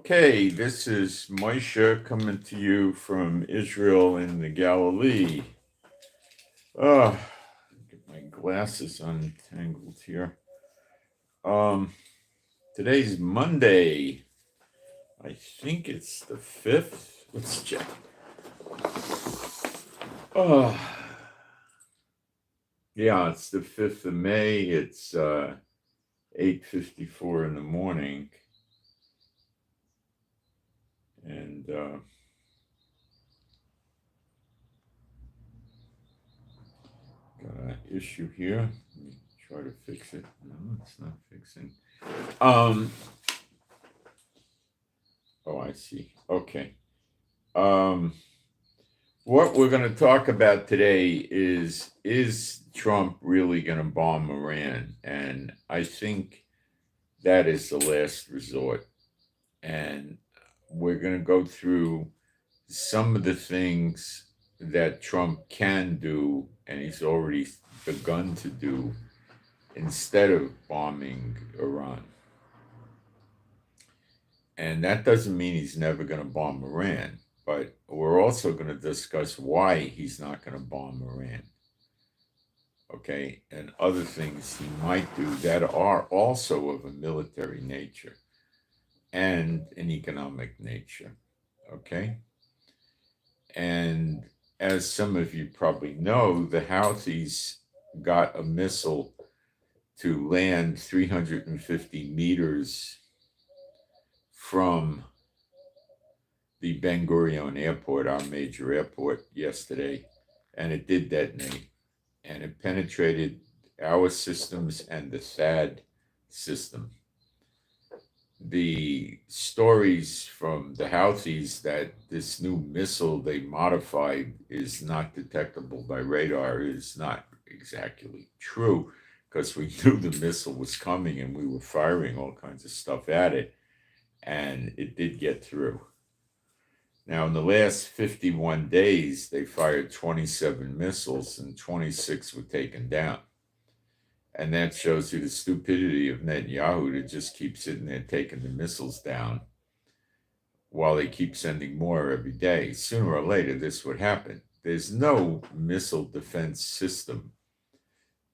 Okay, this is Moshe coming to you from Israel in the Galilee. Get my glasses untangled here. Um, Today's Monday. I think it's the 5th. Let's check. Oh, yeah, it's the 5th of May. It's 8:54 in the morning. And got an issue here. Let me try to fix it. No, it's not fixing. Oh, I see. Okay. What we're going to talk about today is Trump really going to bomb Iran? And I think that is the last resort. And we're going to go through some of the things that Trump can do, and he's already begun to do, instead of bombing Iran. And that doesn't mean he's never going to bomb Iran, but we're also going to discuss why he's not going to bomb Iran. Okay, and other things he might do that are also of a military nature and an economic nature. Okay, and as some of you probably know, the Houthis got a missile to land 350 meters from the Ben Gurion airport, our major airport, yesterday, and it did detonate, and it penetrated our systems and the THAAD system. The stories from the Houthis that this new missile they modified is not detectable by radar is not exactly true, because we knew the missile was coming and we were firing all kinds of stuff at it, and it did get through. Now, in the last 51 days, they fired 27 missiles and 26 were taken down. And that shows you the stupidity of Netanyahu to just keep sitting there taking the missiles down while they keep sending more every day. Sooner or later, this would happen. There's no missile defense system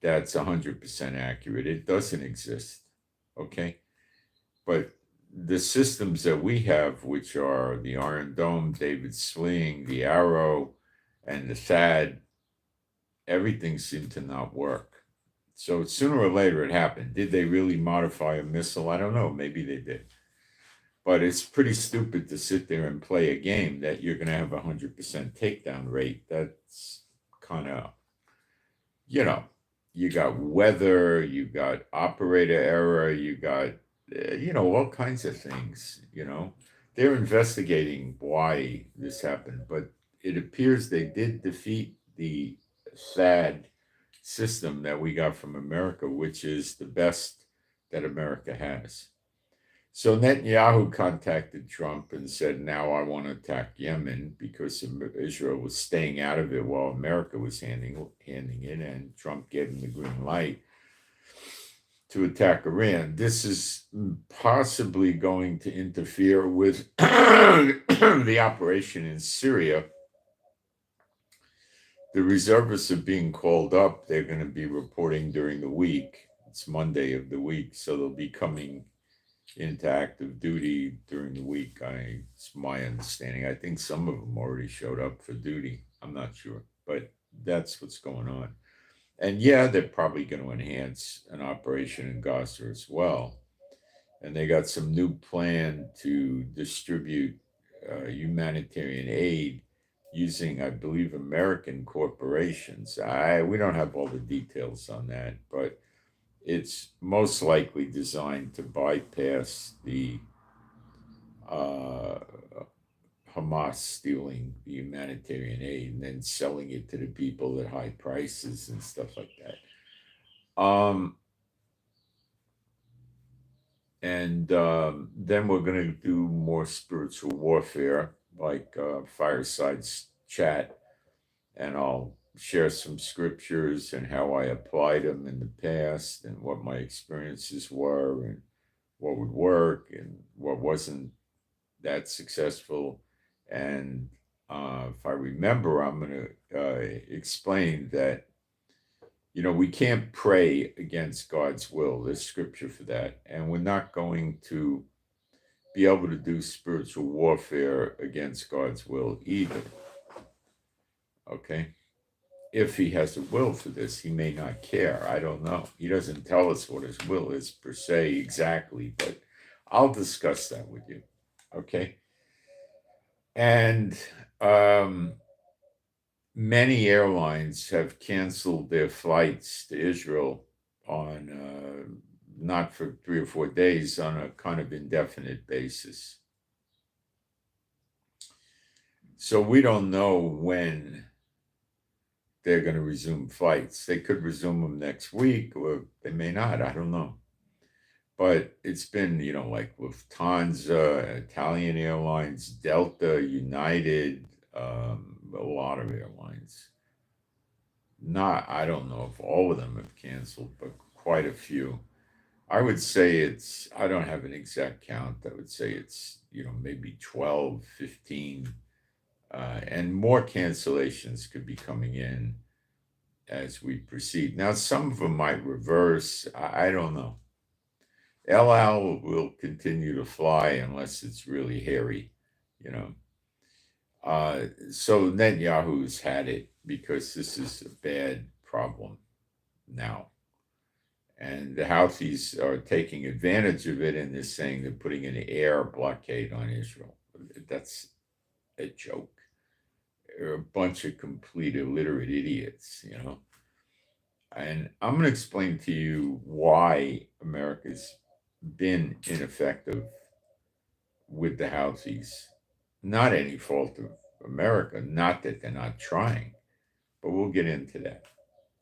that's 100% accurate. It doesn't exist, okay? But the systems that we have, which are the Iron Dome, David Sling, the Arrow, and the THAAD, everything seemed to not work. So sooner or later it happened. Did they really modify a missile? I don't know. Maybe they did. But it's pretty stupid to sit there and play a game that you're going to have a 100% takedown rate. That's kind of, you got weather, you got operator error, you got all kinds of things, They're investigating why this happened, but it appears they did defeat the THAAD system that we got from America, which is the best that America has. So Netanyahu contacted Trump and said, now I want to attack Yemen because Israel was staying out of it while America was handing it, and Trump gave him the green light to attack Iran. This is possibly going to interfere with the operation in Syria. The reservists are being called up. They're going to be reporting during the week. It's Monday of the week, so they'll be coming into active duty during the week. It's my understanding. I think some of them already showed up for duty. I'm not sure, but that's what's going on. And yeah, they're probably going to enhance an operation in Gaza as well. And they got some new plan to distribute humanitarian aid using, I believe, American corporations. We don't have all the details on that, but it's most likely designed to bypass the Hamas stealing the humanitarian aid and then selling it to the people at high prices and stuff like that. Then we're going to do more spiritual warfare, like fireside chat, and I'll share some scriptures and how I applied them in the past and what my experiences were and what would work and what wasn't that successful. And if I remember, I'm going to explain that, we can't pray against God's will. There's scripture for that. And we're not going to be able to do spiritual warfare against God's will either. Okay? If he has a will for this, he may not care. I don't know. He doesn't tell us what his will is per se exactly, but I'll discuss that with you. Okay? And many airlines have canceled their flights to Israel on not for 3 or 4 days, on a kind of indefinite basis. So we don't know when they're going to resume flights. They could resume them next week, or they may not. I don't know. But it's been, like Lufthansa, Italian Airlines, Delta, United, a lot of airlines. I don't know if all of them have canceled, but quite a few. I would say I don't have an exact count. I would say it's, maybe 12, 15, and more cancellations could be coming in as we proceed. Now, some of them might reverse. I don't know. El Al will continue to fly unless it's really hairy, you know. So Netanyahu's had it because this is a bad problem now. And the Houthis are taking advantage of it, and they're saying they're putting an air blockade on Israel. That's a joke. They're a bunch of complete illiterate idiots, And I'm going to explain to you why America's been ineffective with the Houthis. Not any fault of America, not that they're not trying, but we'll get into that.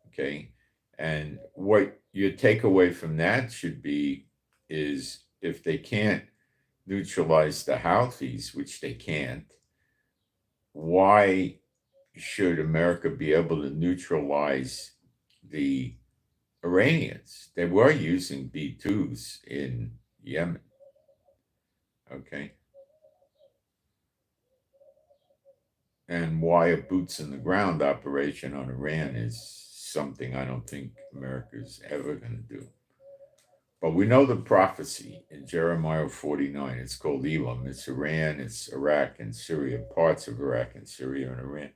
Okay. And what your takeaway from that should be is if they can't neutralize the Houthis, which they can't, why should America be able to neutralize the Iranians? They were using B-2s in Yemen. Okay. And why a boots in the ground operation on Iran is something I don't think America's ever going to do. But we know the prophecy in Jeremiah 49. It's called Elam. It's Iran, it's Iraq and Syria, parts of Iraq and Syria and Iran.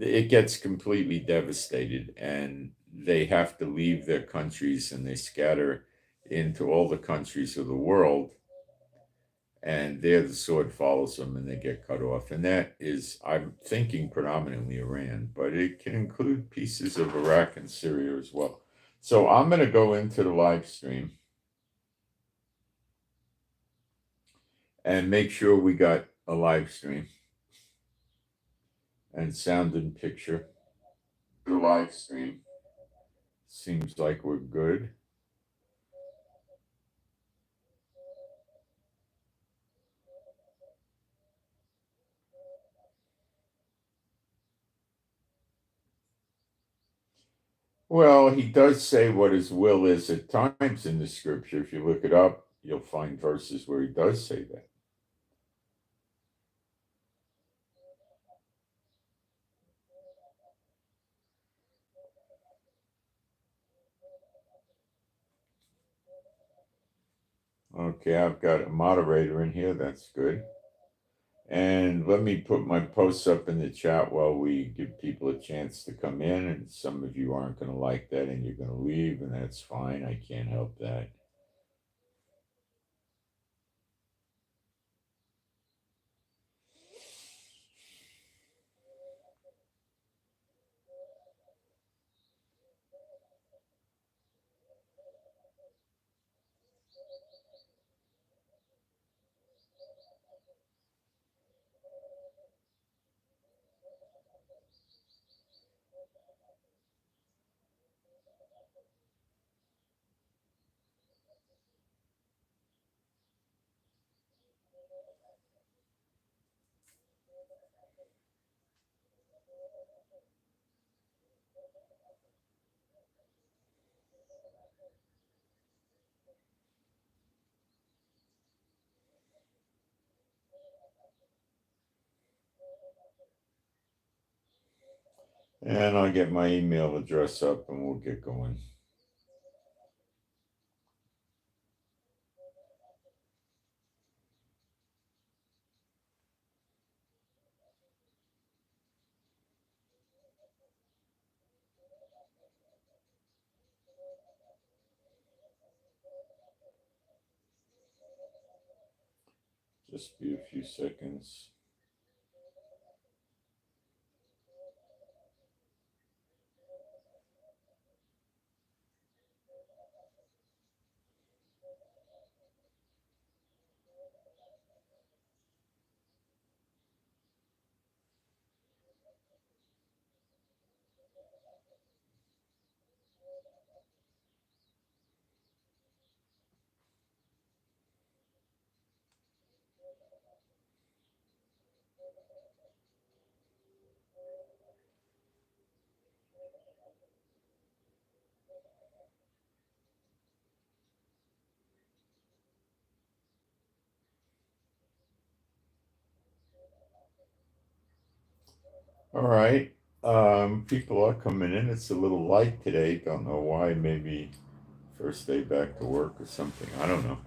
It gets completely devastated, and they have to leave their countries, and they scatter into all the countries of the world. And there the sword follows them and they get cut off. And that is, I'm thinking, predominantly Iran, but it can include pieces of Iraq and Syria as well. So I'm going to go into the live stream and make sure we got a live stream and sound and picture. The live stream seems like we're good. Well, he does say what his will is at times in the scripture. If you look it up, you'll find verses where he does say that. Okay, I've got a moderator in here. That's good. And let me put my posts up in the chat while we give people a chance to come in. And some of you aren't going to like that and you're going to leave, and that's fine. I can't help that. And I'll get my email address up and we'll get going. Just be a few seconds. All right. People are coming in. It's a little light today. Don't know why. Maybe first day back to work or something. I don't know.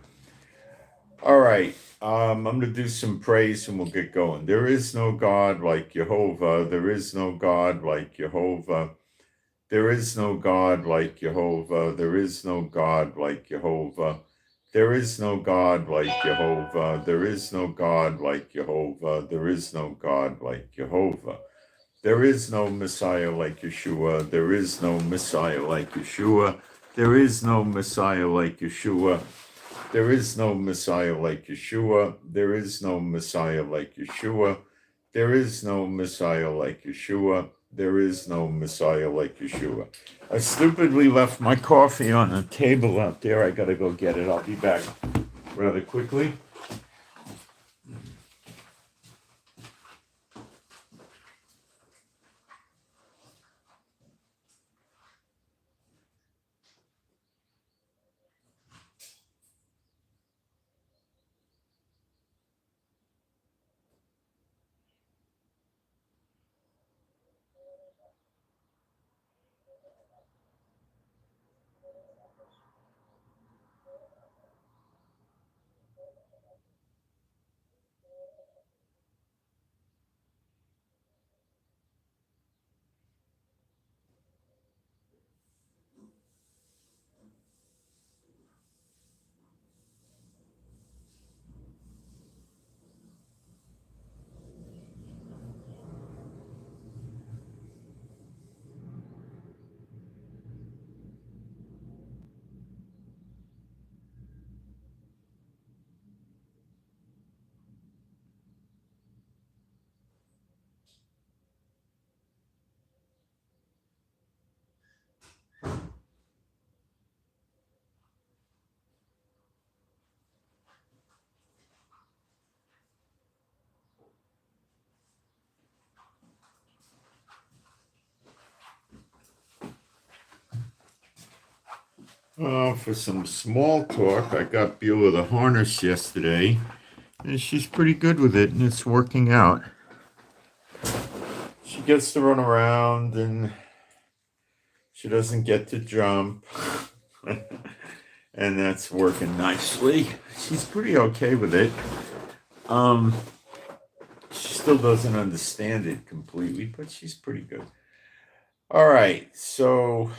All right. I'm going to do some praise and we'll get going. There is no God like Jehovah. There is no God like Jehovah. There is no God like Jehovah. There is no God like Jehovah. There is no God like Jehovah. There is no God like Jehovah. There is no God like Jehovah. There is no Messiah like Yeshua. There is no Messiah like Yeshua. There is no Messiah like Yeshua. There is no Messiah like Yeshua. There is no Messiah like Yeshua. There is no Messiah like Yeshua. There is no Messiah like Yeshua. I stupidly left my coffee on a table out there. I gotta go get it. I'll be back rather quickly. For some small talk, I got Beulah the harness yesterday, and she's pretty good with it, and it's working out. She gets to run around, and she doesn't get to jump, and that's working nicely. She's pretty okay with it. She still doesn't understand it completely, but she's pretty good. All right, so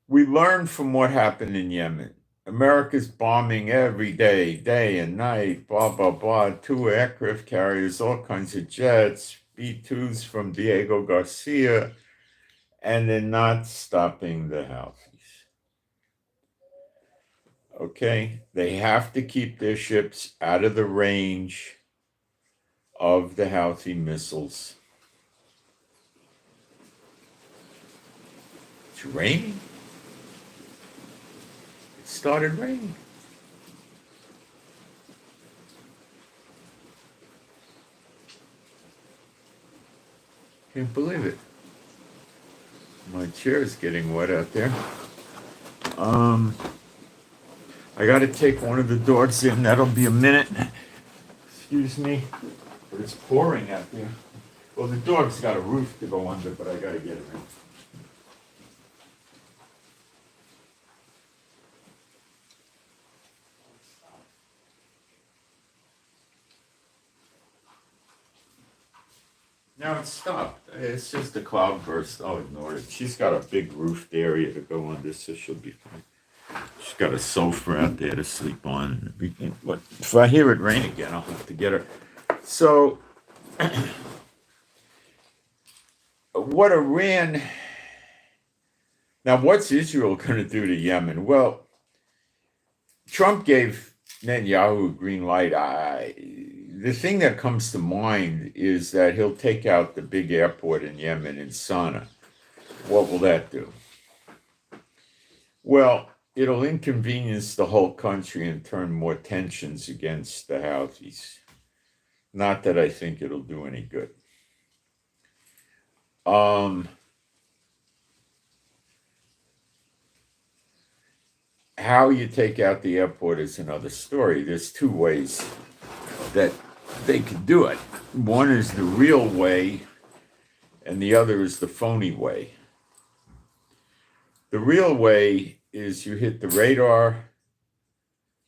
we learned from what happened in Yemen. America's bombing every day, day and night, blah, blah, blah. 2 aircraft carriers, all kinds of jets, B-2s from Diego Garcia, and they're not stopping the Houthis. Okay? They have to keep their ships out of the range of the Houthi missiles. It's raining. It started raining. Can't believe it. My chair is getting wet out there. I got to take one of the dogs in. That'll be a minute. Excuse me. But it's pouring out there. Well, the dog's got a roof to go under, but I gotta get him in. Now it stopped. It's just a cloudburst. I'll ignore it. She's got a big roofed area to go under, so she'll be fine. She's got a sofa out there to sleep on. But if I hear it rain again, I'll have to get her. So, what Iran. Now, what's Israel going to do to Yemen? Well, Trump gave Netanyahu a green light. The thing that comes to mind is that he'll take out the big airport in Yemen in Sana'a. What will that do? Well, it'll inconvenience the whole country and turn more tensions against the Houthis. Not that I think it'll do any good. How you take out the airport is another story. There's two ways that they could do it. One is the real way, and the other is the phony way. The real way is you hit the radar,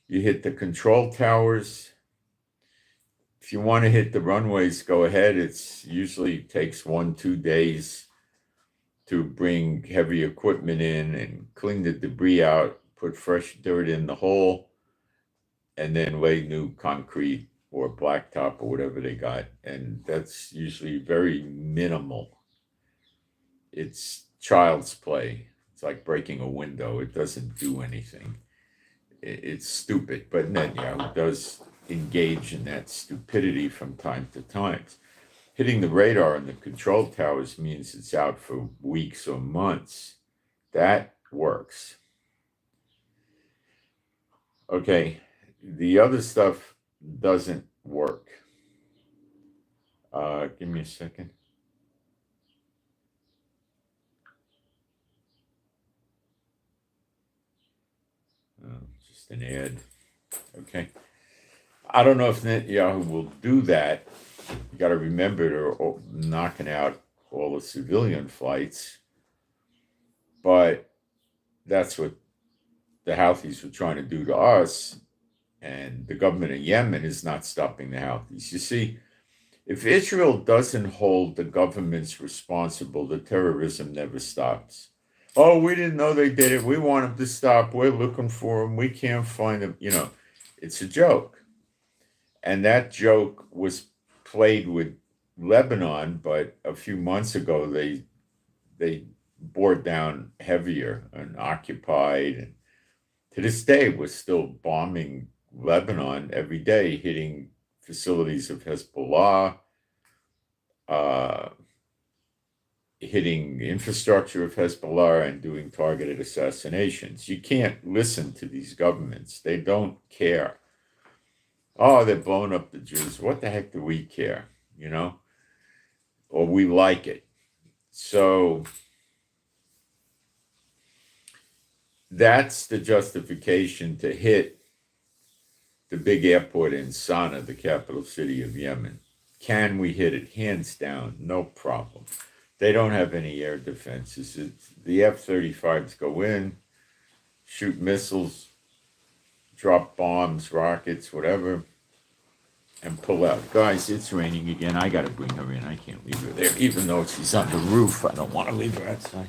you hit the control towers. If you want to hit the runways, go ahead. It's usually takes 1-2 days to bring heavy equipment in and clean the debris out, put fresh dirt in the hole, and then lay new concrete or blacktop or whatever they got. And that's usually very minimal. It's child's play. It's like breaking a window. It doesn't do anything. It's stupid, but Netanyahu does engage in that stupidity from time to time. Hitting the radar and the control towers means it's out for weeks or months. That works. Okay, the other stuff doesn't work. Give me a second. Just an ad. Okay. I don't know if Netanyahu will do that. You got to remember they're knocking out all the civilian flights, but that's what the Houthis were trying to do to us, and the government of Yemen is not stopping the Houthis. You see, if Israel doesn't hold the governments responsible, the terrorism never stops. Oh, we didn't know they did it. We want them to stop. We're looking for them. We can't find them. You know, it's a joke. And that joke was played with Lebanon, but a few months ago they bore down heavier and occupied. And to this day, we're still bombing Lebanon every day, hitting facilities of Hezbollah, hitting infrastructure of Hezbollah, and doing targeted assassinations. You can't listen to these governments. They don't care. Oh, they're blowing up the Jews. What the heck do we care? You know? Or we like it. So that's the justification to hit the big airport in Sana'a, the capital city of Yemen. Can we hit it? Hands down, no problem. They don't have any air defenses. The F-35s go in, shoot missiles, drop bombs, rockets, whatever, and pull out. Guys, it's raining again. I got to bring her in. I can't leave her there. Even though she's on the roof, I don't want to leave her outside.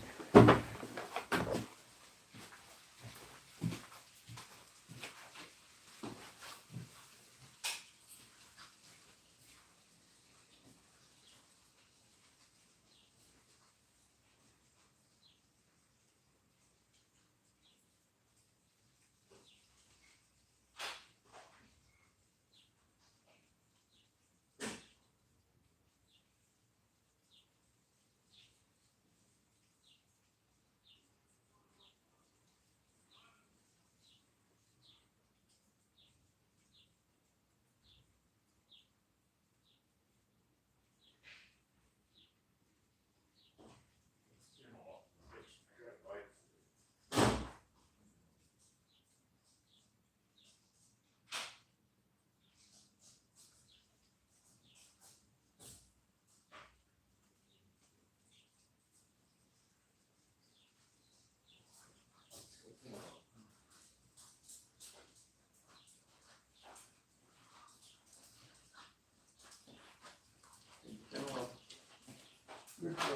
So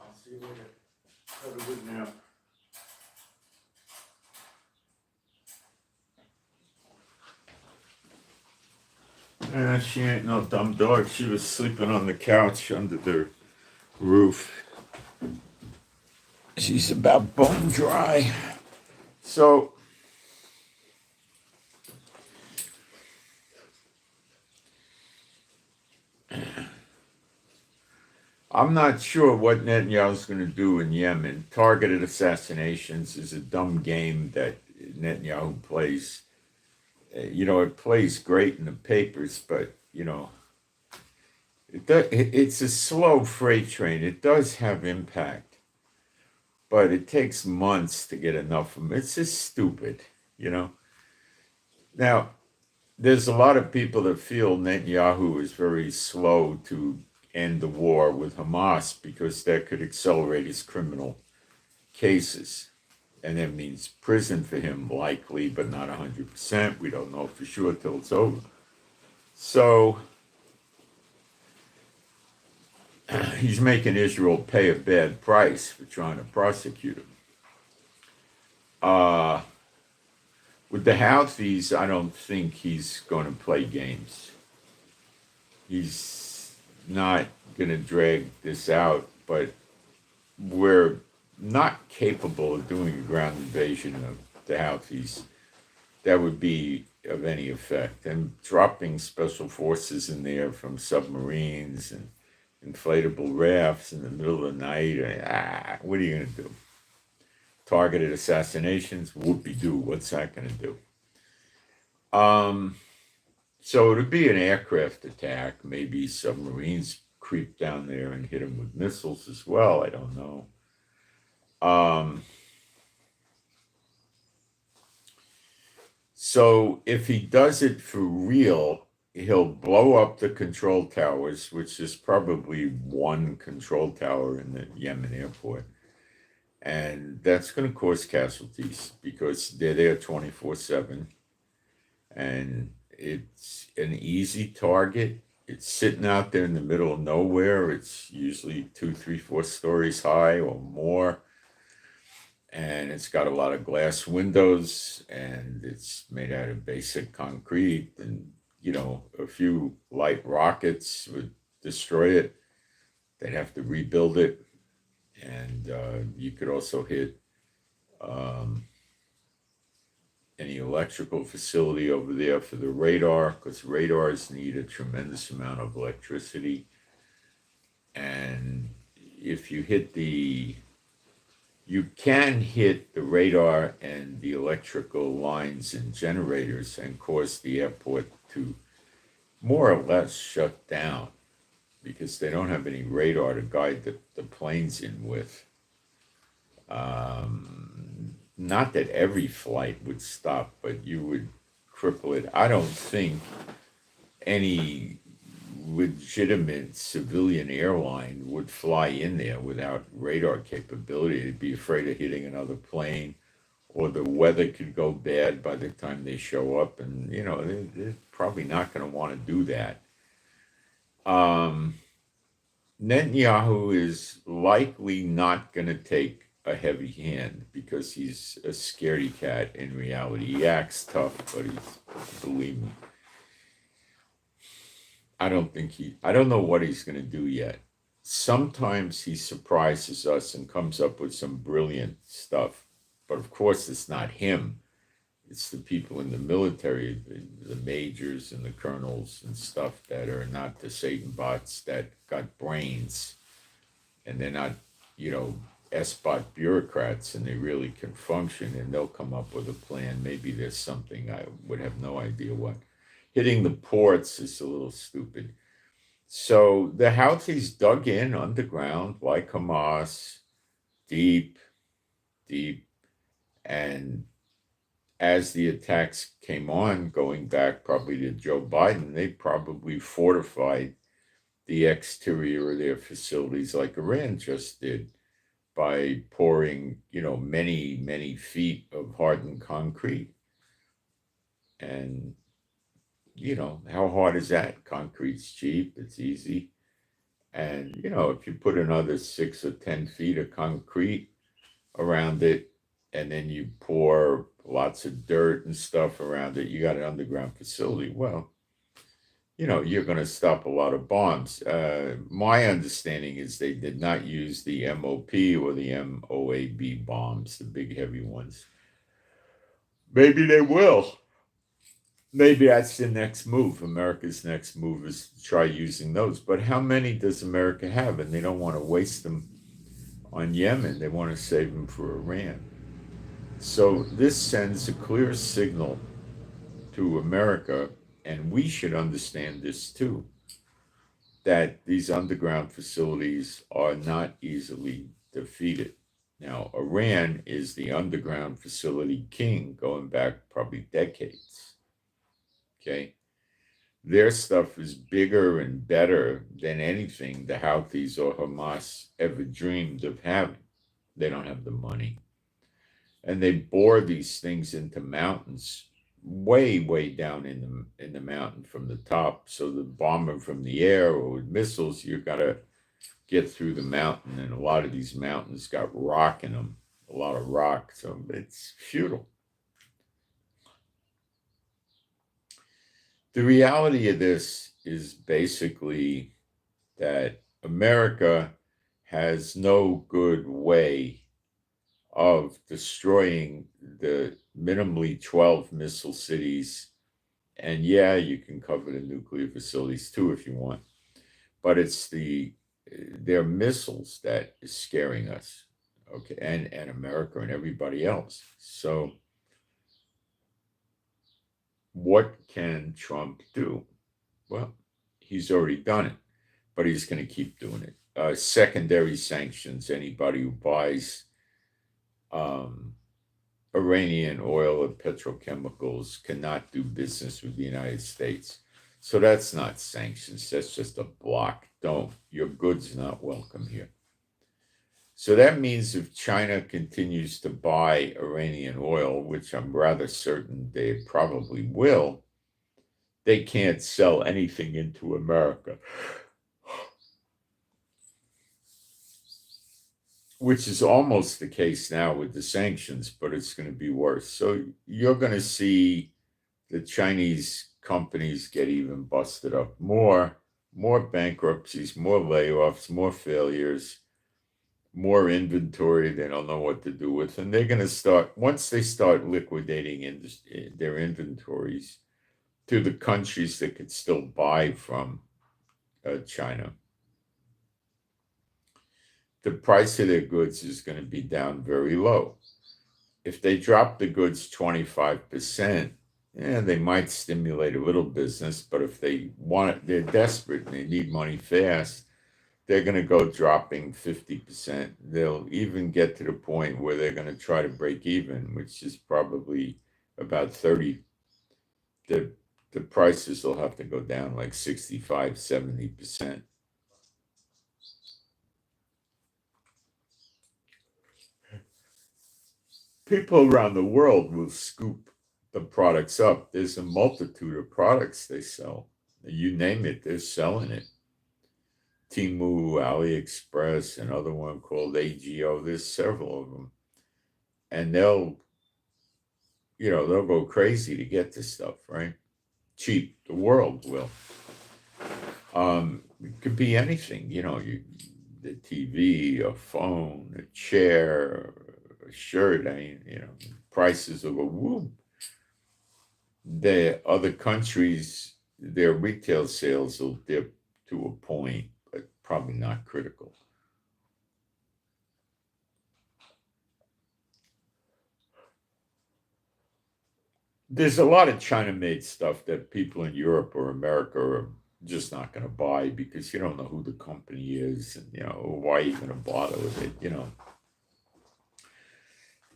I'll see you later. Have a good nap. She ain't no dumb dog. She was sleeping on the couch under the roof. She's about bone dry. So, I'm not sure what Netanyahu's going to do in Yemen. Targeted assassinations is a dumb game that Netanyahu plays. It plays great in the papers, but, it's a slow freight train. It does have impact, but it takes months to get enough of them. It's just stupid, Now, there's a lot of people that feel Netanyahu is very slow to end the war with Hamas because that could accelerate his criminal cases. And that means prison for him, likely, but not 100%. We don't know for sure till it's over. So he's making Israel pay a bad price for trying to prosecute him. With the Houthis, I don't think he's going to play games. He's not going to drag this out, but we're not capable of doing a ground invasion of the Houthis that would be of any effect. And dropping special forces in there from submarines and inflatable rafts in the middle of the night, what are you going to do? Targeted assassinations, whoopie-doo, what's that going to do? So it would be an aircraft attack, maybe submarines creep down there and hit them with missiles as well, I don't know. So if he does it for real, he'll blow up the control towers, which is probably one control tower in the Yemen airport. And that's going to cause casualties because they're there 24/7. And it's an easy target. It's sitting out there in the middle of nowhere. It's usually 2, 3, 4 stories high or more. And it's got a lot of glass windows, and it's made out of basic concrete. And, a few light rockets would destroy it. They'd have to rebuild it. And you could also hit any electrical facility over there for the radar, because radars need a tremendous amount of electricity. And if you you can hit the radar and the electrical lines and generators and cause the airport to more or less shut down because they don't have any radar to guide the planes in with. Not that every flight would stop, but you would cripple it. I don't think any legitimate civilian airline would fly in there without radar capability. They'd be afraid of hitting another plane, or the weather could go bad by the time they show up, and they're probably not going to want to do that. Netanyahu is likely not going to take a heavy hand because he's a scaredy cat in reality. He acts tough, but believe me, I don't know what he's going to do yet. Sometimes he surprises us and comes up with some brilliant stuff, but of course it's not him. It's the people in the military, the majors and the colonels and stuff that are not the Satan bots that got brains, and they're not, S-bot bureaucrats, and they really can function, and they'll come up with a plan. Maybe there's something, I would have no idea what. Hitting the ports is a little stupid. So the Houthis dug in underground like Hamas, deep, and as the attacks came on, going back probably to Joe Biden, they probably fortified the exterior of their facilities like Iran just did by pouring, many, many feet of hardened concrete. And, how hard is that? Concrete's cheap, it's easy. And, if you put another 6 or 10 feet of concrete around it, and then you pour lots of dirt and stuff around it, you got an underground facility. Well, you're going to stop a lot of bombs. My understanding is they did not use the MOP or the MOAB bombs, the big heavy ones. Maybe they will. Maybe that's the next move. America's next move is to try using those. But how many does America have? And they don't want to waste them on Yemen. They want to save them for Iran. So this sends a clear signal to America, and we should understand this too, that these underground facilities are not easily defeated. Now, Iran is the underground facility king going back probably decades. Okay? Their stuff is bigger and better than anything the Houthis or Hamas ever dreamed of having. They don't have the money. And they bore these things into mountains way, way down in the mountain from the top. So the bomber from the air or with missiles, you've got to get through the mountain. And a lot of these mountains got rock in them, a lot of rock. So it's futile. The reality of this is basically that America has no good way of destroying the minimally 12 missile cities. And yeah, you can cover the nuclear facilities too if you want. But it's their missiles that is scaring us, okay, and America and everybody else. So what can Trump do? Well, he's already done it, but he's going to keep doing it. Secondary sanctions, anybody who buys Iranian oil or petrochemicals cannot do business with the United States. So that's not sanctions. That's just a block. Your goods not welcome here. So that means if China continues to buy Iranian oil, which I'm rather certain they probably will, they can't sell anything into America, which is almost the case now with the sanctions, but it's going to be worse. So you're going to see the Chinese companies get even busted up more bankruptcies, more layoffs, more failures, more inventory they don't know what to do with. And they're going to start, once they start liquidating their inventories to the countries that could still buy from China, the price of their goods is going to be down very low. If they drop the goods 25%, they might stimulate a little business, but if they want it, they're desperate and they need money fast, they're going to go dropping 50%. They'll even get to the point where they're going to try to break even, which is probably about 30. The prices will have to go down like 65, 70%. People around the world will scoop the products up. There's a multitude of products they sell. You name it, they're selling it. Temu, AliExpress, another one called AGO. There's several of them. And they'll go crazy to get this stuff, right? Cheap. The world will. It could be anything, the TV, a phone, a chair, a shirt. Prices will go whoop. The other countries, their retail sales will dip to a point, but probably not critical. There's a lot of China-made stuff that people in Europe or America are just not going to buy because you don't know who the company is, and why are you going to bother with it?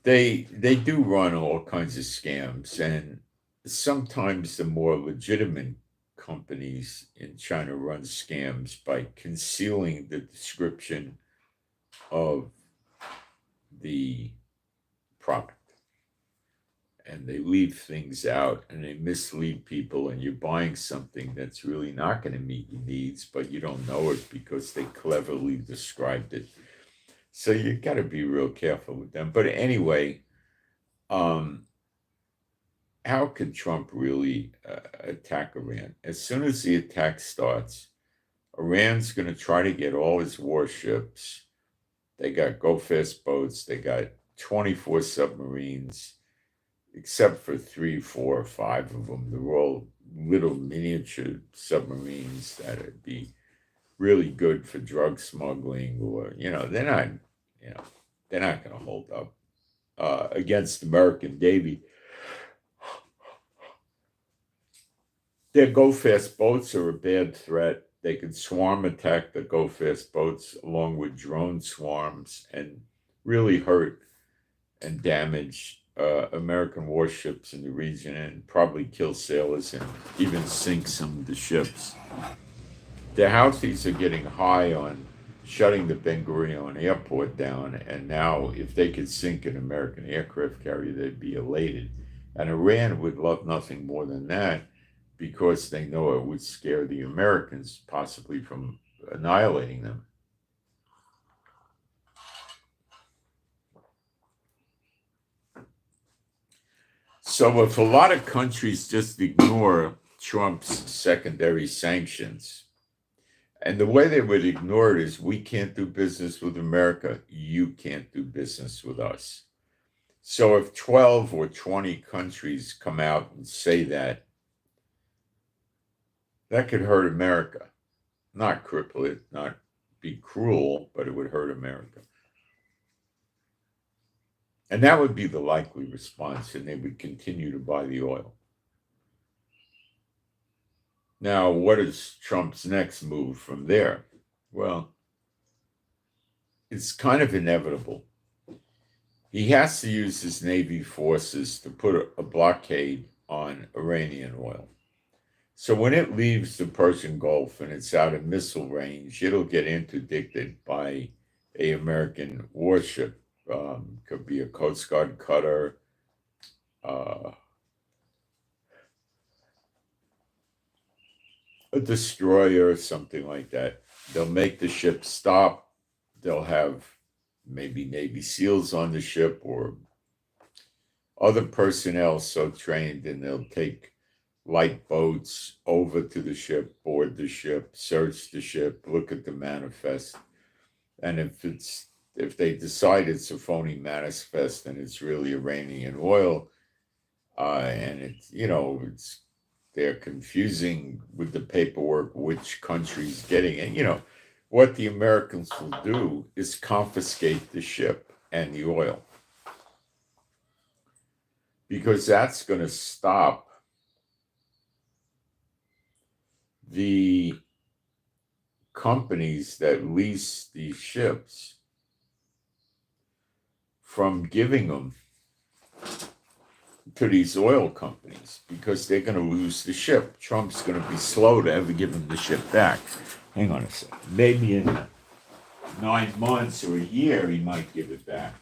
They do run all kinds of scams, and sometimes the more legitimate companies in China run scams by concealing the description of the product. and they leave things out and they mislead people, and you're buying something that's really not going to meet your needs, but you don't know it because they cleverly described it. So you got to be real careful with them. But anyway, how could Trump really attack Iran? As soon as the attack starts, Iran's going to try to get all his warships. They got go-fast boats. They got 24 submarines, except for 3, 4, or 5 of them. They're all little miniature submarines that'd be really good for drug smuggling, or they're not going to hold up against American Navy. Their go-fast boats are a bad threat. They could swarm attack the go-fast boats along with drone swarms and really hurt and damage American warships in the region, and probably kill sailors and even sink some of the ships. The Houthis are getting high on shutting the Ben Gurion airport down, and now if they could sink an American aircraft carrier, they'd be elated. And Iran would love nothing more than that, because they know it would scare the Americans, possibly from annihilating them. So if a lot of countries just ignore Trump's secondary sanctions, and the way they would ignore it is, we can't do business with America, you can't do business with us. So if 12 or 20 countries come out and say that could hurt America. Not cripple it, not be cruel, but it would hurt America. And that would be the likely response, and they would continue to buy the oil. Now, what is Trump's next move from there? Well, it's kind of inevitable. He has to use his Navy forces to put a blockade on Iranian oil. So when it leaves the Persian Gulf and it's out of missile range, it'll get interdicted by an American warship. Could be a Coast Guard cutter, a destroyer, something like that. They'll make the ship stop. They'll have maybe Navy SEALs on the ship or other personnel so trained, and they'll take light boats over to the ship, board the ship, search the ship, look at the manifest. And if they decide it's a phony manifest and it's really Iranian oil, and they're confusing with the paperwork which country's getting it. What the Americans will do is confiscate the ship and the oil, because that's going to stop the companies that lease these ships from giving them to these oil companies, because they're going to lose the ship. Trump's going to be slow to ever give them the ship back. Hang on a second. Maybe in 9 months or a year, he might give it back,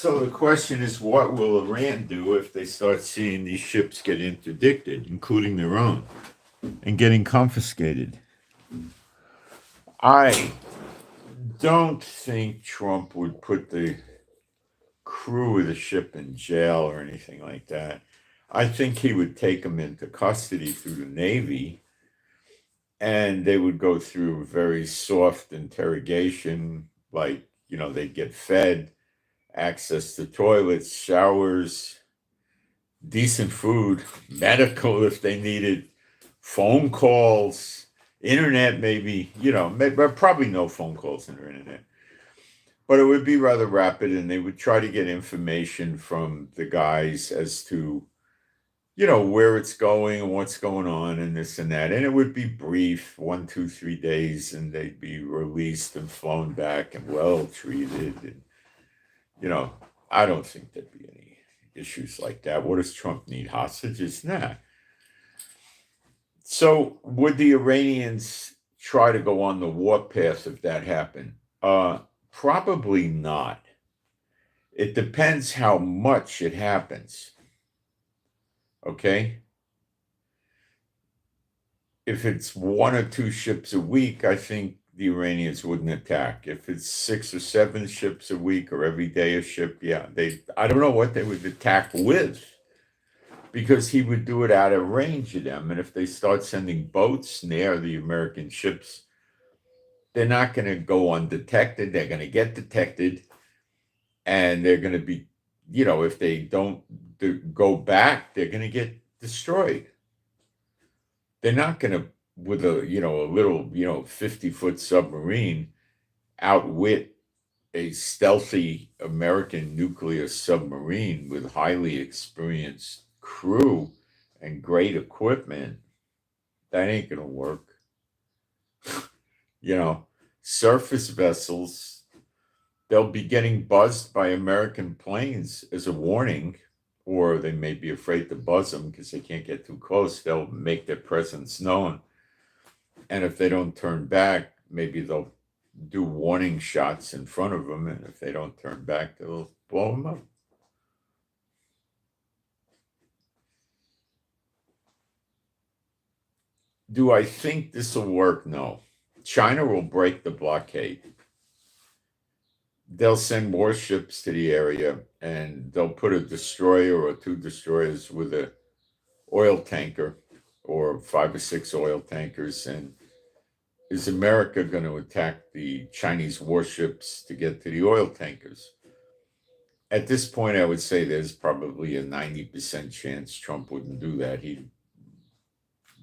So the question is, what will Iran do if they start seeing these ships get interdicted, including their own, and getting confiscated? I don't think Trump would put the crew of the ship in jail or anything like that. I think he would take them into custody through the Navy, and they would go through very soft interrogation, like, they'd get fed, access to toilets, showers, decent food, medical if they needed, phone calls, internet maybe, but probably no phone calls or internet. But it would be rather rapid, and they would try to get information from the guys as to, where it's going and what's going on and this and that. And it would be brief, 1, 2, 3 days, and they'd be released and flown back and well treated. And, I don't think there'd be any issues like that. What does Trump need? Hostages? Nah. So would the Iranians try to go on the warpath if that happened? Probably not. It depends how much it happens. Okay? If it's 1 or 2 ships a week, I think the Iranians wouldn't attack. If it's 6 or 7 ships a week or every day a ship, yeah, I don't know what they would attack with, because he would do it out of range of them. And if they start sending boats near the American ships, they're not going to go undetected. They're going to get detected, and they're going to be, if they don't go back, they're going to get destroyed. They're not going to, with a little 50-foot submarine, outwit a stealthy American nuclear submarine with highly experienced crew and great equipment. That ain't gonna work. Surface vessels, they'll be getting buzzed by American planes as a warning, or they may be afraid to buzz them because they can't get too close. They'll make their presence known. And if they don't turn back, maybe they'll do warning shots in front of them. And if they don't turn back, they'll blow them up. Do I think this will work? No. China will break the blockade. They'll send more ships to the area, and they'll put a destroyer or 2 destroyers with a oil tanker, or 5 or 6 oil tankers. And is America going to attack the Chinese warships to get to the oil tankers? At this point, I would say there's probably a 90% chance Trump wouldn't do that.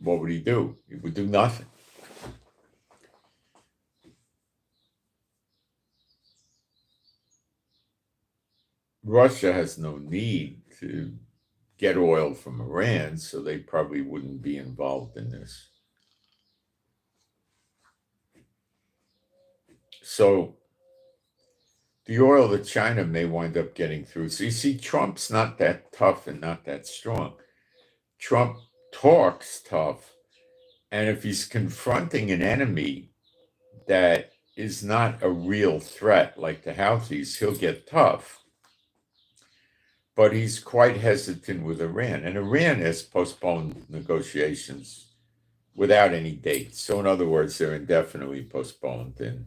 What would he do? He would do nothing. Russia has no need to get oil from Iran, so they probably wouldn't be involved in this. So the oil that China may wind up getting through. So you see, Trump's not that tough and not that strong. Trump talks tough, and if he's confronting an enemy that is not a real threat, like the Houthis, he'll get tough. But he's quite hesitant with Iran, and Iran has postponed negotiations without any dates. So in other words, they're indefinitely postponed. And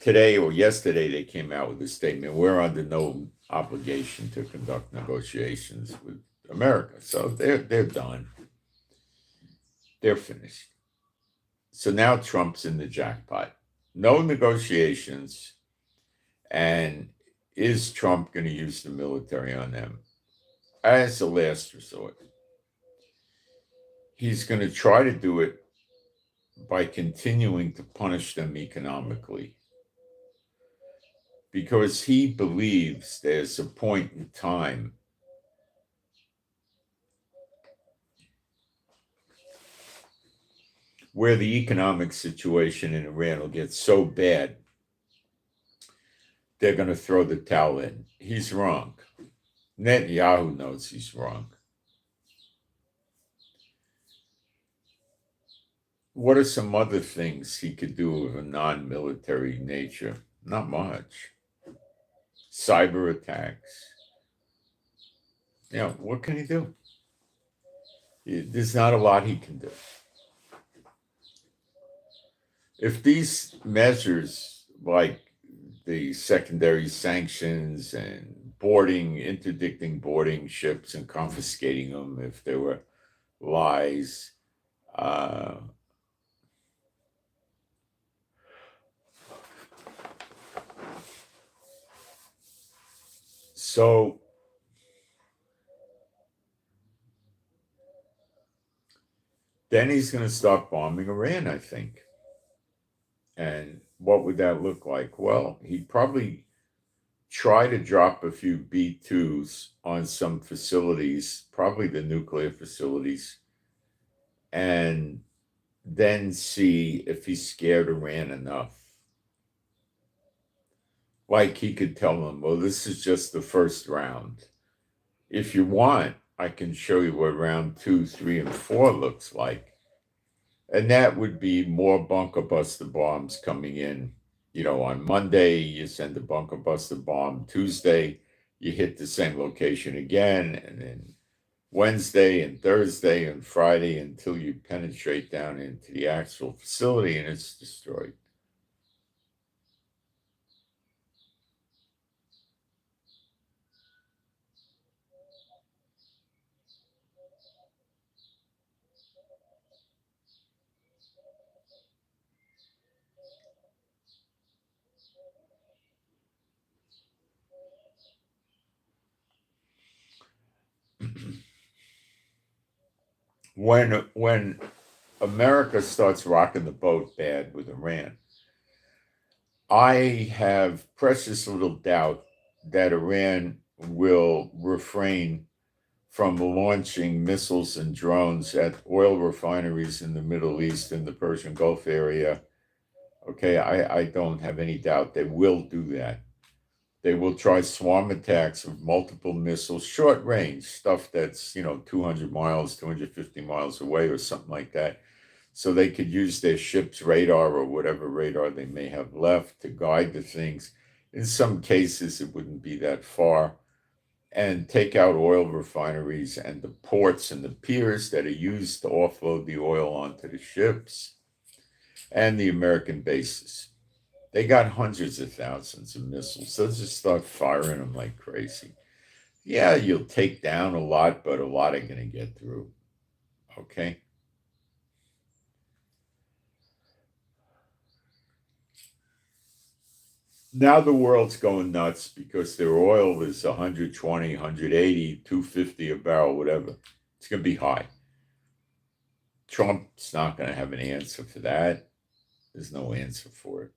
today or yesterday, they came out with a statement: we're under no obligation to conduct negotiations with America. So they're done. They're finished. So now Trump's in the jackpot. No negotiations. And is Trump going to use the military on them? As a last resort. He's going to try to do it by continuing to punish them economically, because he believes there's a point in time where the economic situation in Iran will get so bad they're going to throw the towel in. He's wrong. Netanyahu knows he's wrong. What are some other things he could do of a non-military nature? Not much. cyber attacks. What can he do? There's not a lot he can do. If these measures, like the secondary sanctions and interdicting boarding ships and confiscating them if there were lies, so then he's going to start bombing Iran, I think. And what would that look like? Well, he'd probably try to drop a few B-2s on some facilities, probably the nuclear facilities, and then see if he scared Iran enough. Like he could tell them, well, this is just the first round. If you want, I can show you what round 2, 3, and 4 looks like. And that would be more bunker buster bombs coming in. On Monday, you send a bunker buster bomb. Tuesday, you hit the same location again. And then Wednesday and Thursday and Friday until you penetrate down into the actual facility and it's destroyed. When America starts rocking the boat bad with Iran, I have precious little doubt that Iran will refrain from launching missiles and drones at oil refineries in the Middle East and the Persian Gulf area. Okay, I don't have any doubt they will do that. They will try swarm attacks of multiple missiles, short range stuff that's 200 miles, 250 miles away or something like that. So they could use their ship's radar or whatever radar they may have left to guide the things. In some cases, it wouldn't be that far. And take out oil refineries and the ports and the piers that are used to offload the oil onto the ships and the American bases. They got hundreds of thousands of missiles. They'll just start firing them like crazy. Yeah, you'll take down a lot, but a lot are going to get through. Okay? Now the world's going nuts because their oil is 120, 180, 250 a barrel, whatever. It's going to be high. Trump's not going to have an answer for that. There's no answer for it.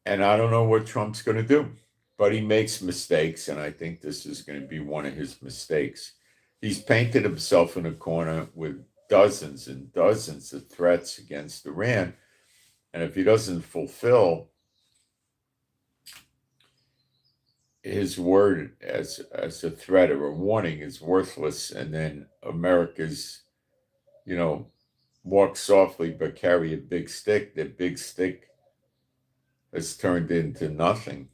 And I don't know what Trump's going to do, but he makes mistakes. And I think this is going to be one of his mistakes. He's painted himself in a corner with dozens and dozens of threats against Iran. And if he doesn't fulfill his word as a threat or a warning is worthless. And then America's, walk softly but carry a big stick. That big stick has turned into nothing.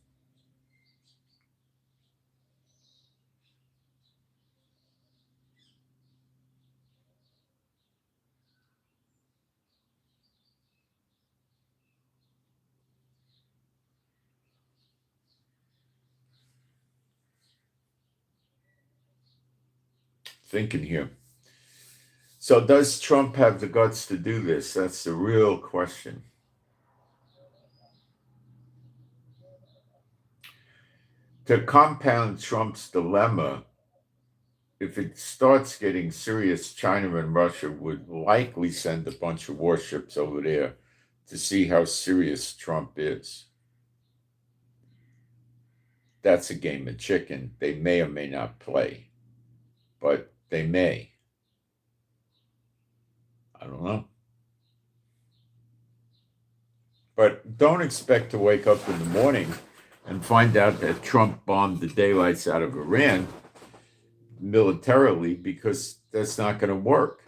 Thinking here. So does Trump have the guts to do this? That's the real question. To compound Trump's dilemma, if it starts getting serious, China and Russia would likely send a bunch of warships over there to see how serious Trump is. That's a game of chicken. They may or may not play, but they may. I don't know. But don't expect to wake up in the morning and find out that Trump bombed the daylights out of Iran militarily, because that's not going to work.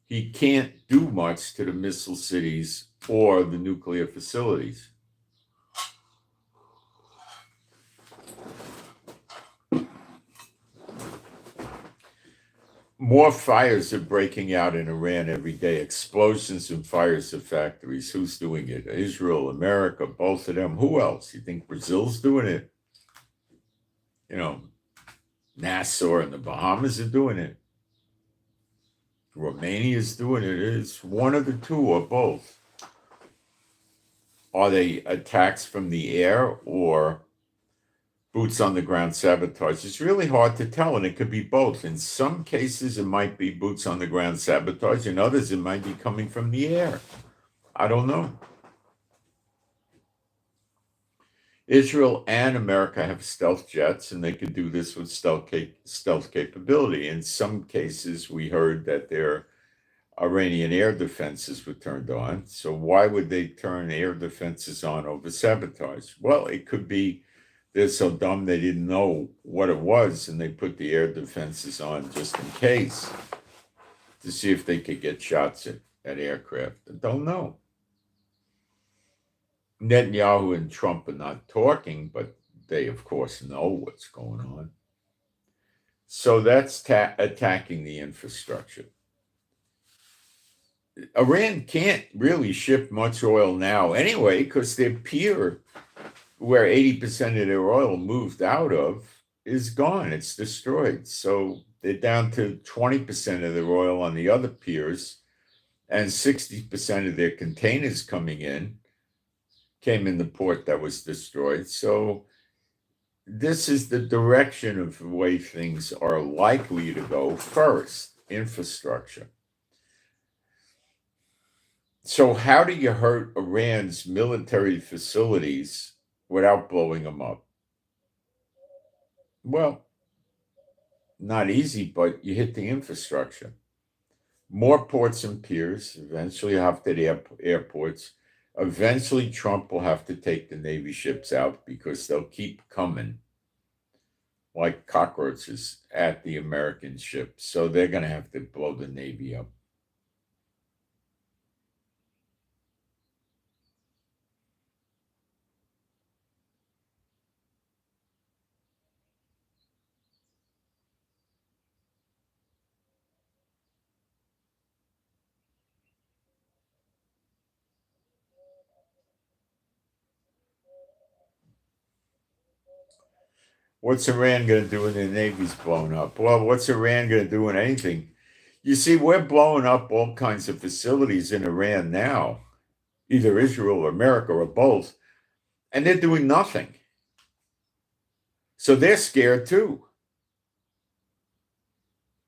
He can't do much to the missile cities or the nuclear facilities. More fires are breaking out in Iran every day. Explosions and fires of factories. Who's doing it? Israel, America, both of them. Who else? You think Brazil's doing it? You know, Nassau and the Bahamas are doing it. Romania's doing it. It's one of the two or both. Are they attacks from the air or boots on the ground sabotage? It's really hard to tell, and it could be both. In some cases, it might be boots on the ground sabotage. In others, it might be coming from the air. I don't know. Israel and America have stealth jets, and they could do this with stealth capability. In some cases, we heard that their Iranian air defenses were turned on. So why would they turn air defenses on over sabotage? Well, it could be they're so dumb they didn't know what it was, and they put the air defenses on just in case to see if they could get shots at aircraft. I don't know. Netanyahu and Trump are not talking, but they, of course, know what's going on. So that's attacking the infrastructure. Iran can't really ship much oil now anyway, because their pier, where 80% of their oil moved out of, is gone. It's destroyed. So they're down to 20% of their oil on the other piers, and 60% of their containers came in the port that was destroyed. So this is the direction of the way things are likely to go. First, infrastructure. So how do you hurt Iran's military facilities without blowing them up? Well, not easy, but you hit the infrastructure. More ports and piers, eventually after the airports. Eventually, Trump will have to take the Navy ships out, because they'll keep coming like cockroaches at the American ships. So they're going to have to blow the Navy up. What's Iran going to do when the Navy's blown up? Well, what's Iran going to do when anything? You see, we're blowing up all kinds of facilities in Iran now, either Israel or America or both, and they're doing nothing. So they're scared too.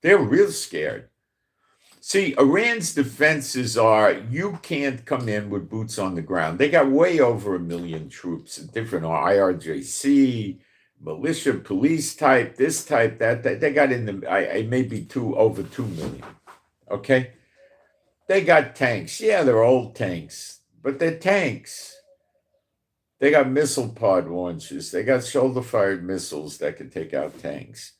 They're real scared. See, Iran's defenses are, you can't come in with boots on the ground. They got way over 1 million troops, different IRGC, militia, police type, this type, that. They got in the, maybe over 2 million. Okay? They got tanks. Yeah, they're old tanks, but they're tanks. They got missile pod launchers. They got shoulder-fired missiles that can take out tanks.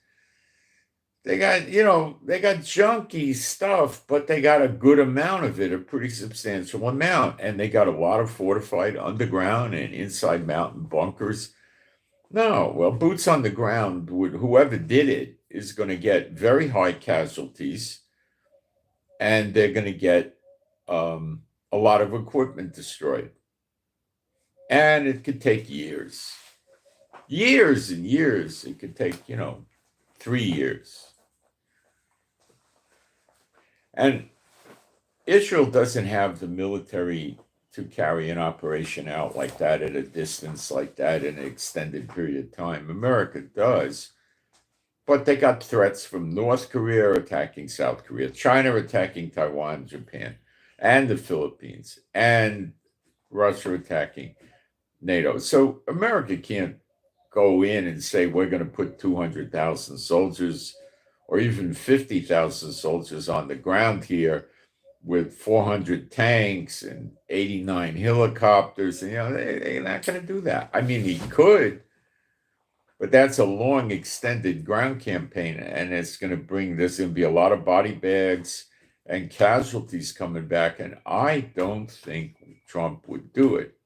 They got, they got junky stuff, but they got a good amount of it, a pretty substantial amount. And they got a lot of fortified underground and inside mountain bunkers. No, well, boots on the ground, whoever did it is going to get very high casualties, and they're going to get a lot of equipment destroyed. And it could take years and years. It could take, 3 years. And Israel doesn't have the military to carry an operation out like that at a distance like that in an extended period of time. America does. But they got threats from North Korea attacking South Korea, China attacking Taiwan, Japan, and the Philippines, and Russia attacking NATO. So America can't go in and say we're going to put 200,000 soldiers or even 50,000 soldiers on the ground here with 400 tanks and 89 helicopters. And, they're not going to do that. I mean, he could, but that's a long, extended ground campaign, and it's going to there's going to be a lot of body bags and casualties coming back, and I don't think Trump would do it.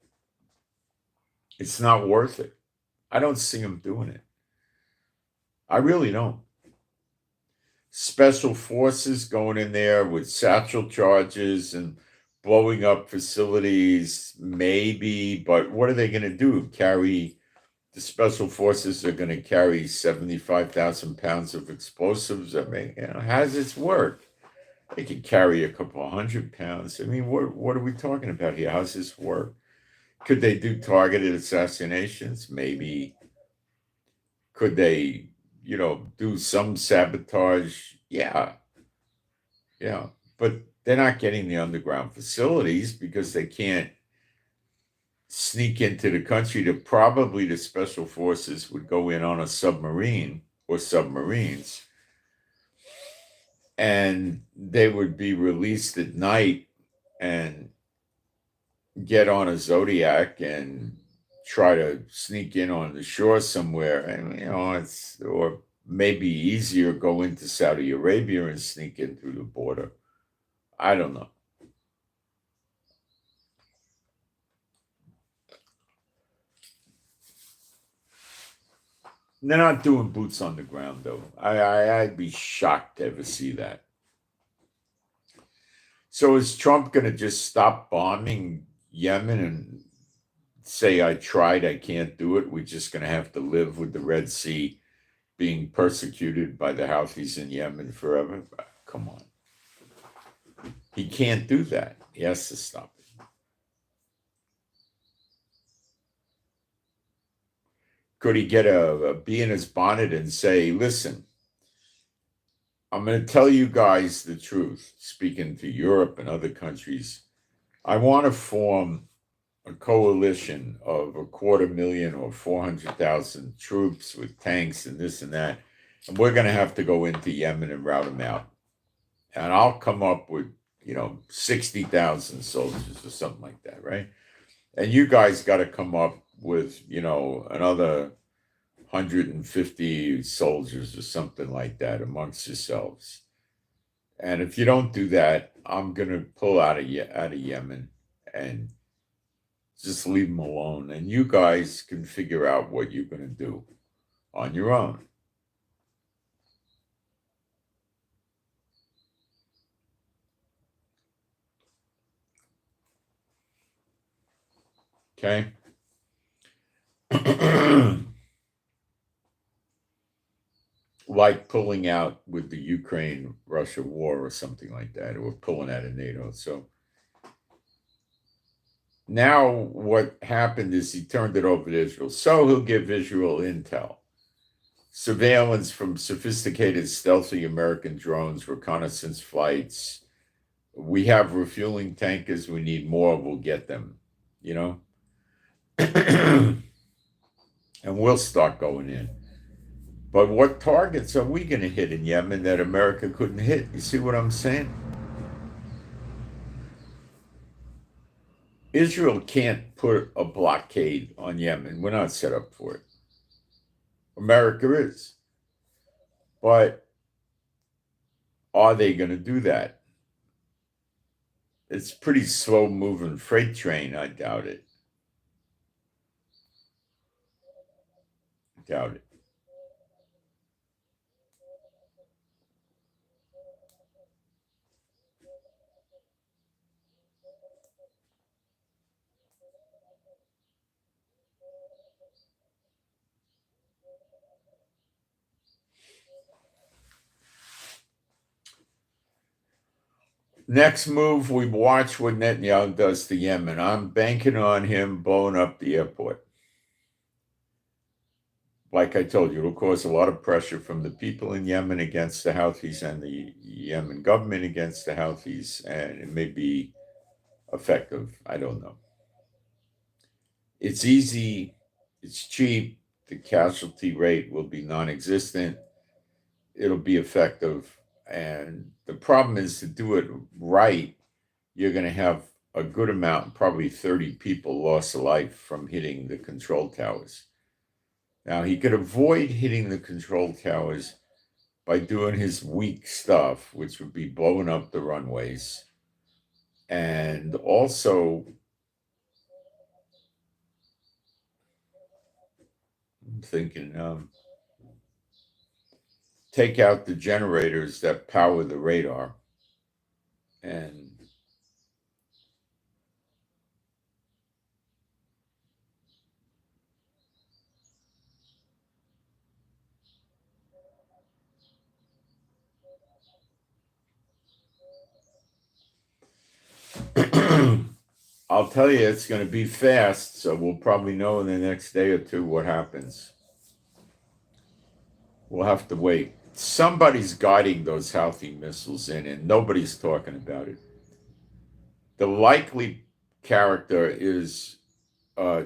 It's not worth it. I don't see him doing it. I really don't. Special forces going in there with satchel charges and blowing up facilities, maybe, but what are they going to do? The special forces are going to carry 75,000 pounds of explosives. I mean, how does this work? They could carry a couple of 100 pounds. I mean, what are we talking about here? How does this work? Could they do targeted assassinations? Maybe. Could they, do some sabotage? Yeah. But they're not getting the underground facilities because they can't sneak into the country. Probably the special forces would go in on a submarine or submarines, and they would be released at night and get on a Zodiac and try to sneak in on the shore somewhere. And, or maybe easier, go into Saudi Arabia and sneak in through the border. I don't know. They're not doing boots on the ground, though. I'd be shocked to ever see that. So is Trump going to just stop bombing Yemen and say, I tried, I can't do it? We're just going to have to live with the Red Sea being persecuted by the Houthis in Yemen forever? Come on. He can't do that. He has to stop it. Could he get a bee in his bonnet and say, listen, I'm going to tell you guys the truth, speaking to Europe and other countries. I want to form a coalition of 250,000 or 400,000 troops with tanks and this and that. And we're going to have to go into Yemen and rout them out. And I'll come up with, 60,000 soldiers or something like that, right? And you guys got to come up with, another 150 soldiers or something like that amongst yourselves. And if you don't do that, I'm going to pull out of Yemen and just leave them alone. And you guys can figure out what you're going to do on your own. Okay? Like pulling out with the Ukraine-Russia war or something like that, or pulling out of NATO. So now what happened is he turned it over to Israel. So he'll give Israel intel. Surveillance from sophisticated, stealthy American drones, reconnaissance flights. We have refueling tankers. We need more. We'll get them, and we'll start going in. But what targets are we going to hit in Yemen that America couldn't hit? You see what I'm saying? Israel can't put a blockade on Yemen. We're not set up for it. America is. But are they going to do that? It's a pretty slow-moving freight train. I doubt it. Doubt it. Next move, we watch what Netanyahu does to Yemen. I'm banking on him blowing up the airport. Like I told you, it'll cause a lot of pressure from the people in Yemen against the Houthis and the Yemen government against the Houthis, and it may be effective. I don't know. It's easy. It's cheap. The casualty rate will be non-existent. It'll be effective. And the problem is to do it right. you're going to have a good amount, probably 30 people lost life from hitting the control towers. Now, he could avoid hitting the control towers by doing his weak stuff, which would be blowing up the runways. And also, I'm thinking, take out the generators that power the radar. And I'll tell you, it's going to be fast, so we'll probably know in the next day or two what happens. We'll have to wait. Somebody's guiding those Houthi missiles in, and nobody's talking about it. The likely character is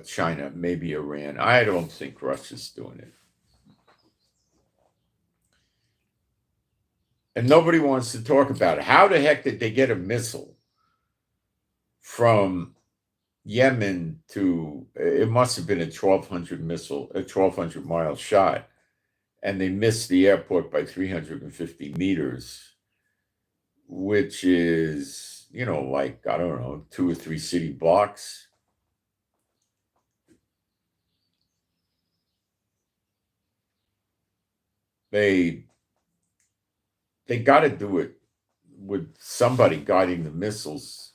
China, maybe Iran. I don't think Russia's doing it. And nobody wants to talk about it. How the heck did they get a missile from Yemen to, it must have been a 1,200 mile shot, and they missed the airport by 350 meters, which is, like, I don't know, 2 or 3 city blocks. They got to do it with somebody guiding the missiles,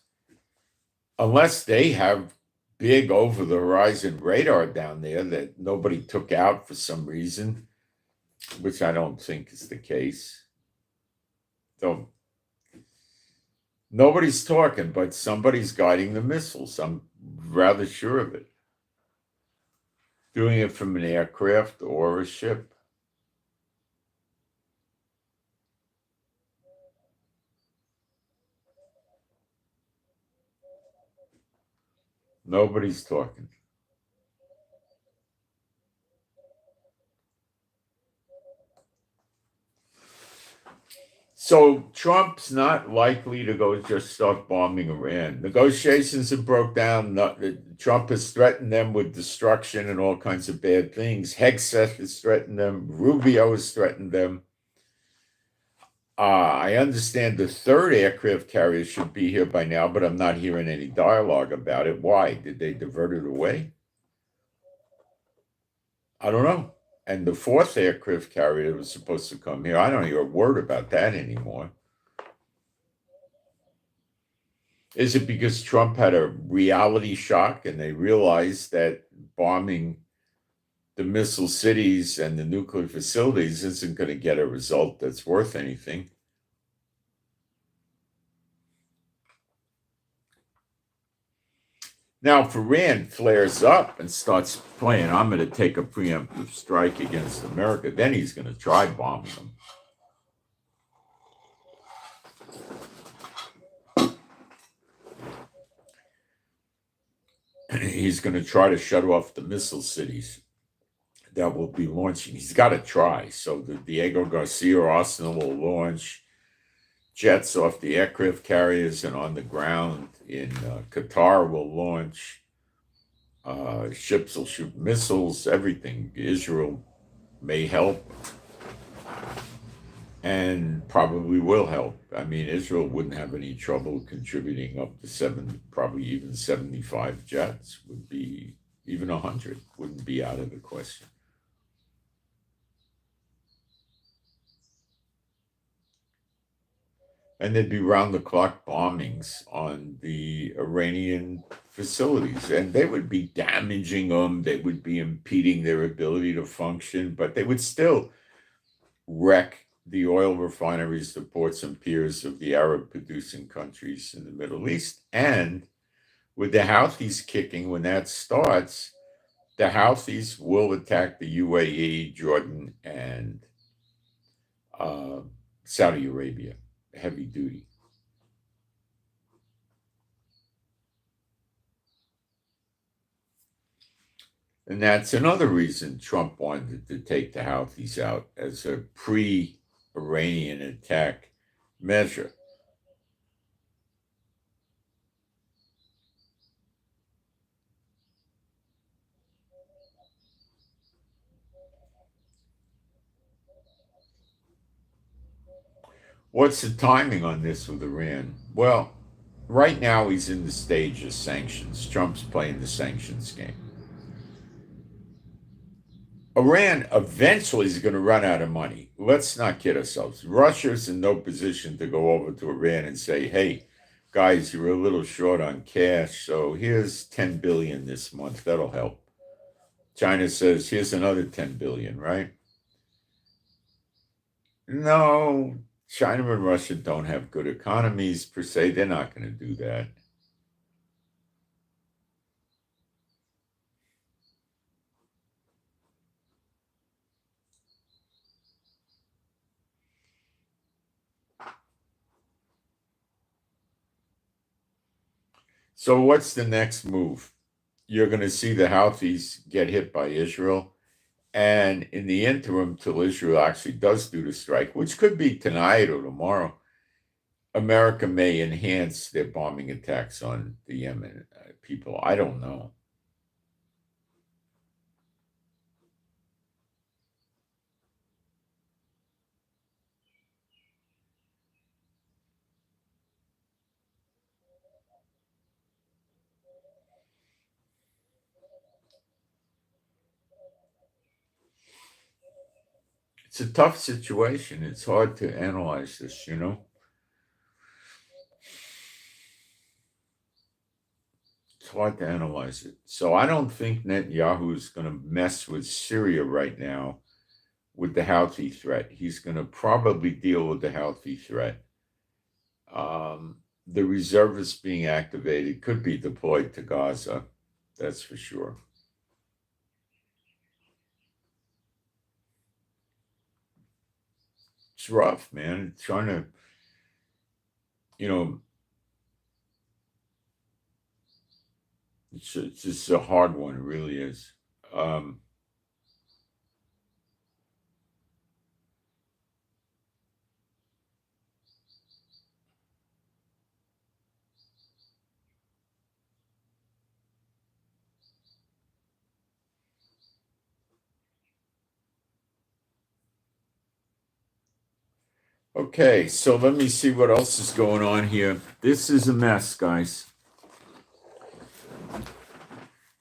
unless they have big over-the-horizon radar down there that nobody took out for some reason, which I don't think is the case. So nobody's talking, but somebody's guiding the missiles. I'm rather sure of it. Doing it from an aircraft or a ship. Nobody's talking. So Trump's not likely to go just start bombing Iran. Negotiations have broke down. Trump has threatened them with destruction and all kinds of bad things. Hegseth has threatened them. Rubio has threatened them. I understand the third aircraft carrier should be here by now, but I'm not hearing any dialogue about it. Why? Did they divert it away? I don't know. And the fourth aircraft carrier that was supposed to come here, I don't hear a word about that anymore. Is it because Trump had a reality shock and they realized that bombing the missile cities and the nuclear facilities isn't going to get a result that's worth anything? Now, if Iran flares up and starts playing, I'm going to take a preemptive strike against America, then he's going to try bombing them. He's going to try to shut off the missile cities that will be launching. He's got to try. So the Diego Garcia arsenal will launch jets off the aircraft carriers, and on the ground in Qatar will launch. Ships will shoot missiles, everything. Israel may help and probably will help. I mean, Israel wouldn't have any trouble contributing up to probably even 75 jets. Would be even 100 wouldn't be out of the question. And there'd be round-the-clock bombings on the Iranian facilities, and they would be damaging them. They would be impeding their ability to function, but they would still wreck the oil refineries, the ports and piers of the Arab-producing countries in the Middle East. And with the Houthis kicking, when that starts, the Houthis will attack the UAE, Jordan, and Saudi Arabia. Heavy duty. And that's another reason Trump wanted to take the Houthis out as a pre-Iranian attack measure. What's the timing on this with Iran? Well, right now he's in the stage of sanctions. Trump's playing the sanctions game. Iran eventually is going to run out of money. Let's not kid ourselves. Russia's in no position to go over to Iran and say, hey, guys, you're a little short on cash, so here's 10 billion this month. That'll help. China says, here's another 10 billion, right? No, China and Russia don't have good economies per se. They're not going to do that. So what's the next move? You're going to see the Houthis get hit by Israel. And in the interim, till Israel actually does do the strike, which could be tonight or tomorrow, America may enhance their bombing attacks on the Yemen people. I don't know. It's a tough situation. It's hard to analyze this. It's hard to analyze it. So I don't think Netanyahu is going to mess with Syria right now with the Houthi threat. He's going to probably deal with the Houthi threat. The reservists being activated could be deployed to Gaza. That's for sure. It's rough, man. Trying to, you know, it's just a hard one. It really is. Um, okay, so let me see what else is going on here. This is a mess, guys.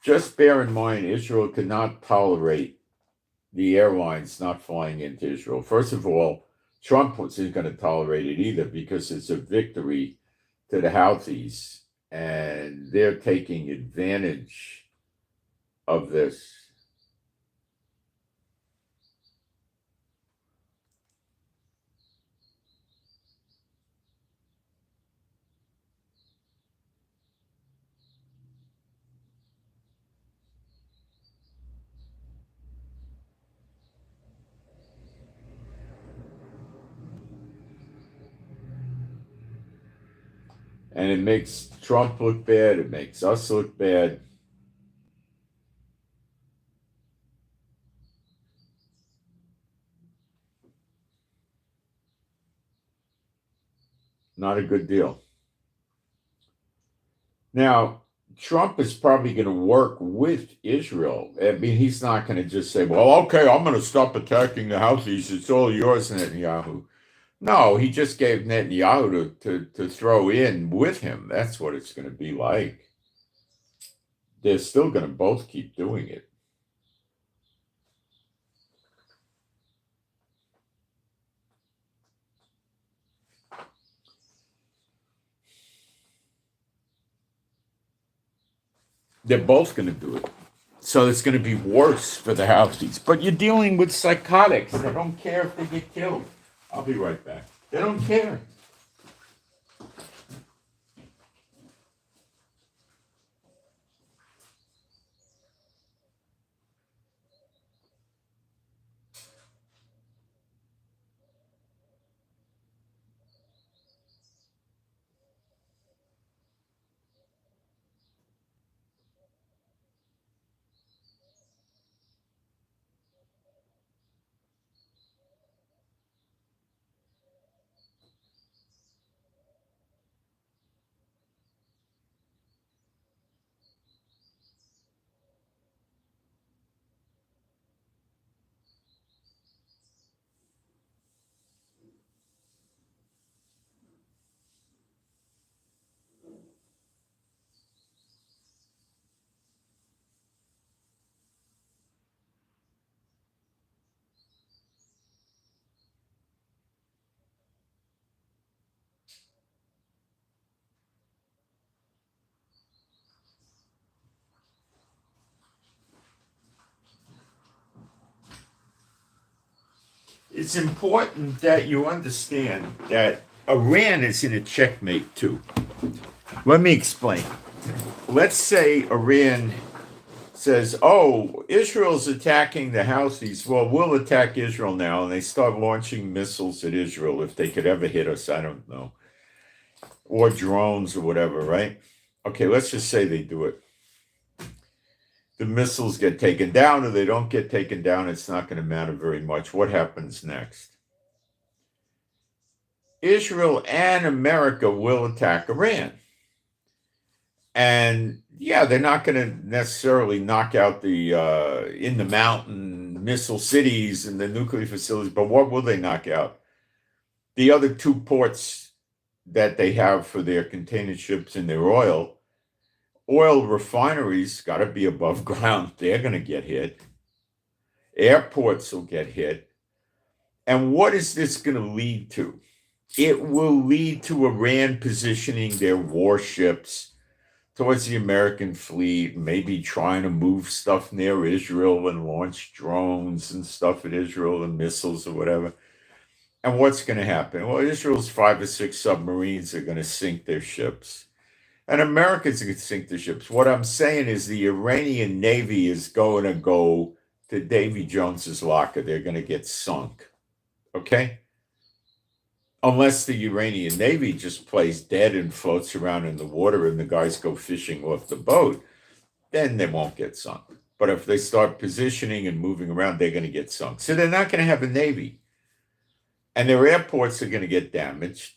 Just bear in mind, Israel could not tolerate the airlines not flying into Israel. First of all, Trump wasn't going to tolerate it either because it's a victory to the Houthis, and they're taking advantage of this. And it makes Trump look bad. It makes us look bad. Not a good deal. Now, Trump is probably going to work with Israel. I mean, he's not going to just say, well, okay, I'm going to stop attacking the Houthis. It's all yours, Netanyahu. No, he just gave Netanyahu to throw in with him. That's what it's going to be like. They're still going to both keep doing it. They're both going to do it. So it's going to be worse for the Houthis. But you're dealing with psychotics. They don't care if they get killed. I'll be right back. They don't care. it's important that you understand that Iran is in a checkmate too. Let me explain. Let's say Iran says, oh, Israel's attacking the Houthis. Well, we'll attack Israel now. And they start launching missiles at Israel if they could ever hit us. I don't know. Or drones or whatever, right? Okay, let's just say they do it. The missiles get taken down or they don't get taken down. It's not going to matter very much. What happens next? Israel and America will attack Iran. And yeah, they're not going to necessarily knock out the in the mountain missile cities and the nuclear facilities, but what will they knock out? The other two ports that they have for their container ships and their oil refineries got to be above ground. They're going to get hit. Airports will get hit. And what is this going to lead to? It will lead to Iran positioning their warships towards the American fleet, maybe trying to move stuff near Israel and launch drones and stuff at Israel and missiles or whatever. And what's going to happen? Well, Israel's 5 or 6 submarines are going to sink their ships. And Americans are going to sink their ships. What I'm saying is the Iranian Navy is going to go to Davy Jones's locker. They're going to get sunk. Okay? Unless the Iranian Navy just plays dead and floats around in the water and the guys go fishing off the boat, then they won't get sunk. But if they start positioning and moving around, they're going to get sunk. So they're not going to have a Navy. And their airports are going to get damaged.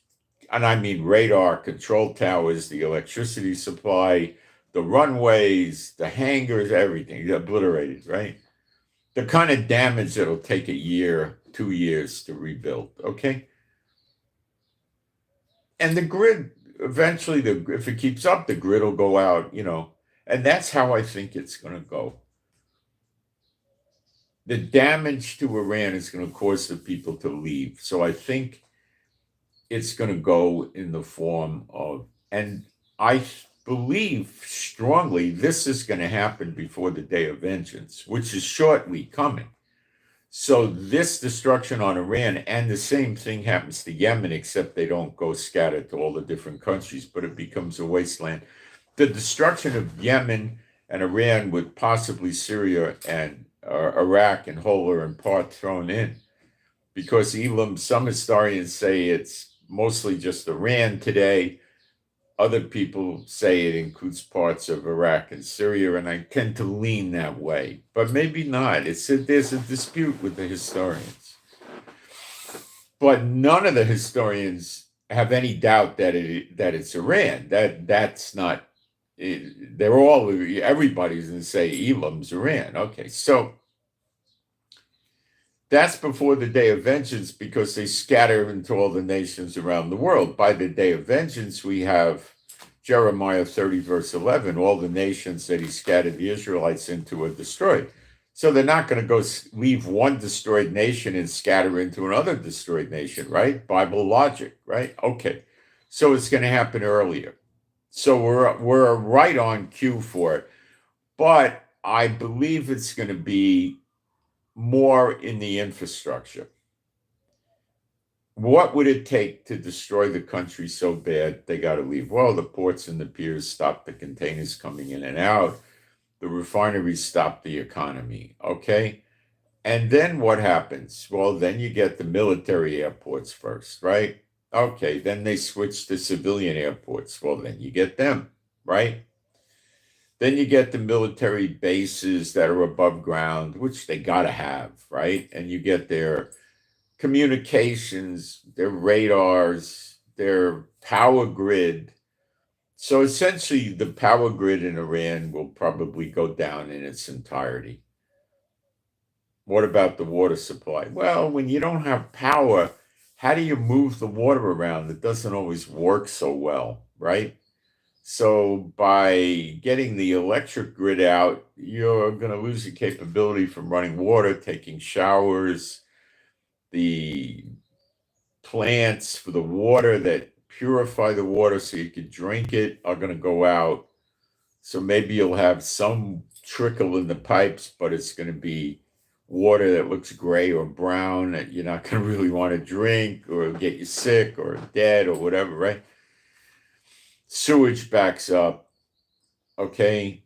And I mean radar, control towers, the electricity supply, the runways, the hangars, everything obliterated, right? The kind of damage that'll take a year, 2 years to rebuild, okay? And the grid, eventually, if it keeps up, the grid will go out, and that's how I think it's going to go. The damage to Iran is going to cause the people to leave. So I think it's going to go in the form of, and I believe strongly this is going to happen before the day of vengeance, which is shortly coming. So this destruction on Iran, and the same thing happens to Yemen, except they don't go scattered to all the different countries, but it becomes a wasteland. The destruction of Yemen and Iran, with possibly Syria and Iraq and whole in part thrown in, because Elam, some historians say it's mostly just Iran today. Other people say it includes parts of Iraq and Syria, and I tend to lean that way, but maybe not. There's a dispute with the historians. But none of the historians have any doubt that it's Iran. That's not. Everybody's going to say Elam's Iran. Okay, so that's before the day of vengeance, because they scatter into all the nations around the world. By the day of vengeance, we have Jeremiah 30, verse 11. All the nations that he scattered the Israelites into are destroyed. So they're not going to go leave one destroyed nation and scatter into another destroyed nation, right? Bible logic, right? Okay. So it's going to happen earlier. So we're right on cue for it. But I believe it's going to be more in the infrastructure. What would it take to destroy the country so bad they got to leave? Well, the ports and the piers stop the containers coming in and out. The refineries stop the economy, okay? And then what happens? Well, then you get the military airports first, right? Okay, then they switch to civilian airports. Well, then you get them, right? Then you get the military bases that are above ground, which they got to have, right? And you get their communications, their radars, their power grid. So essentially, the power grid in Iran will probably go down in its entirety. What about the water supply? Well, when you don't have power, how do you move the water around? It doesn't always work so well, right? So by getting the electric grid out, you're going to lose the capability from running water, taking showers. The plants for the water that purify the water so you can drink it are going to go out. So maybe you'll have some trickle in the pipes, but it's going to be water that looks gray or brown that you're not going to really want to drink or get you sick or dead or whatever, right? Sewage backs up, okay?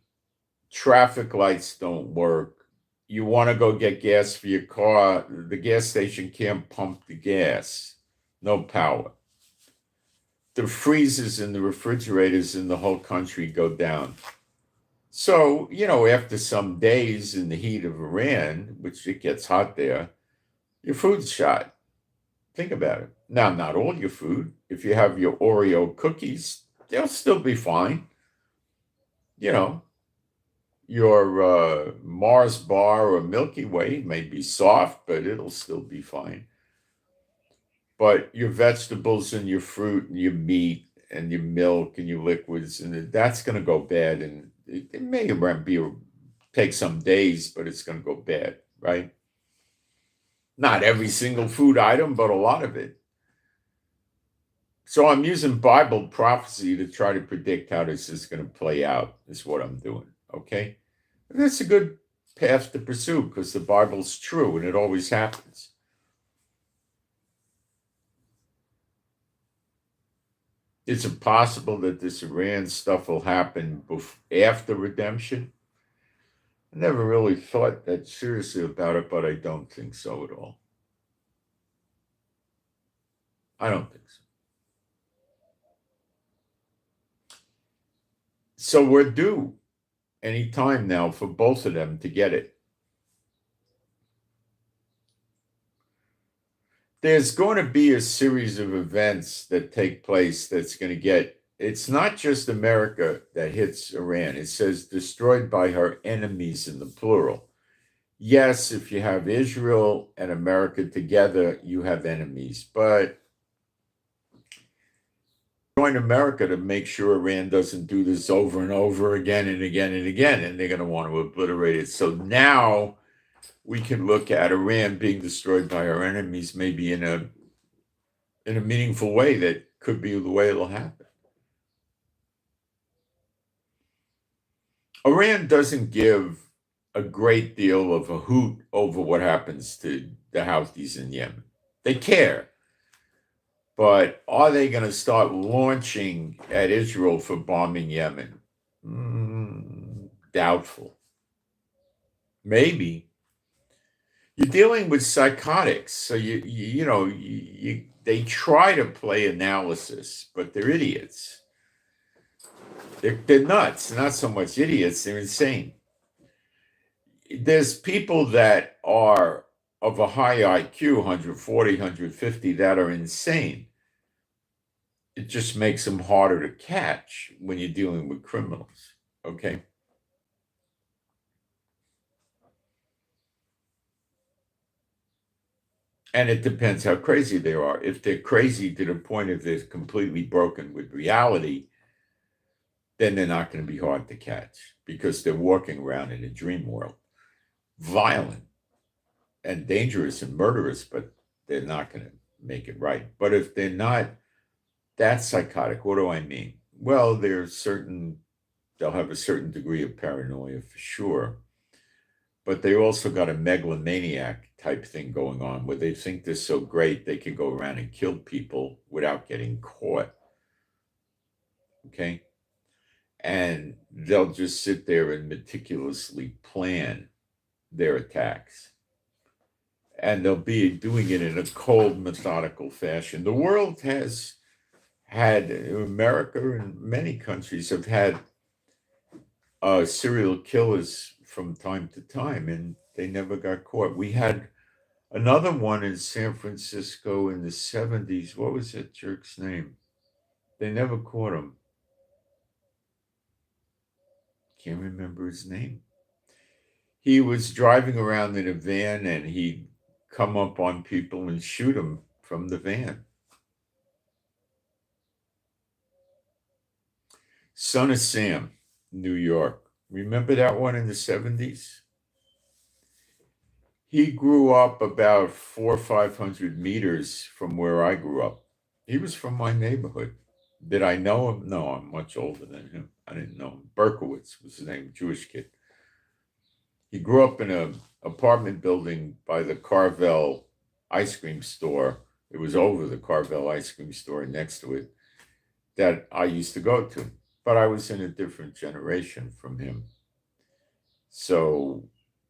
Traffic lights don't work. You want to go get gas for your car, the gas station can't pump the gas. No power. The freezers and the refrigerators in the whole country go down. So, after some days in the heat of Iran, which it gets hot there, your food's shot. Think about it. Now, not all your food. If you have your Oreo cookies, they'll still be fine. Your Mars bar or Milky Way may be soft, but it'll still be fine. But your vegetables and your fruit and your meat and your milk and your liquids, and that's going to go bad. And it may take some days, but it's going to go bad, right? Not every single food item, but a lot of it. So I'm using Bible prophecy to try to predict how this is going to play out, is what I'm doing, okay? And that's a good path to pursue because the Bible's true and it always happens. Is it possible that this Iran stuff will happen after redemption? I never really thought that seriously about it, but I don't think so at all. I don't think so. So we're due any time now for both of them to get it. There's going to be a series of events that take place that's going to it's not just America that hits Iran. It says destroyed by her enemies in the plural. Yes, if you have Israel and America together, you have enemies. But join America to make sure Iran doesn't do this over and over again and again and again, and they're going to want to obliterate it. So now we can look at Iran being destroyed by our enemies maybe in a meaningful way that could be the way it'll happen. Iran doesn't give a great deal of a hoot over what happens to the Houthis in Yemen. They care. But are they going to start launching at Israel for bombing Yemen? Doubtful. Maybe. You're dealing with psychotics, so they try to play analysis, but they're idiots. They're nuts. Not so much idiots, they're insane. There's people that are of a high IQ, 140, 150, that are insane. It just makes them harder to catch when you're dealing with criminals, okay? And it depends how crazy they are. If they're crazy to the point of they're completely broken with reality, then they're not going to be hard to catch because they're walking around in a dream world. Violent and dangerous and murderous, but they're not going to make it right. But if they're not that psychotic, what do I mean? Well, they'll have a certain degree of paranoia for sure. But they also got a megalomaniac type thing going on where they think they're so great they can go around and kill people without getting caught. Okay? And they'll just sit there and meticulously plan their attacks. And they'll be doing it in a cold, methodical fashion. The world has had, America and many countries have had serial killers from time to time, and they never got caught. We had another one in San Francisco in the 70s. What was that jerk's name? They never caught him. Can't remember his name. He was driving around in a van and he'd come up on people and shoot them from the van. Son of Sam, New York. Remember that one in the 70s? He grew up about 400 or 500 meters from where I grew up. He was from my neighborhood. Did I know him? No, I'm much older than him. I didn't know him. Berkowitz was his name, Jewish kid. He grew up in apartment building by the Carvel ice cream store. It was over the Carvel ice cream store next to it that I used to go to. But I was in a different generation from him. So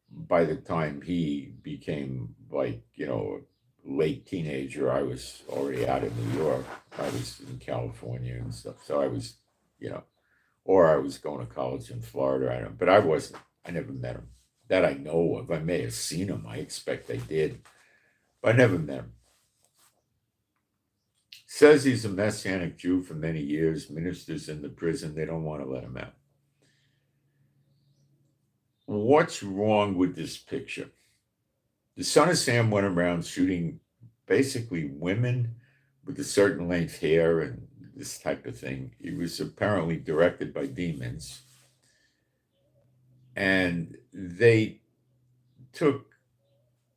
by the time he became like, a late teenager, I was already out of New York. I was in California and stuff. So I was, you know, or I was going to college in Florida. I don't, but I wasn't. I never met him that I know of. I may have seen him. I expect I did, but I never met him. Says he's a Messianic Jew for many years. Ministers in the prison, they don't want to let him out. What's wrong with this picture? The son of Sam went around shooting basically women with a certain length hair and this type of thing. He was apparently directed by demons. And they took,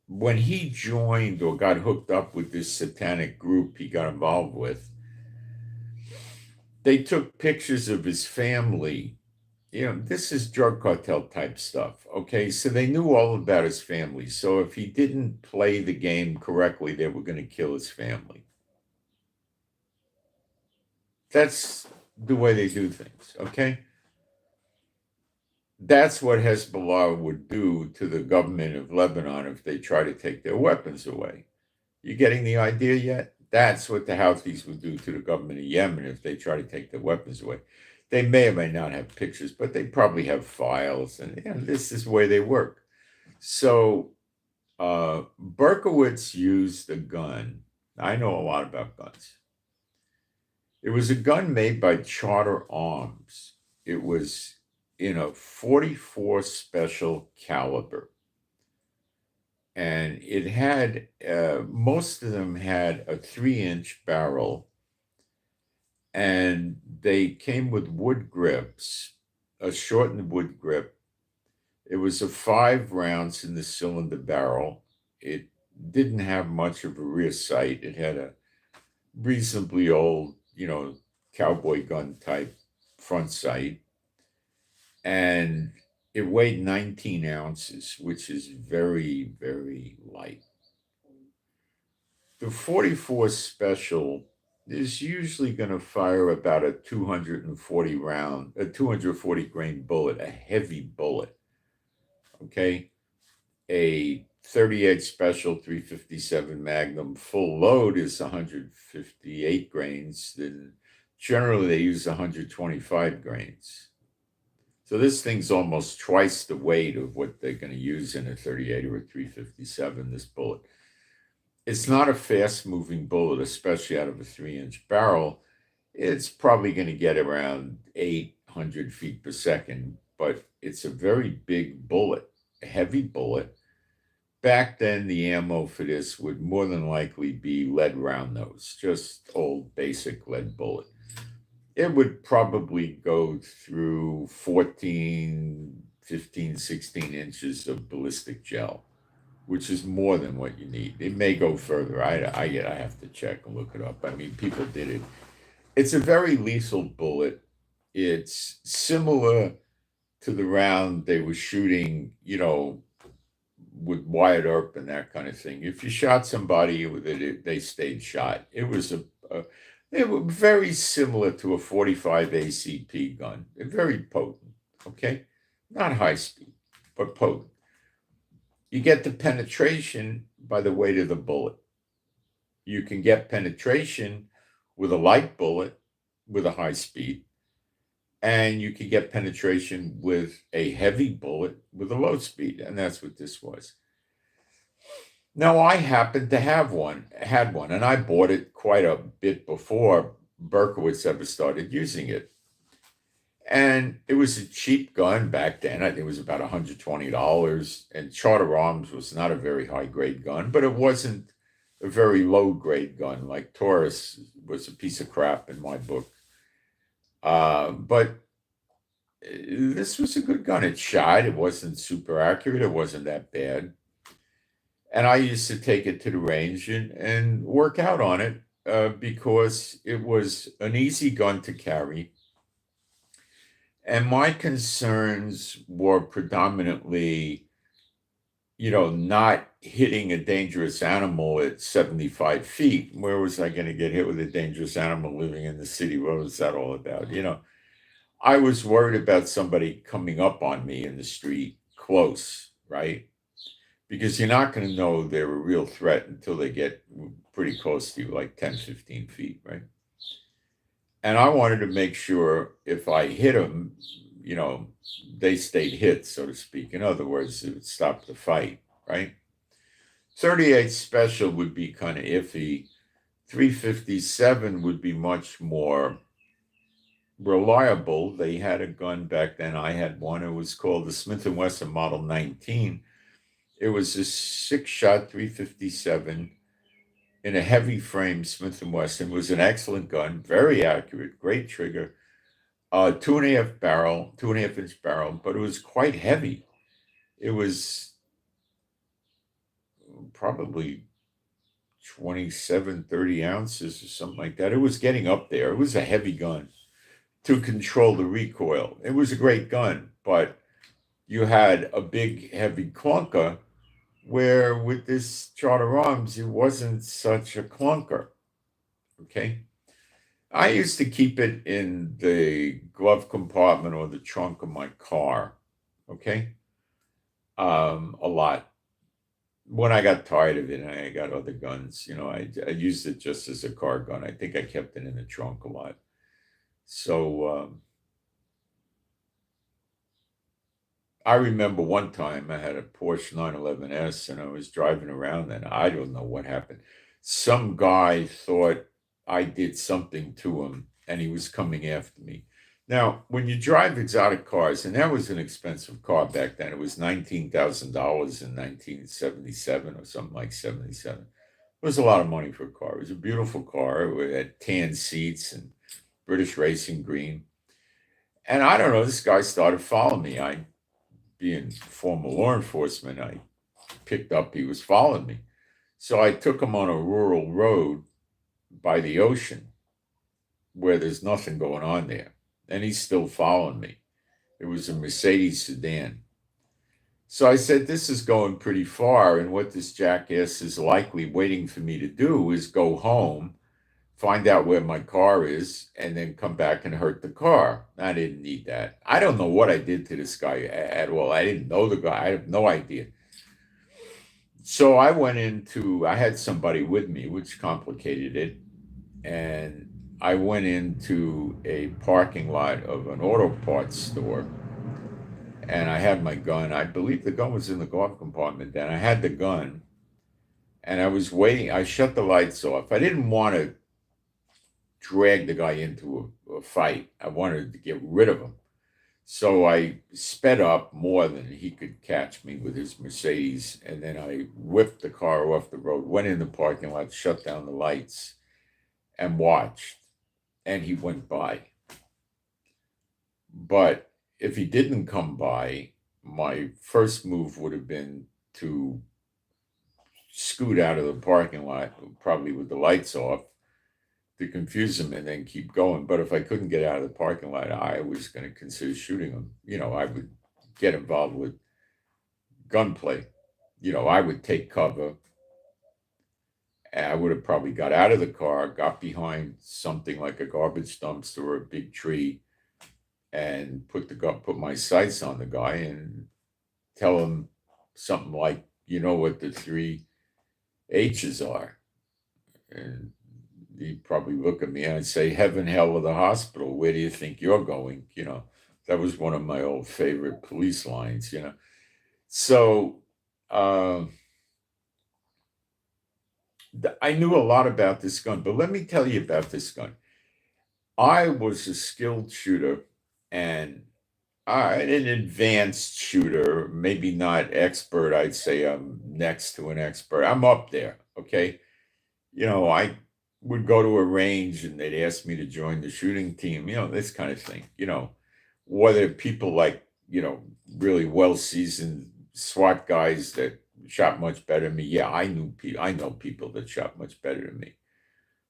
when he joined or got hooked up with this satanic group he got involved with, they took pictures of his family. This is drug cartel type stuff. Okay, so they knew all about his family. So if he didn't play the game correctly, they were going to kill his family. That's the way they do things, okay? That's what Hezbollah would do to the government of Lebanon if they try to take their weapons away. You getting the idea yet? That's what the Houthis would do to the government of Yemen if they try to take their weapons away. They may or may not have pictures, but they probably have files, and this is the way they work. So Berkowitz used a gun. I know a lot about guns. It was a gun made by Charter Arms. It was in a .44 special caliber. And it had, most of them had a 3-inch barrel, and they came with wood grips, a shortened wood grip. It was a 5 rounds in the cylinder barrel. It didn't have much of a rear sight. It had a reasonably old, cowboy gun type front sight. And it weighed 19 ounces, which is very, very light. The .44 special is usually going to fire about a 240 grain bullet, a heavy bullet. Okay. A 38 special 357 Magnum full load is 158 grains. Then generally they use 125 grains. So this thing's almost twice the weight of what they're going to use in a 38 or a 357, this bullet. It's not a fast-moving bullet, especially out of a 3-inch barrel. It's probably going to get around 800 feet per second, but it's a very big bullet, a heavy bullet. Back then, the ammo for this would more than likely be lead round nose, just old basic lead bullet. It would probably go through 14, 15, 16 inches of ballistic gel, which is more than what you need. It may go further. I have to check and look it up. I mean, people did it. It's a very lethal bullet. It's similar to the round they were shooting, with Wyatt Earp and that kind of thing. If you shot somebody with it, they stayed shot. It was they were very similar to a .45 ACP gun. They're very potent, okay? Not high speed, but potent. You get the penetration by the weight of the bullet. You can get penetration with a light bullet with a high speed, and you can get penetration with a heavy bullet with a low speed, and that's what this was. Now, I happened to had one, and I bought it quite a bit before Berkowitz ever started using it. And it was a cheap gun back then. I think it was about $120. And Charter Arms was not a very high-grade gun, but it wasn't a very low-grade gun. Like Taurus was a piece of crap in my book. But this was a good gun. It shot. It wasn't super accurate. It wasn't that bad. And I used to take it to the range and work out on it because it was an easy gun to carry. And my concerns were predominantly not hitting a dangerous animal at 75 feet. Where was I going to get hit with a dangerous animal living in the city? What was that all about? I was worried about somebody coming up on me in the street close, right? Because you're not going to know they're a real threat until they get pretty close to you, like 10, 15 feet, right? And I wanted to make sure if I hit them, they stayed hit, so to speak. In other words, it would stop the fight, right? 38 special would be kind of iffy. 357 would be much more reliable. They had a gun back then. I had one. It was called the Smith & Wesson Model 19. It was a 6-shot 357 in a heavy frame Smith & Wesson. It was an excellent gun, very accurate, great trigger. 2.5-inch barrel, but it was quite heavy. It was probably 27, 30 ounces or something like that. It was getting up there. It was a heavy gun to control the recoil. It was a great gun, but you had a big, heavy clunker where with this Charter Arms, it wasn't such a clunker, okay? I used to keep it in the glove compartment or the trunk of my car, okay? A lot. When I got tired of it and I got other guns, I used it just as a car gun. I think I kept it in the trunk a lot. So I remember one time I had a Porsche 911S and I was driving around and I don't know what happened. Some guy thought I did something to him and he was coming after me. Now, when you drive exotic cars, and that was an expensive car back then, it was $19,000 in 1977 or something like 77. It was a lot of money for a car. It was a beautiful car. It had tan seats and British racing green. And I don't know, this guy started following me. Being former law enforcement, I picked up he was following me. So I took him on a rural road by the ocean where there's nothing going on there. And he's still following me. It was a Mercedes sedan. So I said, this is going pretty far. And what this jackass is likely waiting for me to do is go home, find out where my car is, and then come back and hurt the car. I didn't need that. I don't know what I did to this guy at all. I didn't know the guy. I have no idea. So I had somebody with me, which complicated it. And I went into a parking lot of an auto parts store. And I had my gun. I believe the gun was in the glove compartment then. I had the gun. And I was waiting. I shut the lights off. I didn't want to drag the guy into a fight. I wanted to get rid of him. So I sped up more than he could catch me with his Mercedes. And then I whipped the car off the road, went in the parking lot, shut down the lights, and watched. And he went by. But if he didn't come by, my first move would have been to scoot out of the parking lot, probably with the lights off, to confuse him and then keep going. But if I couldn't get out of the parking lot, I was going to consider shooting him. I would get involved with gunplay. I would take cover. And I would have probably got out of the car, got behind something like a garbage dumpster or a big tree, and put my sights on the guy and tell him something like, what the 3 H's are. And he'd probably look at me and I'd say, heaven, hell, or the hospital. Where do you think you're going? That was one of my old favorite police lines, So I knew a lot about this gun, but let me tell you about this gun. I was a skilled shooter and an advanced shooter, maybe not expert. I'd say I'm next to an expert. I'm up there, okay? I would go to a range and they'd ask me to join the shooting team, this kind of thing, whether people like, really well-seasoned SWAT guys that shot much better than me. Yeah, I know people that shot much better than me,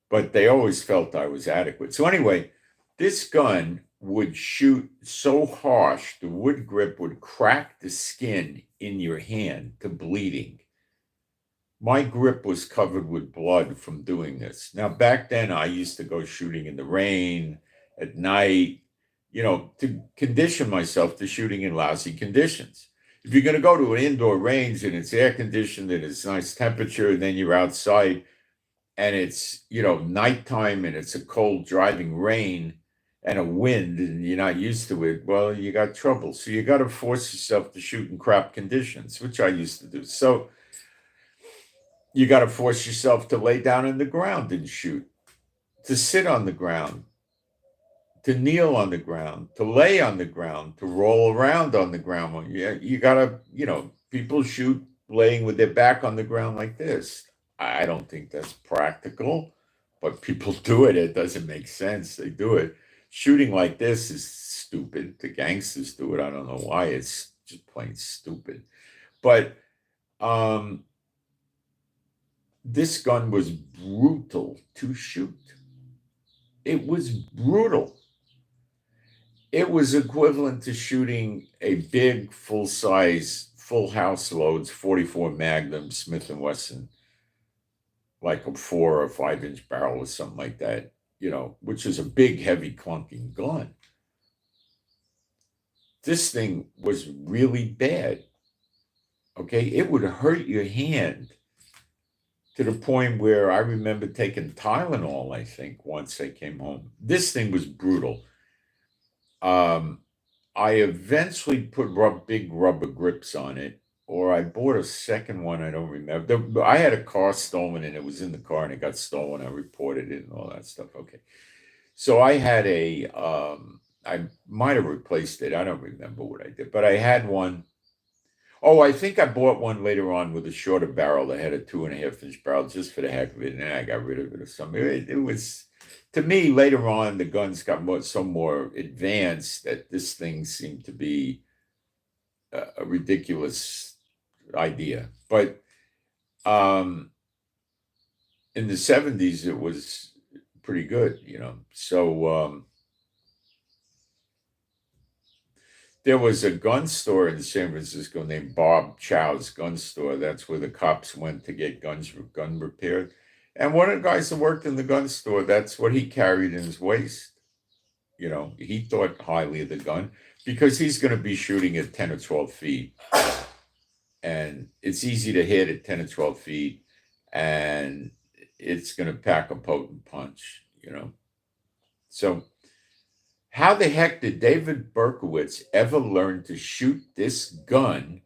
but they always felt I was adequate. So anyway, this gun would shoot so harsh, the wood grip would crack the skin in your hand to bleeding. My grip was covered with blood from doing this. Now, back then, I used to go shooting in the rain at night, to condition myself to shooting in lousy conditions. If you're going to go to an indoor range and it's air conditioned and it's nice temperature, and then you're outside and it's, nighttime and it's a cold driving rain and a wind and you're not used to it, well, you got trouble. So you got to force yourself to shoot in crap conditions, which I used to do. So you got to force yourself to lay down on the ground and shoot, to sit on the ground, to kneel on the ground, to lay on the ground, to roll around on the ground. You got to, people shoot laying with their back on the ground like this. I don't think that's practical, but people do it. It doesn't make sense. They do it. Shooting like this is stupid. The gangsters do it. I don't know why. It's just plain stupid. But this gun was brutal to shoot. It was brutal. It was equivalent to shooting a big, full-size, full house loads 44 Magnum Smith & Wesson, like a 4 or 5 inch barrel or something like that, which is a big, heavy, clunking gun. This thing was really bad. Okay, it would hurt your hand to the point where I remember taking Tylenol, I think, once I came home. This thing was brutal. I eventually put big rubber grips on it, or I bought a second one. I don't remember. I had a car stolen, and it was in the car, and it got stolen. I reported it and all that stuff. Okay. So I had I might have replaced it. I don't remember what I did, but I had one. Oh, I think I bought one later on with a shorter barrel that had a 2.5 inch barrel just for the heck of it, and then I got rid of it or something. It was, to me, later on, the guns got more advanced that this thing seemed to be a ridiculous idea. But in the 70s, it was pretty good, So there was a gun store in San Francisco named Bob Chow's Gun Store. That's where the cops went to get gun repaired. And one of the guys that worked in the gun store, that's what he carried in his waist. He thought highly of the gun because he's going to be shooting at 10 or 12 feet. And it's easy to hit at 10 or 12 feet. And it's going to pack a potent punch, So how the heck did David Berkowitz ever learn to shoot this gun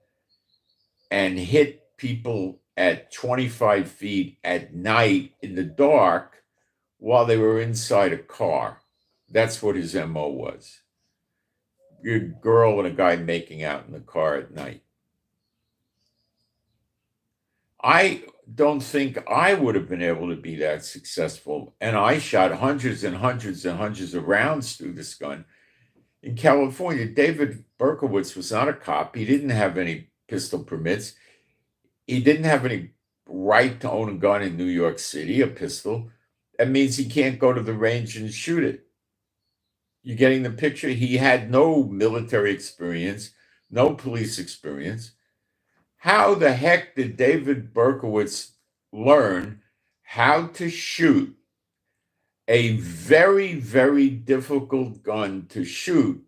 and hit people at 25 feet at night in the dark while they were inside a car? That's what his MO was. A girl and a guy making out in the car at night. I don't think I would have been able to be that successful. And I shot hundreds and hundreds and hundreds of rounds through this gun. In California, David Berkowitz was not a cop. He didn't have any pistol permits. He didn't have any right to own a gun in New York City, a pistol. That means he can't go to the range and shoot it. You getting the picture? He had no military experience, no police experience. How the heck did David Berkowitz learn how to shoot a very, very difficult gun to shoot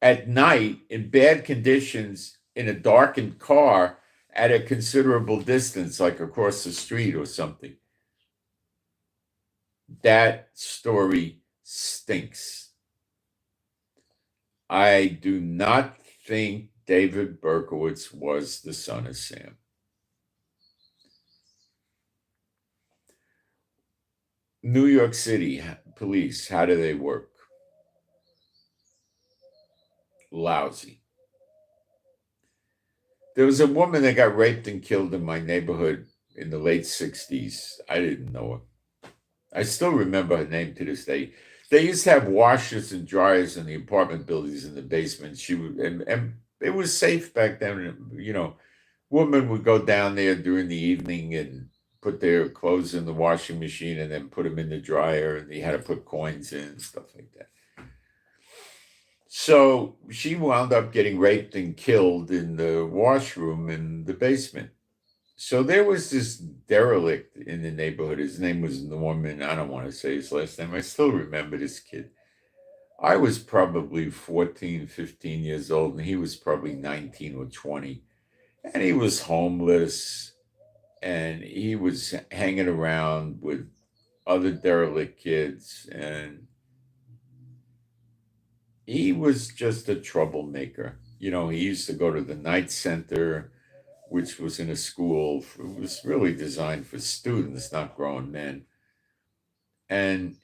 at night in bad conditions in a darkened car at a considerable distance, like across the street or something? That story stinks. I do not think David Berkowitz was the son of Sam. New York City police, how do they work? Lousy. There was a woman that got raped and killed in my neighborhood in the late 60s. I didn't know her. I still remember her name to this day. They used to have washers and dryers in the apartment buildings in the basement. And it was safe back then. Women would go down there during the evening and put their clothes in the washing machine and then put them in the dryer, and they had to put coins in and stuff like that. So she wound up getting raped and killed in the washroom in the basement. So there was this derelict in the neighborhood. His name was Norman. I don't want to say his last name. I still remember this kid. I was probably 14, 15 years old, and he was probably 19 or 20. And he was homeless, and he was hanging around with other derelict kids, and he was just a troublemaker. He used to go to the night center, which was in a school. It was really designed for students, not grown men. And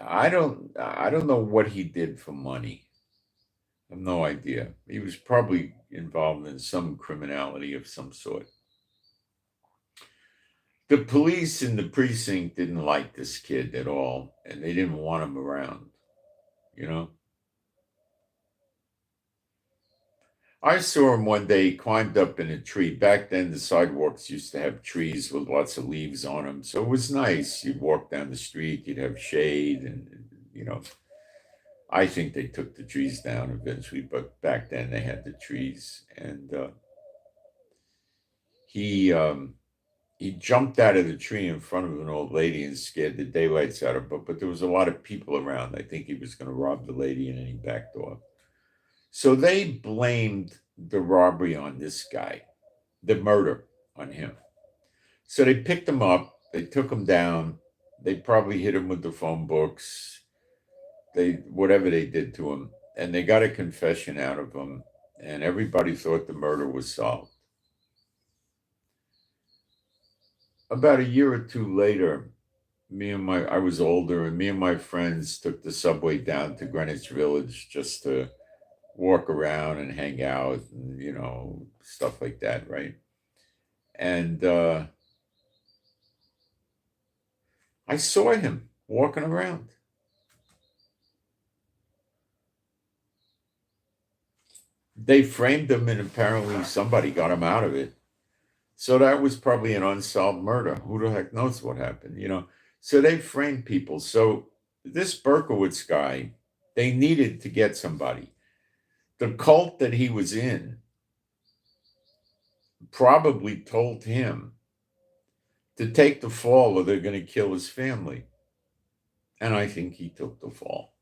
I don't know what he did for money. I have no idea. He was probably involved in some criminality of some sort. The police in the precinct didn't like this kid at all, and they didn't want him around, you know? I saw him one day, he climbed up in a tree. Back then, the sidewalks used to have trees with lots of leaves on them. So it was nice. You'd walk down the street, you'd have shade, and I think they took the trees down eventually, but back then they had the trees. And he jumped out of the tree in front of an old lady and scared the daylights out of her. But there was a lot of people around. I think he was going to rob the lady, and then he backed off. So they blamed the robbery on this guy, the murder on him. So they picked him up, they took him down, they probably hit him with the phone books, whatever they did to him, and they got a confession out of him, and everybody thought the murder was solved. About a year or two later, I was older, and me and my friends took the subway down to Greenwich Village just to walk around and hang out and stuff like that, right? And I saw him walking around. They framed him, and apparently somebody got him out of it. So that was probably an unsolved murder. Who the heck knows what happened? So they framed people. So this Berkowitz guy, they needed to get somebody. The cult that he was in probably told him to take the fall or they're going to kill his family. And I think he took the fall.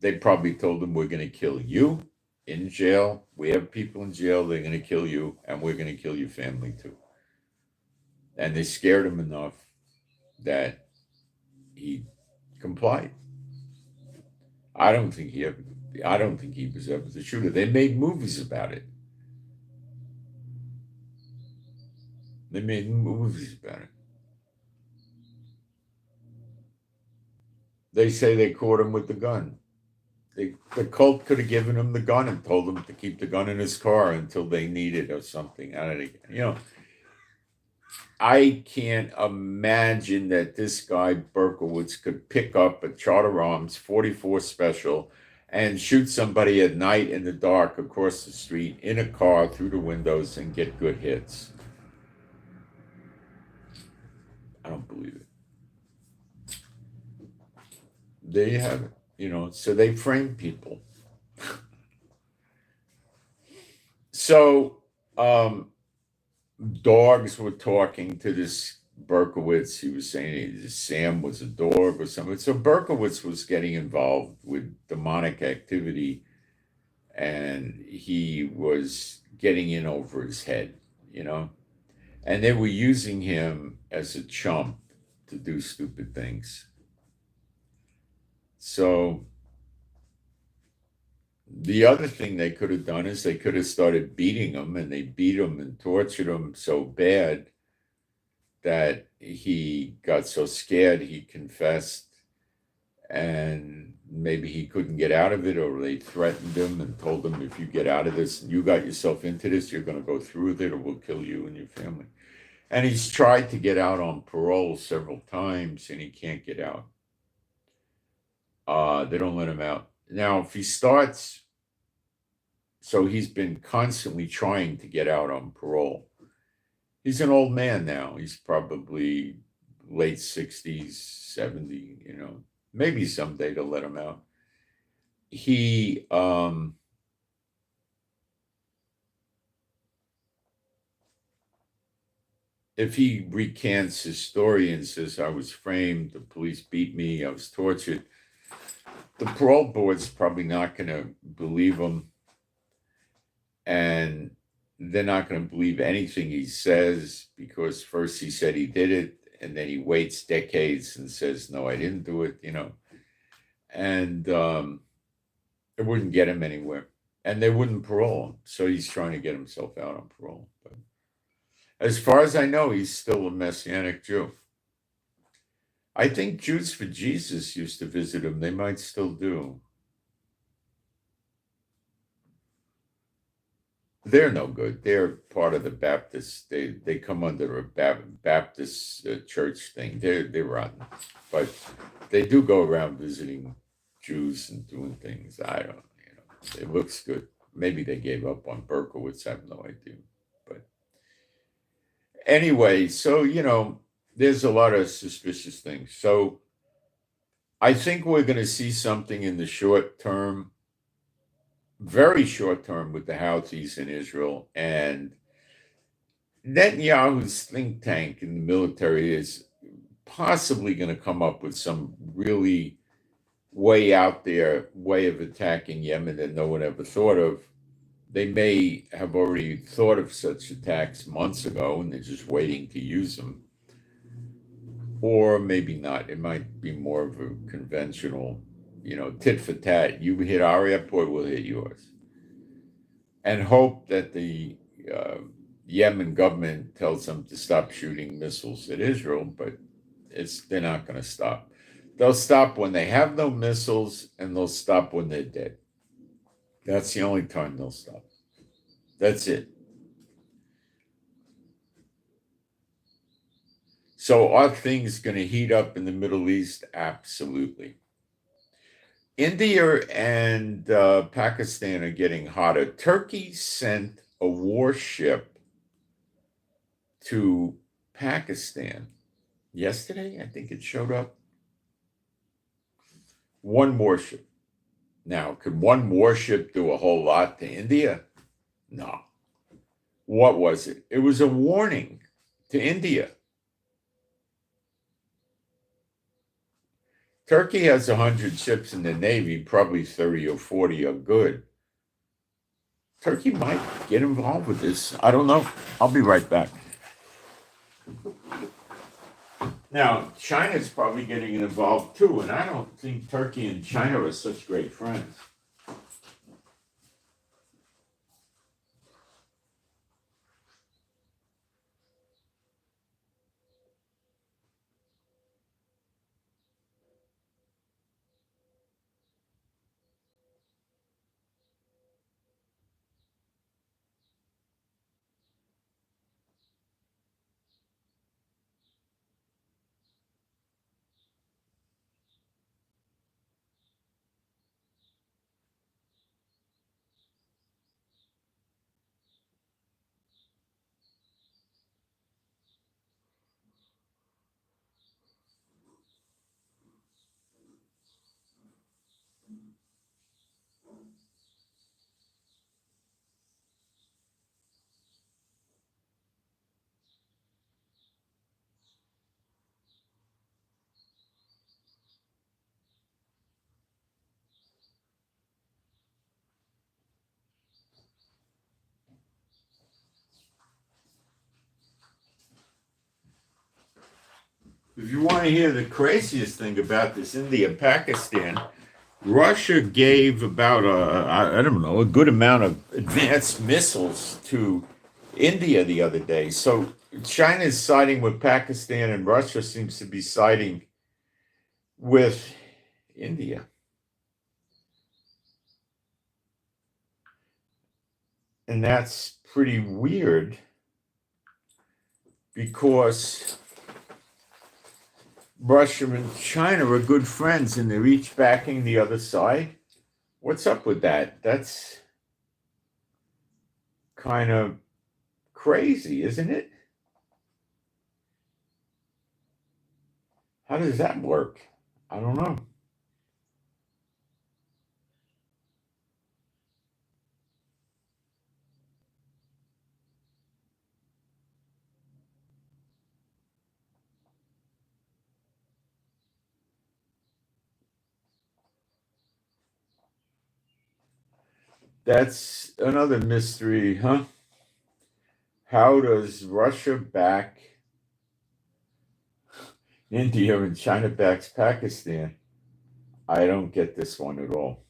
They probably told him, we're going to kill you in jail. We have people in jail. They're going to kill you, and we're going to kill your family too. And they scared him enough that he complied. I don't think he was ever the shooter. They made movies about it. They say they caught him with the gun. The cult could have given him the gun and told him to keep the gun in his car until they need it or something. I can't imagine that this guy Berkowitz could pick up a Charter Arms 44 Special and shoot somebody at night in the dark across the street in a car through the windows and get good hits. I don't believe it. There you have it. So they frame people. So dogs were talking to this Berkowitz. He was saying Sam was a dog or something. So Berkowitz was getting involved with demonic activity, and he was getting in over his head, and they were using him as a chump to do stupid things. So the other thing they could have done is they could have started beating him, and they beat him and tortured him so bad that he got so scared he confessed, and maybe he couldn't get out of it, or they threatened him and told him, if you get out of this and you got yourself into this, you're going to go through with it or we'll kill you and your family. And he's tried to get out on parole several times, and he can't get out. They don't let him out. Now, if he starts, so he's been constantly trying to get out on parole. He's an old man now. He's probably late 60s, 70, maybe someday they'll let him out. he if he recants his story and says, I was framed, the police beat me, I was tortured, the parole board's probably not going to believe him, and they're not going to believe anything he says, because first he said he did it, and then he waits decades and says, no, I didn't do it, and it wouldn't get him anywhere. And they wouldn't parole him. So he's trying to get himself out on parole. But as far as I know, he's still a Messianic Jew. I think Jews for Jesus used to visit him. They might still do. They're no good. They're part of the Baptist. They come under a Baptist church thing. They're rotten, but they do go around visiting Jews and doing things. I don't. It looks good. Maybe they gave up on Berkowitz. I have no idea. But anyway, so there's a lot of suspicious things. So I think we're going to see something in the short term, very short term, with the Houthis in Israel. And Netanyahu's think tank in the military is possibly going to come up with some really way out there way of attacking Yemen that no one ever thought of. They may have already thought of such attacks months ago and they're just waiting to use them. Or maybe not. It might be more of a conventional, tit for tat. You hit our airport, we'll hit yours. And hope that the Yemen government tells them to stop shooting missiles at Israel, but they're not going to stop. They'll stop when they have no missiles, and they'll stop when they're dead. That's the only time they'll stop. That's it. So are things going to heat up in the Middle East? Absolutely. India and Pakistan are getting hotter. Turkey sent a warship to Pakistan yesterday. I think it showed up. One warship. Now, could one warship do a whole lot to India? No. What was it? It was a warning to India. Turkey has 100 ships in the Navy, probably 30 or 40 are good. Turkey might get involved with this. I don't know. I'll be right back. Now, China's probably getting involved too, and I don't think Turkey and China are such great friends. If you want to hear the craziest thing about this India-Pakistan, Russia gave about I don't know, a good amount of advanced missiles to India the other day. So China's siding with Pakistan, and Russia seems to be siding with India. And that's pretty weird because Russia and China are good friends and they're each backing the other side. What's up with that? That's kind of crazy, isn't it? How does that work? I don't know. That's another mystery, huh? How does Russia back India and China backs Pakistan? I don't get this one at all.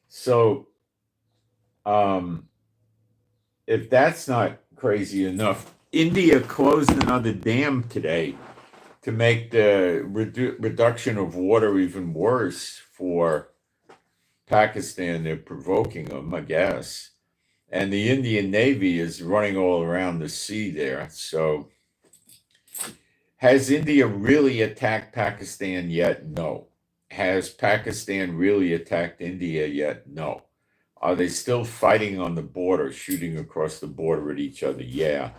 So, um, if that's not crazy enough, India closed another dam today to make the reduction of water even worse for Pakistan. They're provoking them, I guess. And the Indian Navy is running all around the sea there. So, has India really attacked Pakistan yet? No. Has Pakistan really attacked India yet? No. Are they still fighting on the border, shooting across the border at each other? Yeah.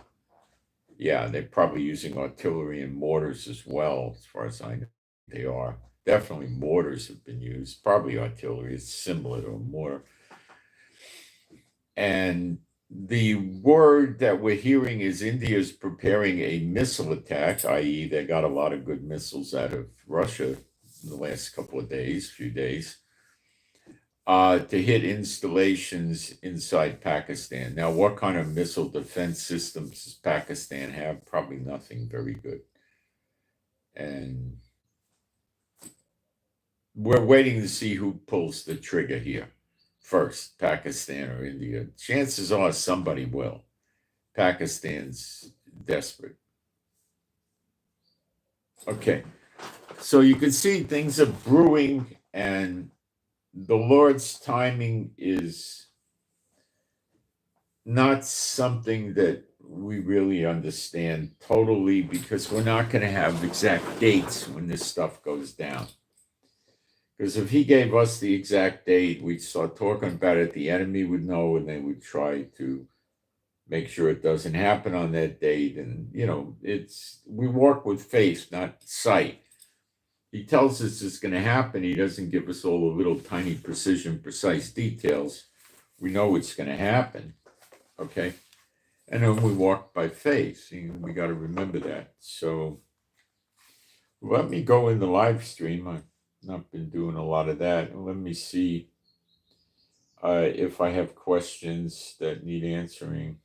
Yeah, they're probably using artillery and mortars as well, as far as I know. They are. Definitely mortars have been used. Probably artillery. It's similar to a mortar. And the word that we're hearing is India's preparing a missile attack, i.e., they got a lot of good missiles out of Russia in the last couple of days, few days, to hit installations inside Pakistan. Now, what kind of missile defense systems does Pakistan have? Probably nothing very good. And we're waiting to see who pulls the trigger here first, Pakistan or India. Chances are somebody will. Pakistan's desperate. Okay, so you can see things are brewing, and the Lord's timing is not something that we really understand totally, because we're not going to have exact dates when this stuff goes down. Because if he gave us the exact date, we'd start talking about it, the enemy would know, and they would try to make sure it doesn't happen on that date. And, we work with faith, not sight. He tells us it's going to happen. He doesn't give us all the little tiny precision, precise details. We know it's going to happen. Okay. And then we walk by faith. We got to remember that. So let me go in the live stream. I've not been doing a lot of that. Let me see if I have questions that need answering.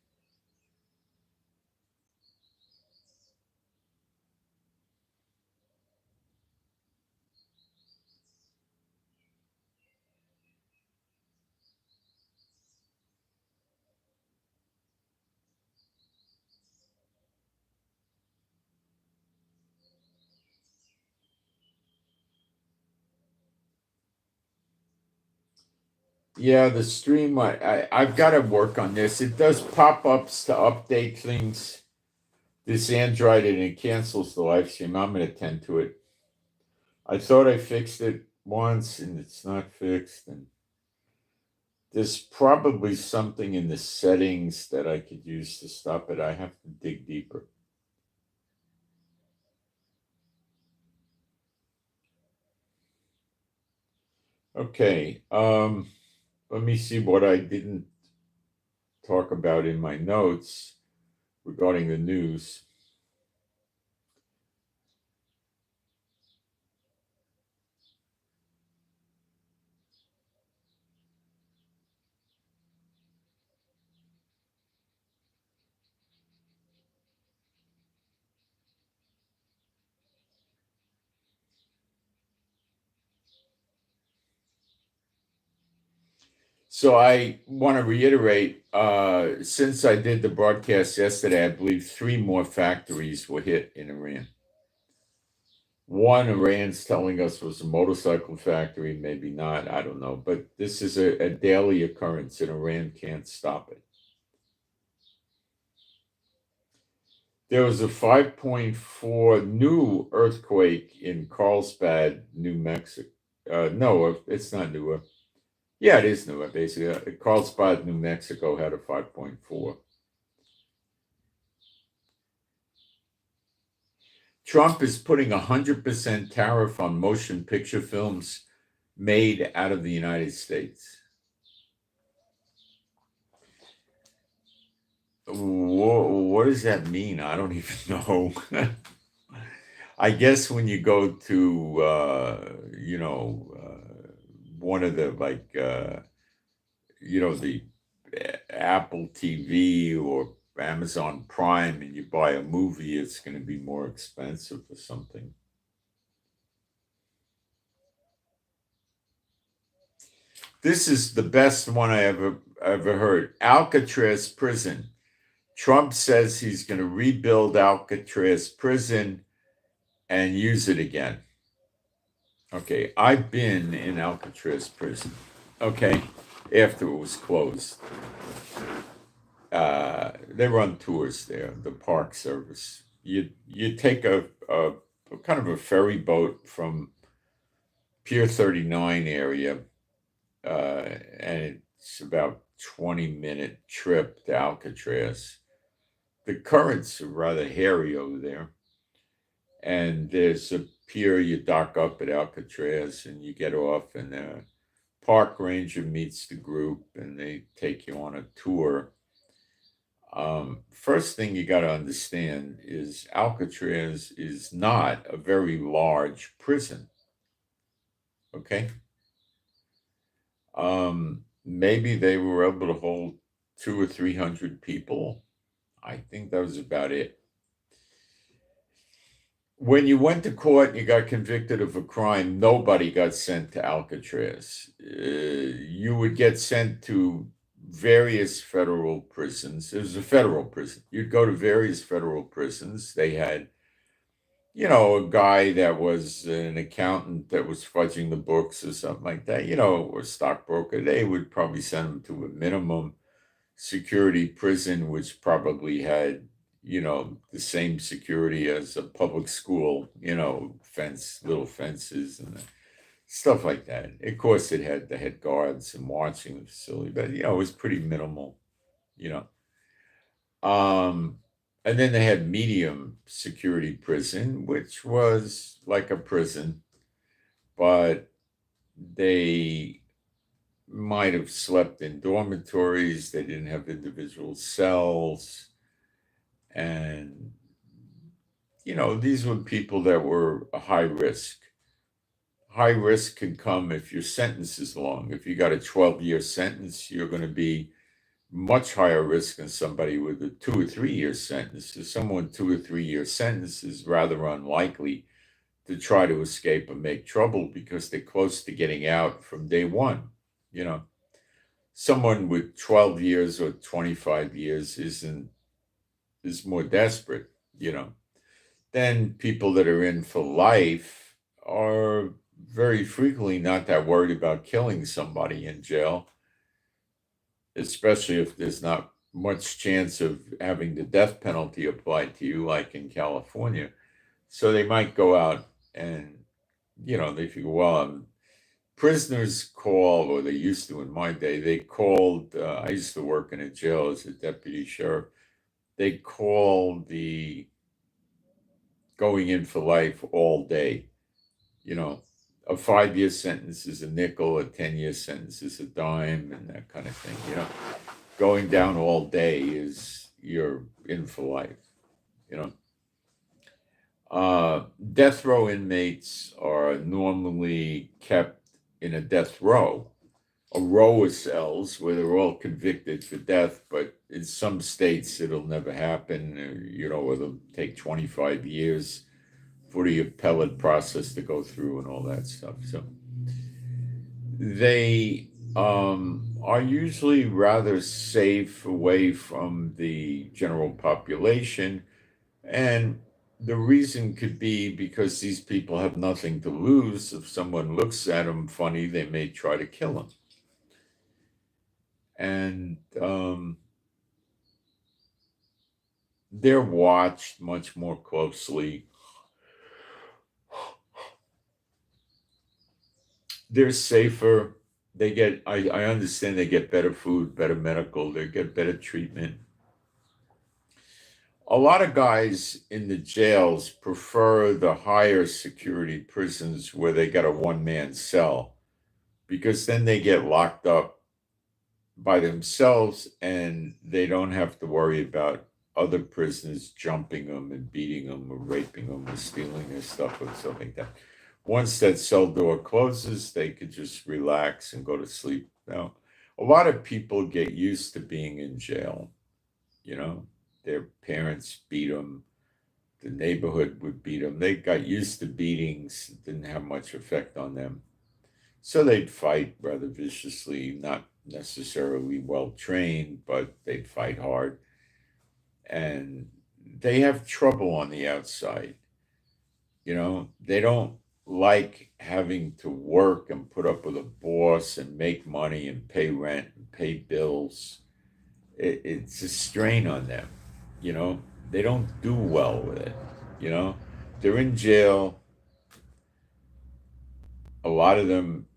Yeah, the stream, I've got to work on this. It does pop-ups to update things. This Android, and it cancels the live stream. I'm going to tend to it. I thought I fixed it once, and it's not fixed. And there's probably something in the settings that I could use to stop it. I have to dig deeper. Okay, let me see what I didn't talk about in my notes regarding the news. So I want to reiterate, since I did the broadcast yesterday, I believe 3 more factories were hit in Iran. One, Iran's telling us, was a motorcycle factory, maybe not, I don't know. But this is a daily occurrence, and Iran can't stop it. There was a 5.4 new earthquake in Carlsbad, New Mexico. No, it's not new. Yeah, it is new, basically. Carlsbad, New Mexico had a 5.4. Trump is putting 100% tariff on motion picture films made out of the United States. what does that mean? I don't even know. I guess when you go to, one of the the Apple TV or Amazon Prime and you buy a movie, it's going to be more expensive or something. This is the best one I ever heard. Alcatraz prison. Trump says he's going to rebuild Alcatraz prison and use it again. Okay, I've been in Alcatraz prison. Okay, after it was closed. They run tours there, the Park Service. You take a kind of a ferry boat from Pier 39 area, and it's about 20-minute trip to Alcatraz. The currents are rather hairy over there, and there's a pier you dock up at Alcatraz, and you get off, and the park ranger meets the group, and they take you on a tour. First thing you got to understand is Alcatraz is not a very large prison. Okay. Maybe they were able to hold 200 or 300 people. I think that was about it. When you went to court and you got convicted of a crime, nobody got sent to Alcatraz. You would get sent to various federal prisons. It was a federal prison. You'd go to various federal prisons. They had, a guy that was an accountant that was fudging the books or something like that, or stockbroker. They would probably send him to a minimum security prison, which probably had, the same security as a public school, little fences and stuff like that. Of course, it had the head guards and watching the facility, but, it was pretty minimal, you know. And then they had medium security prison, which was like a prison, but they might have slept in dormitories. They didn't have individual cells. And, these were people that were a high risk. High risk can come if your sentence is long. If you got a 12-year sentence, you're going to be much higher risk than somebody with a 2 or 3 year sentence. So someone 2 or 3 year sentence is rather unlikely to try to escape and make trouble because they're close to getting out from day one. Someone with 12 years or 25 years is more desperate. Then people that are in for life are very frequently not that worried about killing somebody in jail, especially if there's not much chance of having the death penalty applied to you, like in California. So they might go out and, they figure, well, prisoners call, or they used to in my day, they called, I used to work in a jail as a deputy sheriff. They called the going in for life all day. A 5-year sentence is a nickel, a 10-year sentence is a dime, and that kind of thing. Going down all day is you're in for life. Death row inmates are normally kept in a death row, a row of cells where they're all convicted for death, but in some states it'll never happen, or it'll take 25 years for the appellate process to go through and all that stuff. So they are usually rather safe away from the general population. And the reason could be because these people have nothing to lose. If someone looks at them funny, they may try to kill them. And they're watched much more closely. They're safer. I understand they get better food, better medical, they get better treatment. A lot of guys in the jails prefer the higher security prisons where they got a one-man cell, because then they get locked up by themselves, and they don't have to worry about other prisoners jumping them and beating them or raping them or stealing their stuff or something like that. Once that cell door closes, they could just relax and go to sleep. Now, a lot of people get used to being in jail. Their parents beat them. The neighborhood would beat them. They got used to beatings. It didn't have much effect on them. So they'd fight rather viciously, not necessarily well trained, but they'd fight hard. And they have trouble on the outside. They don't like having to work and put up with a boss and make money and pay rent and pay bills. It's a strain on them. They don't do well with it. They're in jail. A lot of them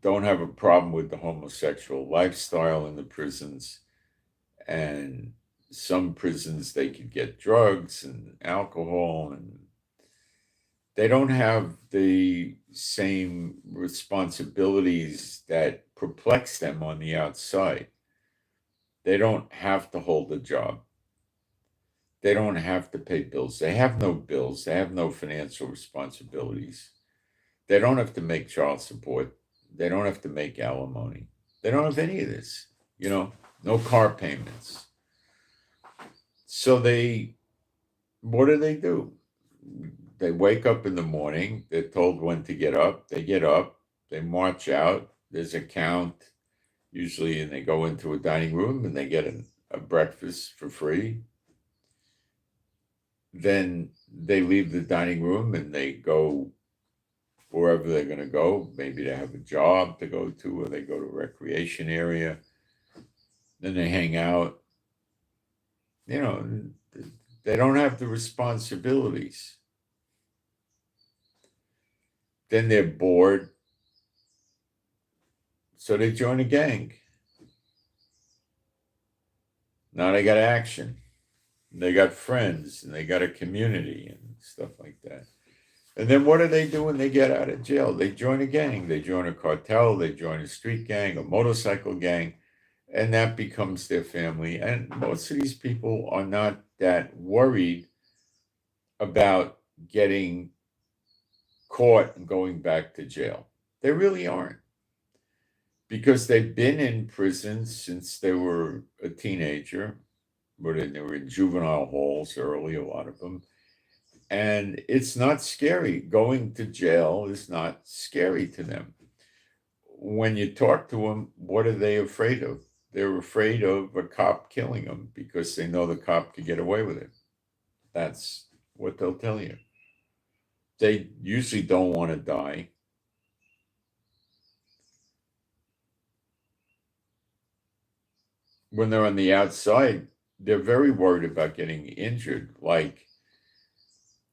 don't have a problem with the homosexual lifestyle in the prisons. And some prisons, they could get drugs and alcohol, and they don't have the same responsibilities that perplex them on the outside. They don't have to hold a job. They don't have to pay bills. They have no bills. They have no financial responsibilities. They don't have to make child support. They don't have to make alimony. They don't have any of this, no car payments. So what do? They wake up in the morning. They're told when to get up. They get up. They march out. There's a count, usually, and they go into a dining room and they get a breakfast for free. Then they leave the dining room and they go wherever they're going to go. Maybe they have a job to go to, or they go to a recreation area. Then they hang out. They don't have the responsibilities. Then they're bored. So they join a gang. Now they got action. They got friends, and they got a community and stuff like that. And then what do when they get out of jail? They join a gang. They join a cartel. They join a street gang, a motorcycle gang, and that becomes their family. And most of these people are not that worried about getting caught and going back to jail. They really aren't, because they've been in prison since they were a teenager, but they were in juvenile halls early, a lot of them. And it's not scary. Going to jail is not scary to them. When you talk to them, what are they afraid of? They're afraid of a cop killing them because they know the cop could get away with it. That's what they'll tell you. They usually don't want to die. When they're on the outside, they're very worried about getting injured. Like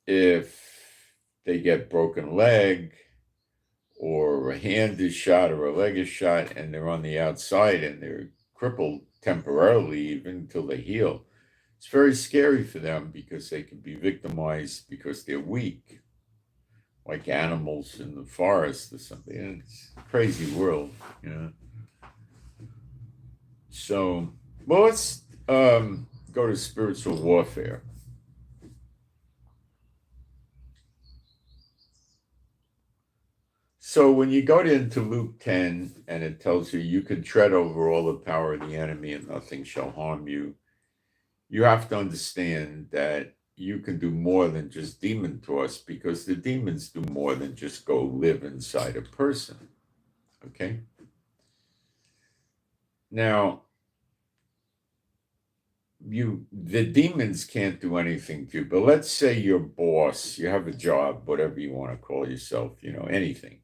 if they get broken leg, or a hand is shot or a leg is shot, and they're on the outside and they're crippled temporarily even until they heal. It's very scary for them because they can be victimized because they're weak, like animals in the forest or something. It's a crazy world, So, let's go to spiritual warfare. So when you go into Luke 10 and it tells you can tread over all the power of the enemy and nothing shall harm you, you have to understand that you can do more than just demon toss, because the demons do more than just go live inside a person. Okay? Now, the demons can't do anything to you, but let's say your boss, you have a job, whatever you want to call yourself, anything,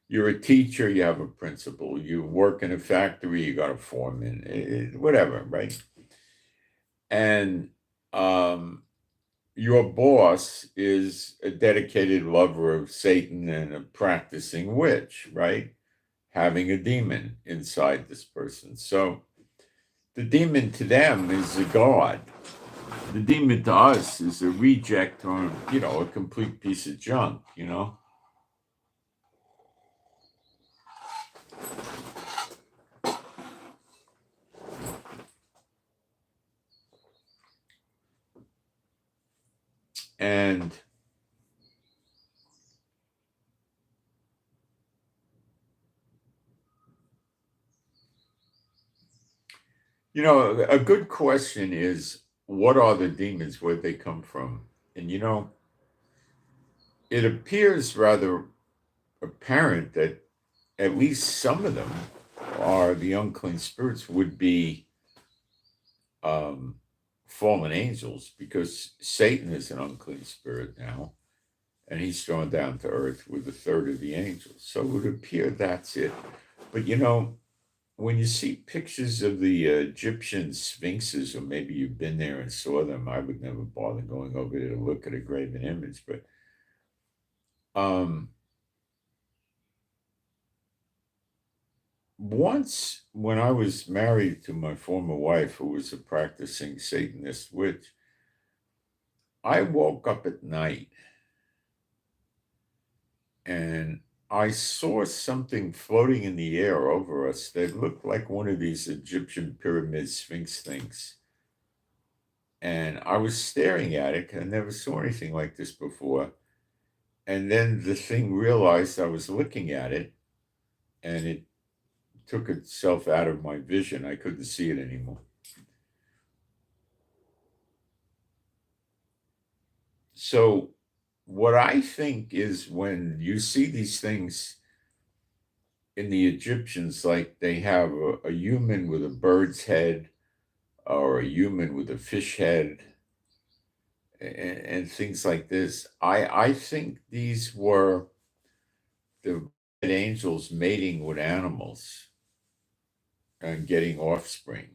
you're a teacher, you have a principal, you work in a factory, you got a foreman, whatever, right? And your boss is a dedicated lover of Satan and a practicing witch, right? Having a demon inside this person. So the demon to them is a god. The demon to us is a reject or, a complete piece of junk, And a good question is, what are the demons? Where'd they come from? And it appears rather apparent that at least some of them are the unclean spirits would be um, fallen angels, because Satan is an unclean spirit now, and he's thrown down to earth with a third of the angels. So it would appear that's it. But when you see pictures of the Egyptian sphinxes, or maybe you've been there and saw them, I would never bother going over there to look at a graven image. But once, when I was married to my former wife, who was a practicing Satanist witch, I woke up at night and I saw something floating in the air over us that looked like one of these Egyptian pyramid sphinx things. And I was staring at it, 'cause I never saw anything like this before. And then the thing realized I was looking at it, and it took itself out of my vision. I couldn't see it anymore. So what I think is, when you see these things in the Egyptians, like they have a human with a bird's head, or a human with a fish head, and things like this, I think these were the angels mating with animals and getting offspring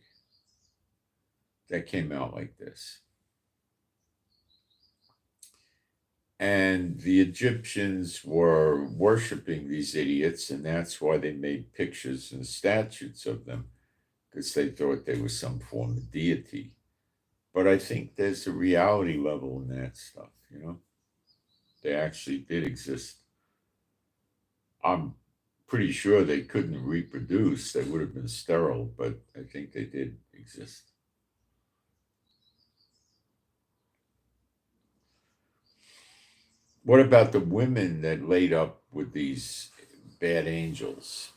that came out like this. And the Egyptians were worshiping these idiots, and that's why they made pictures and statues of them, because they thought they were some form of deity. But I think there's a reality level in that stuff, They actually did exist. I'm pretty sure they couldn't reproduce. They would have been sterile, but I think they did exist. What about the women that laid up with these bad angels?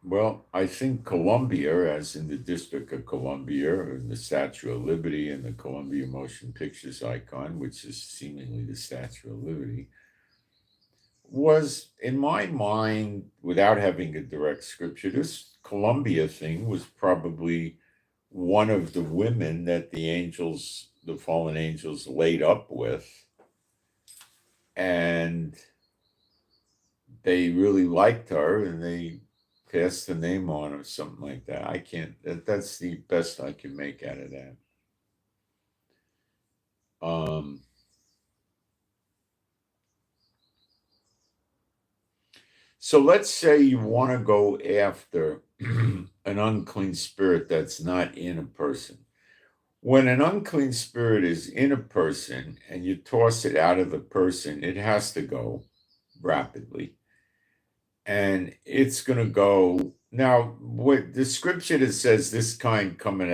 Well, I think Columbia, as in the District of Columbia, and the Statue of Liberty, and the Columbia Motion Pictures icon, which is seemingly the Statue of Liberty, was, in my mind, without having a direct scripture, this Columbia thing was probably one of the women that the fallen angels, laid up with. And they really liked her, and they passed the name on, or something like that. I can't, that's the best I can make out of that. So let's say you want to go after an unclean spirit that's not in a person. When an unclean spirit is in a person and you toss it out of the person, it has to go rapidly. And it's going to go. Now, what the scripture that says this kind cometh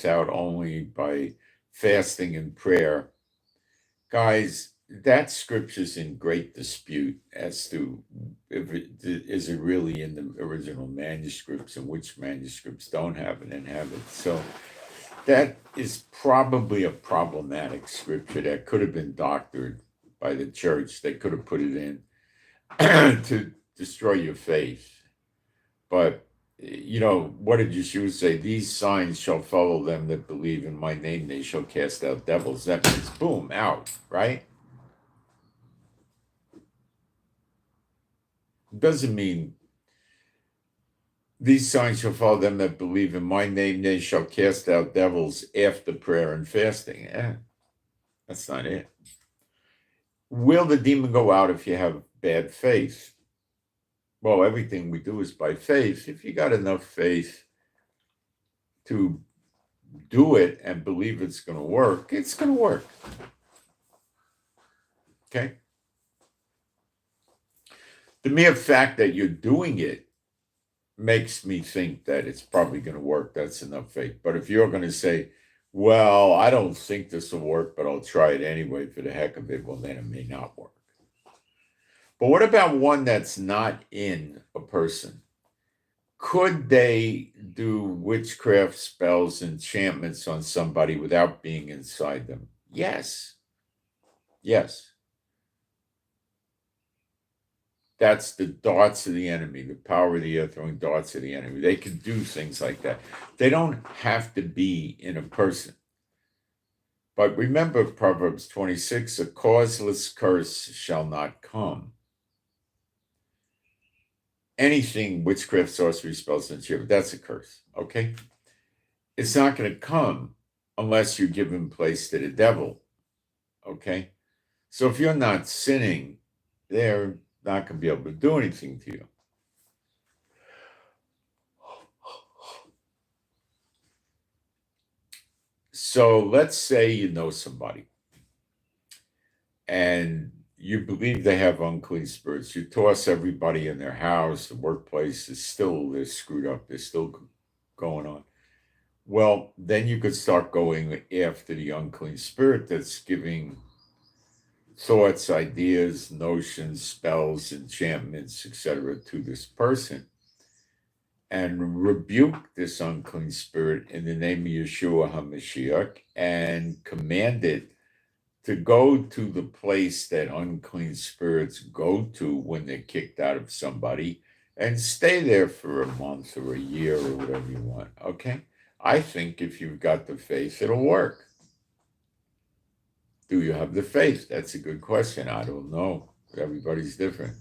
out only by fasting and prayer, guys, that scripture's in great dispute as to if is it really in the original manuscripts, and which manuscripts don't have it and have it. So that is probably a problematic scripture that could have been doctored by the church. They could have put it in to destroy your faith. But what did Yeshua say? These signs shall follow them that believe in my name. They shall cast out devils. That means boom, out, right? Doesn't mean these signs shall follow them that believe in my name. They shall cast out devils after prayer and fasting. That's not it. Will the demon go out if you have bad faith? Well, everything we do is by faith. If you got enough faith to do it and believe it's going to work, it's going to work. Okay? The mere fact that you're doing it makes me think that it's probably going to work. That's enough faith. But if you're going to say, Well, I don't think this will work, but I'll try it anyway for the heck of it. Well, then it may not work. But what about one that's not in a person? Could they do witchcraft spells, enchantments on somebody without being inside them? Yes. Yes. That's the darts of the enemy, the power of the air throwing darts of the enemy. They can do things like that. They don't have to be in a person. But remember Proverbs 26, a causeless curse shall not come. Anything, witchcraft, sorcery, spells, and enchantment, that's a curse, okay? It's not going to come unless you give him place to the devil, okay? So if you're not sinning, they're not going to be able to do anything to you. So let's say you know somebody and you believe they have unclean spirits. You toss everybody in their house, the workplace is still, they're screwed up, they're still going on. Well, then you could start going after the unclean spirit that's giving thoughts, ideas, notions, spells, enchantments, etc. to this person, and rebuke this unclean spirit in the name of Yeshua HaMashiach and command it to go to the place that unclean spirits go to when they're kicked out of somebody and stay there for a month or a year or whatever you want, okay? I think if you've got the faith, it'll work. Do you have the faith? That's a good question. I don't know. Everybody's different.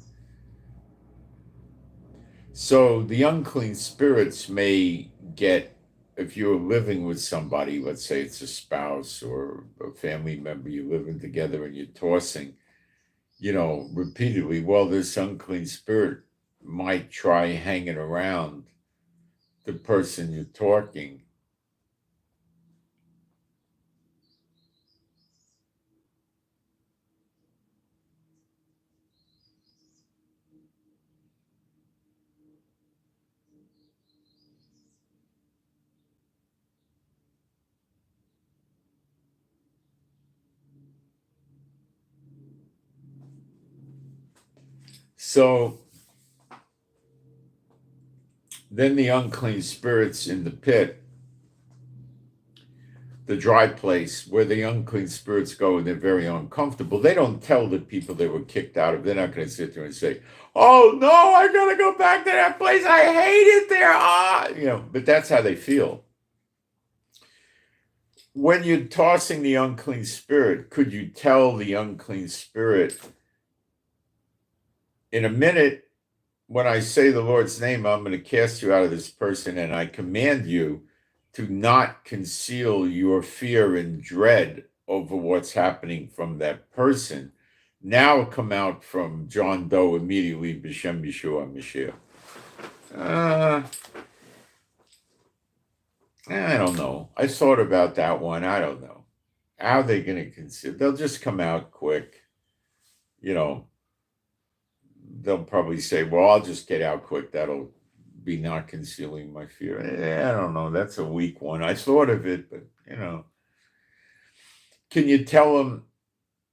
So the unclean spirits may get, if you're living with somebody, let's say it's a spouse or a family member, you're living together and you're tossing, repeatedly, well, this unclean spirit might try hanging around the person you're talking. So then the unclean spirits in the pit, the dry place where the unclean spirits go and they're very uncomfortable, they don't tell the people they were kicked out of. They're not going to sit there and say, oh, no, I got to go back to that place. I hate it there. But that's how they feel. When you're tossing the unclean spirit, could you tell the unclean spirit, in a minute, when I say the Lord's name, I'm going to cast you out of this person, and I command you to not conceal your fear and dread over what's happening from that person. Now come out from John Doe immediately, B'Shem Yeshua Mashiach. I don't know. I thought about that one. I don't know. How are they going to conceal? They'll just come out quick. They'll probably say, well, I'll just get out quick. That'll be not concealing my fear. I don't know. That's a weak one. I thought of it, but, Can you tell them,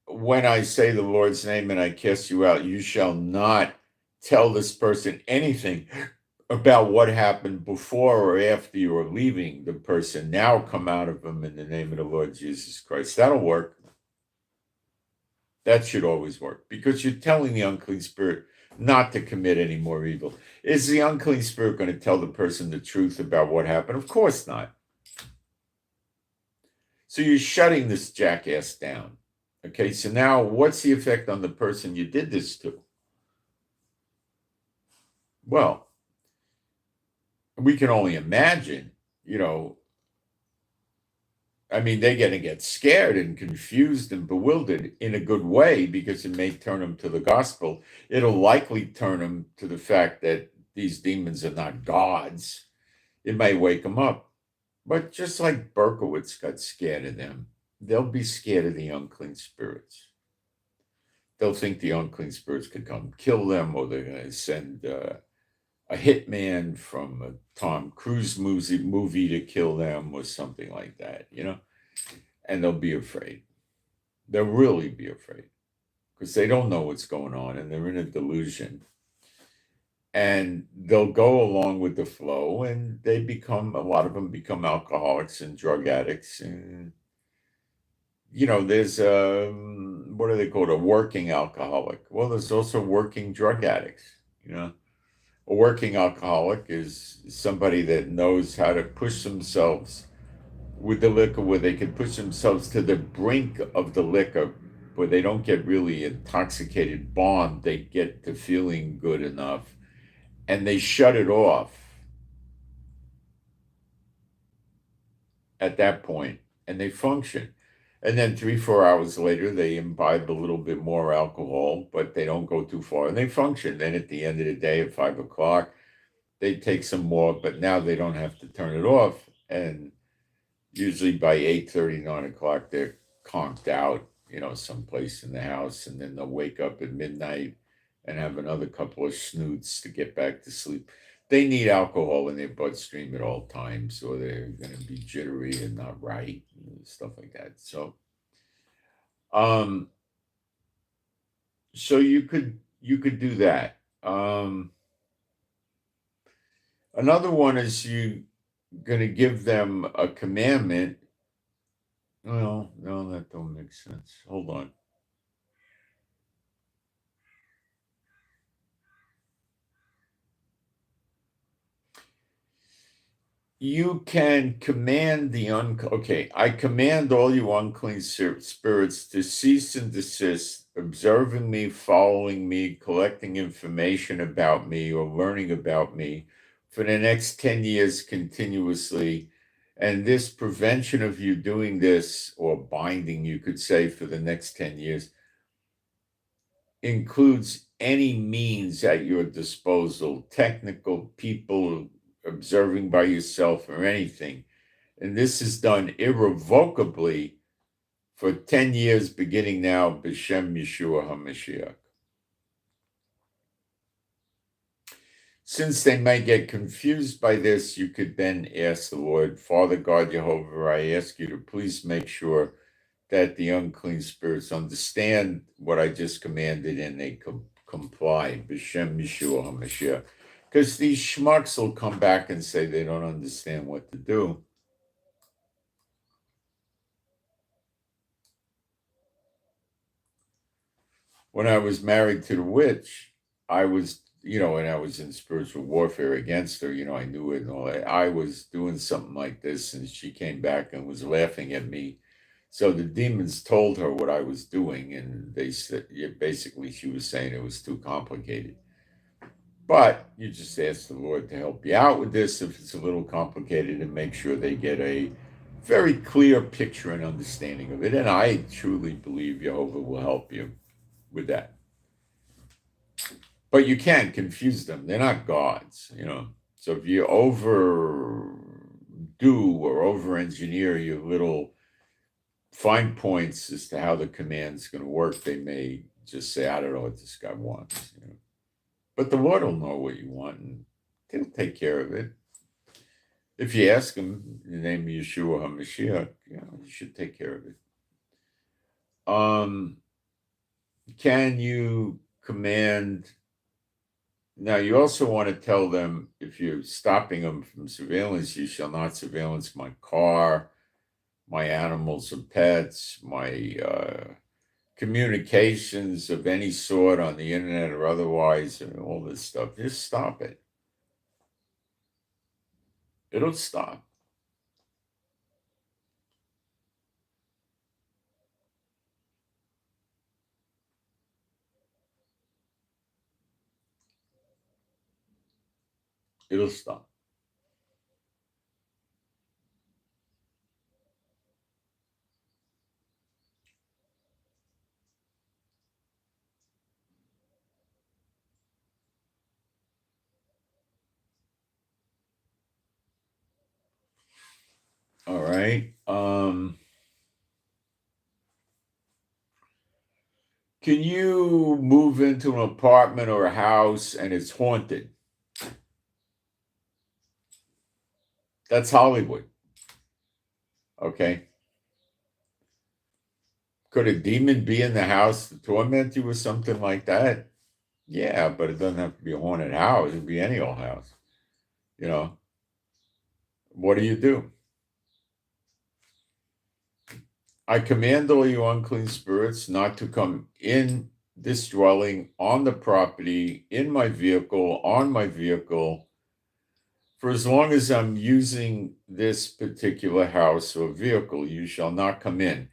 when I say the Lord's name and I cast you out, you shall not tell this person anything about what happened before or after you were leaving the person. Now come out of them in the name of the Lord Jesus Christ. That'll work. That should always work, because you're telling the unclean spirit not to commit any more evil. Is the unclean spirit going to tell the person the truth about what happened? Of course not. So you're shutting this jackass down. Okay, so now what's the effect on the person you did this to? Well, we can only imagine, they're going to get scared and confused and bewildered in a good way, because it may turn them to the gospel. It'll likely turn them to the fact that these demons are not gods. It may wake them up. But just like Berkowitz got scared of them, they'll be scared of the unclean spirits. They'll think the unclean spirits could come kill them, or they're going to send a hitman from a Tom Cruise movie to kill them, or something like that, and they'll be afraid. They'll really be afraid because they don't know what's going on and they're in a delusion. And they'll go along with the flow, and a lot of them become alcoholics and drug addicts. And, there's, what do they call it? A working alcoholic. Well, there's also working drug addicts, A working alcoholic is somebody that knows how to push themselves with the liquor, where they can push themselves to the brink of the liquor, where they don't get really intoxicated bombed. They get to feeling good enough, and they shut it off at that point, and they function. And then 3, 4 hours later, they imbibe a little bit more alcohol, but they don't go too far, and they function. Then at the end of the day, at 5 o'clock, they take some more, but now they don't have to turn it off. And usually by 8:30, 9 o'clock, they're conked out, someplace in the house, and then they'll wake up at midnight and have another couple of snoots to get back to sleep. They need alcohol in their bloodstream at all times, or they're going to be jittery and not right, and stuff like that. Um, so you could do that. Another one is you going to give them a commandment. Well, no, that don't make sense. Hold on. You can command okay, I command all you unclean spirits to cease and desist, observing me, following me, collecting information about me, or learning about me for the next 10 years continuously. And this prevention of you doing this, or binding, you could say, for the next 10 years, includes any means at your disposal, technical, people, observing by yourself, or anything. And this is done irrevocably for 10 years, beginning now, B'Shem Yeshua HaMashiach. Since they may get confused by this, you could then ask the Lord, Father God Jehovah, I ask you to please make sure that the unclean spirits understand what I just commanded and they comply. B'Shem Yeshua HaMashiach. Because these schmucks will come back and say they don't understand what to do. When I was married to the witch, I was, and I was in spiritual warfare against her, I knew it and all that. I was doing something like this, and she came back and was laughing at me. So the demons told her what I was doing, and they said, basically, she was saying it was too complicated. But you just ask the Lord to help you out with this if it's a little complicated, and make sure they get a very clear picture and understanding of it. And I truly believe Jehovah will help you with that. But you can't confuse them. They're not gods, So if you overdo or over-engineer your little fine points as to how the command's going to work, they may just say, I don't know what this guy wants. But the Lord will know what you want, and he'll take care of it. If you ask him in the name of Yeshua HaMashiach, he should take care of it. Can you command? Now, you also want to tell them, if you're stopping them from surveillance, you shall not surveillance my car, my animals and pets, my communications of any sort on the internet or otherwise, and all this stuff. Just stop it. It'll stop. It'll stop. All right. Can you move into an apartment or a house and it's haunted? That's Hollywood. Okay. Could a demon be in the house to torment you or something like that? Yeah, but it doesn't have to be a haunted house. It could be any old house. You know, what do you do? I command all you unclean spirits not to come in this dwelling, on the property, in my vehicle, on my vehicle, for as long as I'm using this particular house or vehicle. You shall not come in.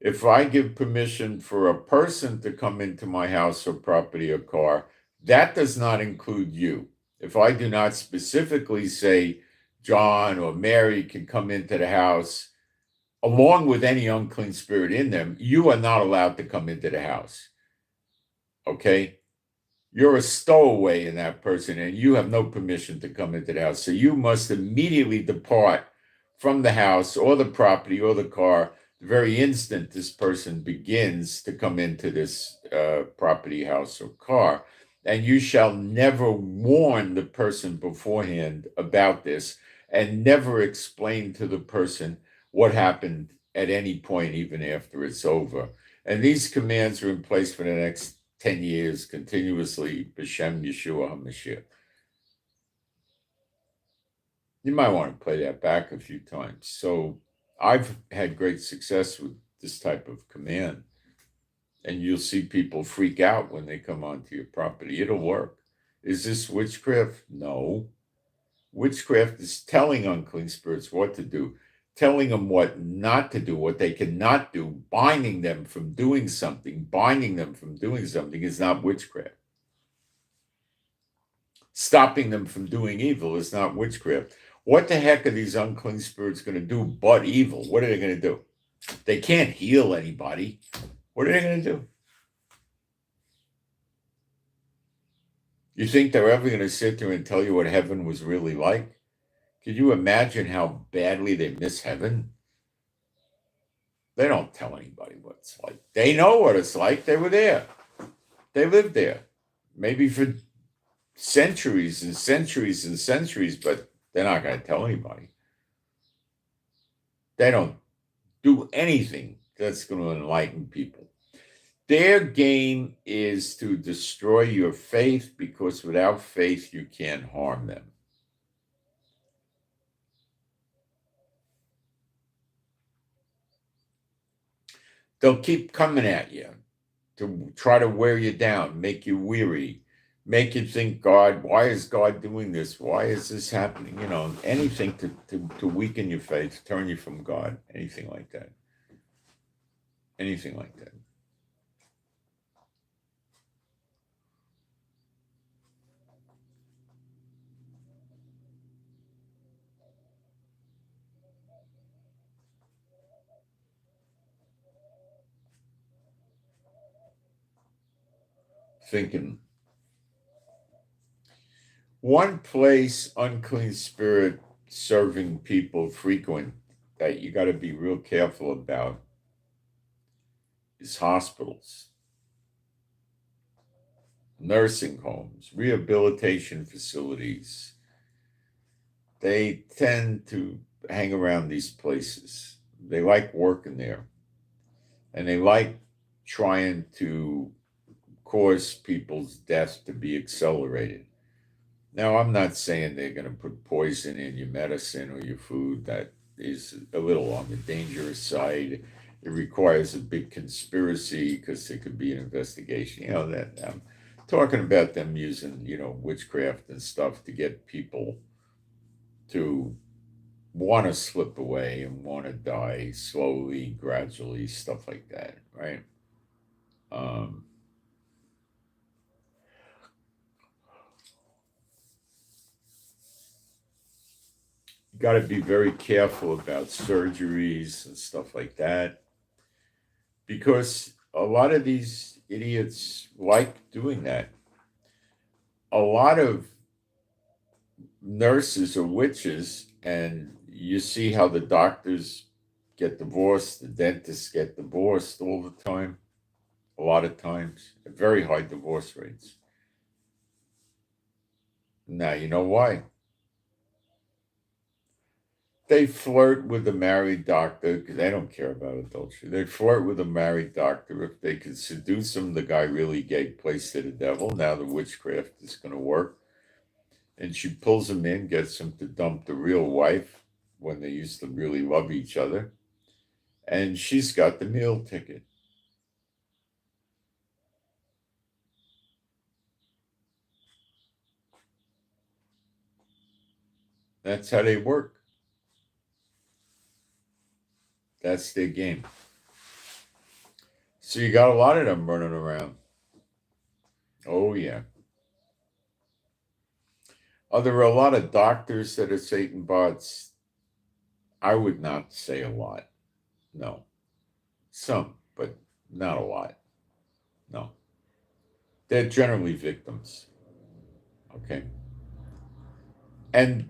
If I give permission for a person to come into my house or property or car, that does not include you. If I do not specifically say John or Mary can come into the house along with any unclean spirit in them, you are not allowed to come into the house. Okay? You're a stowaway in that person and you have no permission to come into the house. So you must immediately depart from the house or the property or the car the very instant this person begins to come into this property, house, or car. And you shall never warn the person beforehand about this and never explain to the person what happened at any point, even after it's over. And these commands are in place for the next 10 years continuously, B'Shem Yeshua HaMashiach. You might want to play that back a few times. So I've had great success with this type of command. And you'll see people freak out when they come onto your property. It'll work. Is this witchcraft? No. Witchcraft is telling unclean spirits what to do, telling them what not to do, what they cannot do, binding them from doing something. Binding them from doing something is not witchcraft. Stopping them from doing evil is not witchcraft. What the heck are these unclean spirits going to do but evil? What are they going to do? They can't heal anybody. What are they going to do? You think they're ever going to sit there and tell you what heaven was really like? Could you imagine how badly they miss heaven? They don't tell anybody what it's like. They know what it's like. They were there. They lived there. Maybe for centuries and centuries and centuries, but they're not going to tell anybody. They don't do anything that's going to enlighten people. Their game is to destroy your faith, because without faith, you can't harm them. They'll keep coming at you to try to wear you down, make you weary, make you think, God, why is God doing this? Why is this happening? You know, anything to weaken your faith, turn you from God, anything like that. Anything like that. Thinking. One place unclean spirit serving people frequent that you got to be real careful about is hospitals, nursing homes, rehabilitation facilities. They tend to hang around these places. They like working there, and they like trying to cause people's death to be accelerated. Now, I'm not saying they're going to put poison in your medicine or your food. That is a little on the dangerous side. It requires a big conspiracy because there could be an investigation. You know, that I'm talking about them using, witchcraft and stuff to get people to want to slip away and want to die slowly, gradually, stuff like that, right? Um, you got to be very careful about surgeries and stuff like that, because a lot of these idiots like doing that. A lot of nurses are witches, and you see how the doctors get divorced, the dentists get divorced all the time, a lot of times, very high divorce rates. Now, you know why? They flirt with the married doctor because they don't care about adultery. They flirt with a married doctor. If they can seduce him, the guy really gave place to the devil. Now the witchcraft is going to work. And she pulls him in, gets him to dump the real wife when they used to really love each other. And she's got the meal ticket. That's how they work. That's their game. So you got a lot of them running around. Oh, yeah. Are there a lot of doctors that are Satan bots? I would not say a lot. No. Some, but not a lot. No. They're generally victims. Okay. And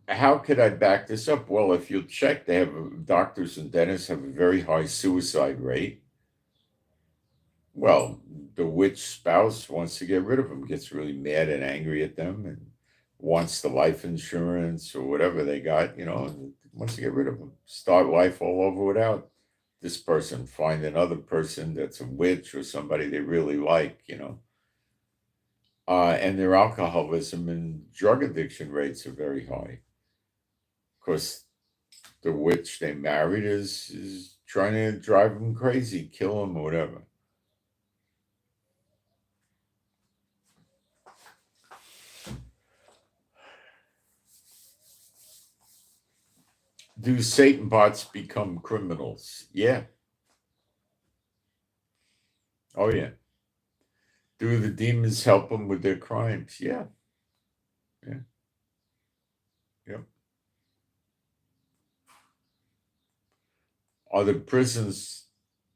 how could I back this up? Well, if you check, they have doctors and dentists have a very high suicide rate. Well, the witch spouse wants to get rid of them, gets really mad and angry at them, and wants the life insurance or whatever they got, and wants to get rid of them. Start life all over without this person. Find another person that's a witch or somebody they really like, and their alcoholism and drug addiction rates are very high. Of course, the witch they married is trying to drive them crazy, kill them, or whatever. Do Satan bots become criminals? Yeah. Oh, yeah. Do the demons help them with their crimes? Yeah. Yeah. Yep. Are the prisons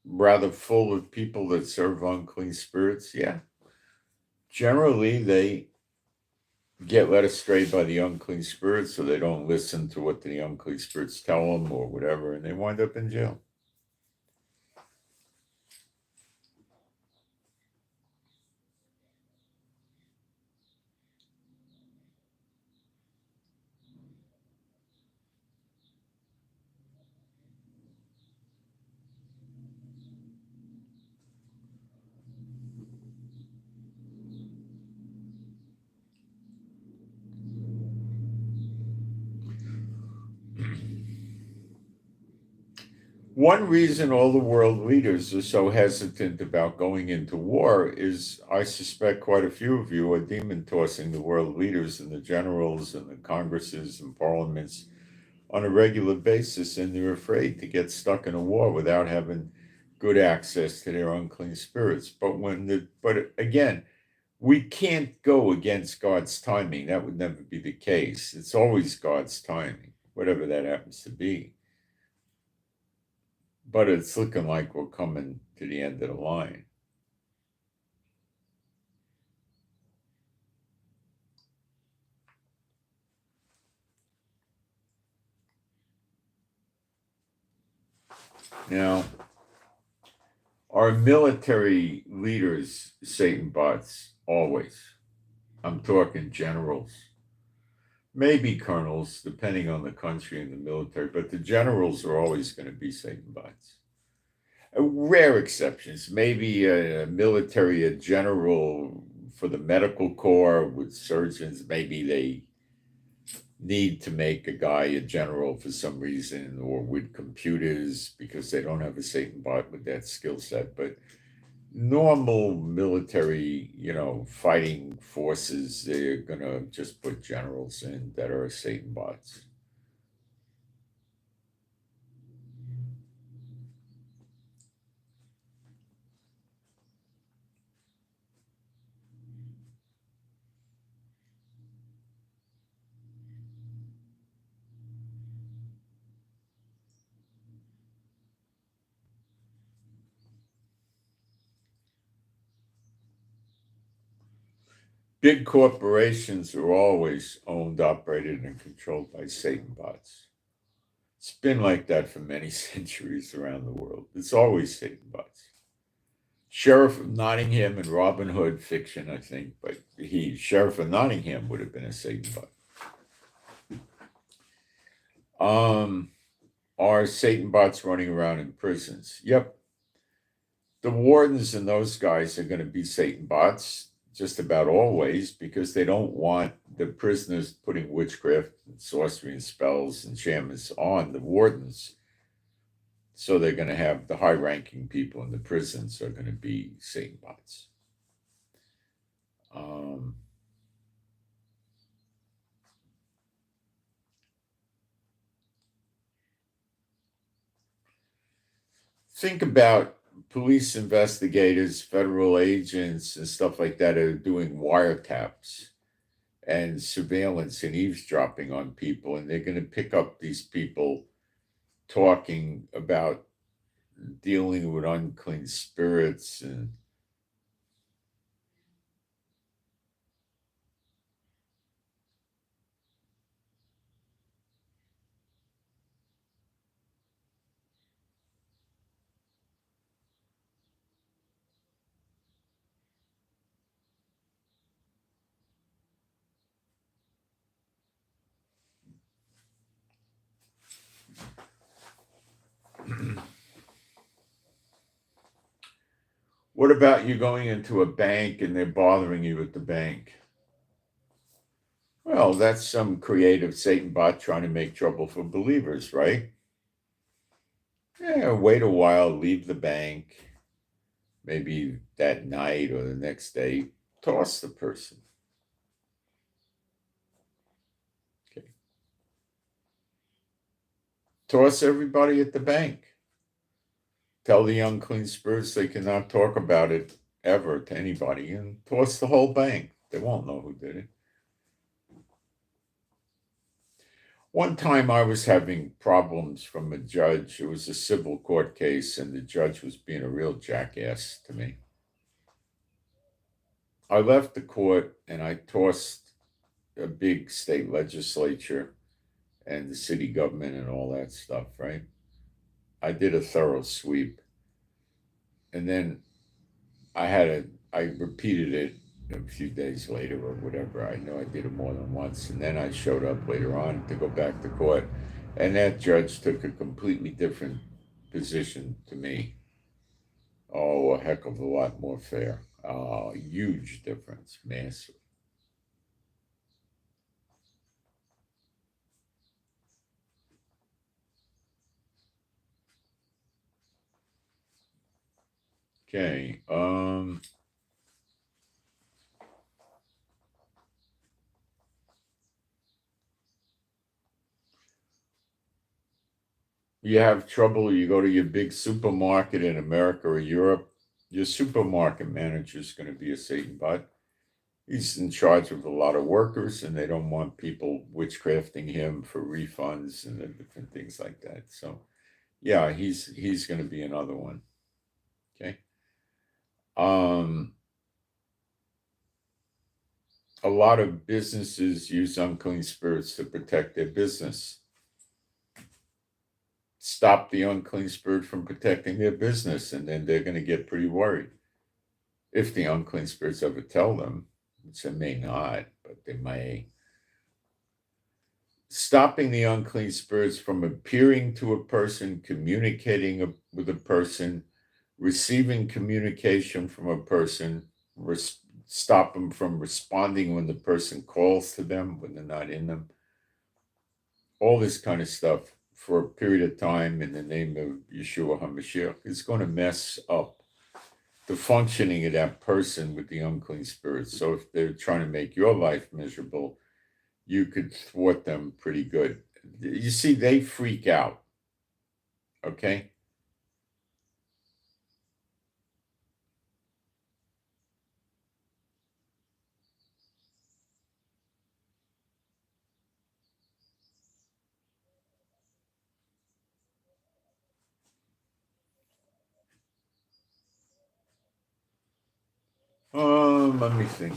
rather full of people that serve unclean spirits? Yeah. Generally, they get led astray by the unclean spirits, so they don't listen to what the unclean spirits tell them or whatever, and they wind up in jail. One reason all the world leaders are so hesitant about going into war is, I suspect quite a few of you are demon tossing the world leaders and the generals and the congresses and parliaments on a regular basis, and they're afraid to get stuck in a war without having good access to their unclean spirits. But again, we can't go against God's timing. That would never be the case. It's always God's timing, whatever that happens to be. But it's looking like we're coming to the end of the line. Now, our military leaders, Satan bots, always. I'm talking generals. Maybe colonels, depending on the country and the military, but the generals are always going to be Satan bots. Rare exceptions, maybe a general for the medical corps with surgeons, maybe they need to make a guy a general for some reason, or with computers because they don't have a Satan bot with that skill set. But normal military, fighting forces, they're going to just put generals in that are Satan bots. Big corporations are always owned, operated, and controlled by Satan bots. It's been like that for many centuries around the world. It's always Satan bots. Sheriff of Nottingham and Robin Hood fiction, I think, but Sheriff of Nottingham would have been a Satan bot. Are Satan bots running around in prisons? Yep. The wardens and those guys are going to be Satan bots just about always because they don't want the prisoners putting witchcraft and sorcery and spells and shamans on the wardens. So they're going to have the high-ranking people in the prisons are going to be Satan bots. Think about police investigators, federal agents, and stuff like that are doing wiretaps and surveillance and eavesdropping on people, and they're going to pick up these people talking about dealing with unclean spirits and what about you going into a bank and they're bothering you at the bank? Well, that's some creative Satan bot trying to make trouble for believers, right? Yeah, wait a while, leave the bank, maybe that night or the next day, toss the person. Okay. Toss everybody at the bank. Tell the unclean spirits they cannot talk about it ever to anybody and toss the whole bank. They won't know who did it. One time I was having problems from a judge. It was a civil court case, and the judge was being a real jackass to me. I left the court and I tossed a big state legislature and the city government and all that stuff, right? I did a thorough sweep. And then I repeated it a few days later or whatever. I know I did it more than once. And then I showed up later on to go back to court. And that judge took a completely different position to me. Oh, a heck of a lot more fair. Huge difference, massive. Okay. You have trouble, you go to your big supermarket in America or Europe, your supermarket manager is going to be a Satan bot. He's in charge of a lot of workers, and they don't want people witchcrafting him for refunds and different things like that. So, yeah, he's going to be another one. Okay. A lot of businesses use unclean spirits to protect their business. Stop the unclean spirit from protecting their business, and then they're going to get pretty worried. If the unclean spirits ever tell them, which they may not, but they may. Stopping the unclean spirits from appearing to a person, communicating with a person, receiving communication from a person, stop them from responding when the person calls to them, when they're not in them. All this kind of stuff for a period of time in the name of Yeshua HaMashiach is going to mess up the functioning of that person with the unclean spirits. So if they're trying to make your life miserable, you could thwart them pretty good. You see, they freak out. Okay? Let me think.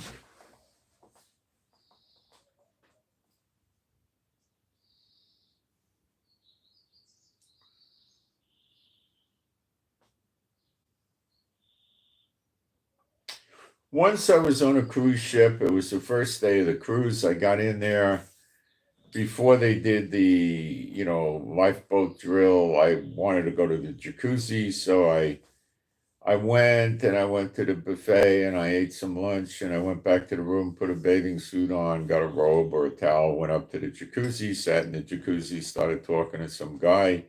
Once I was on a cruise ship. It was the first day of the cruise. I got in there before they did the, lifeboat drill, I wanted to go to the jacuzzi, so I went and I went to the buffet and I ate some lunch and I went back to the room, put a bathing suit on, got a robe or a towel, went up to the jacuzzi, sat in the jacuzzi, started talking to some guy.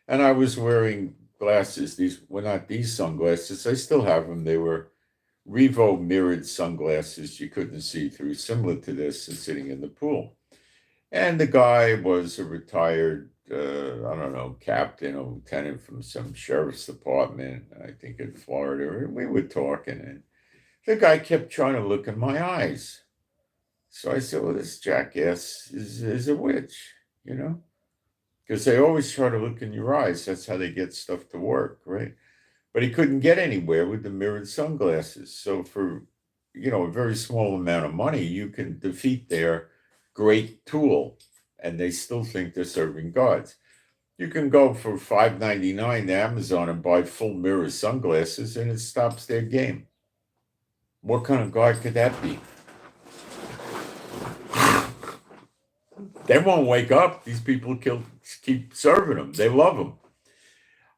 And I was wearing glasses. These were not these sunglasses. I still have them. They were Revo mirrored sunglasses you couldn't see through, similar to this, and sitting in the pool. And the guy was a retired, I don't know, captain or lieutenant from some sheriff's department, I think in Florida. And we were talking, and the guy kept trying to look in my eyes. So I said, well, this jackass is a witch, because they always try to look in your eyes. That's how they get stuff to work, right? But he couldn't get anywhere with the mirrored sunglasses. So for, a very small amount of money, you can defeat their great tool, and they still think they're serving gods. You can go for $5.99 to Amazon and buy full mirror sunglasses, and it stops their game. What kind of god could that be? They won't wake up. These people keep serving them. They love them.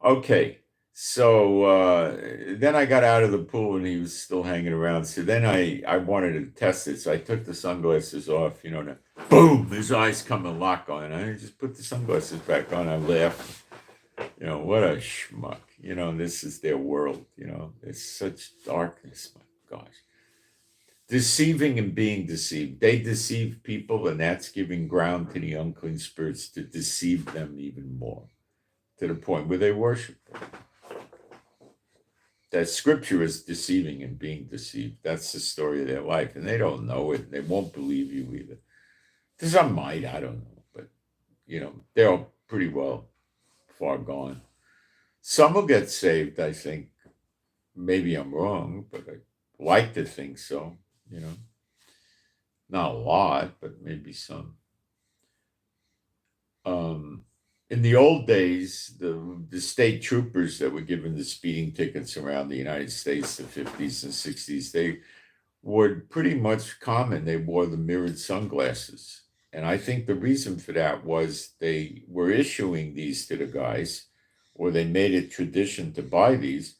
Okay, so then I got out of the pool and he was still hanging around. So then I wanted to test it. So I took the sunglasses off, boom, his eyes come and lock on. And I just put the sunglasses back on. I laughed. What a schmuck. This is their world. It's such darkness. My gosh. Deceiving and being deceived. They deceive people, and that's giving ground to the unclean spirits to deceive them even more, to the point where they worship them. That scripture is deceiving and being deceived. That's the story of their life, and they don't know it. They won't believe you either. Some might, I don't know, but they're all pretty well far gone. Some will get saved, I think. Maybe I'm wrong, but I like to think so. Not a lot, but maybe some. In the old days, the state troopers that were given the speeding tickets around the United States, the 50s and 60s, they were pretty much common. They wore the mirrored sunglasses. And I think the reason for that was they were issuing these to the guys, or they made it tradition to buy these.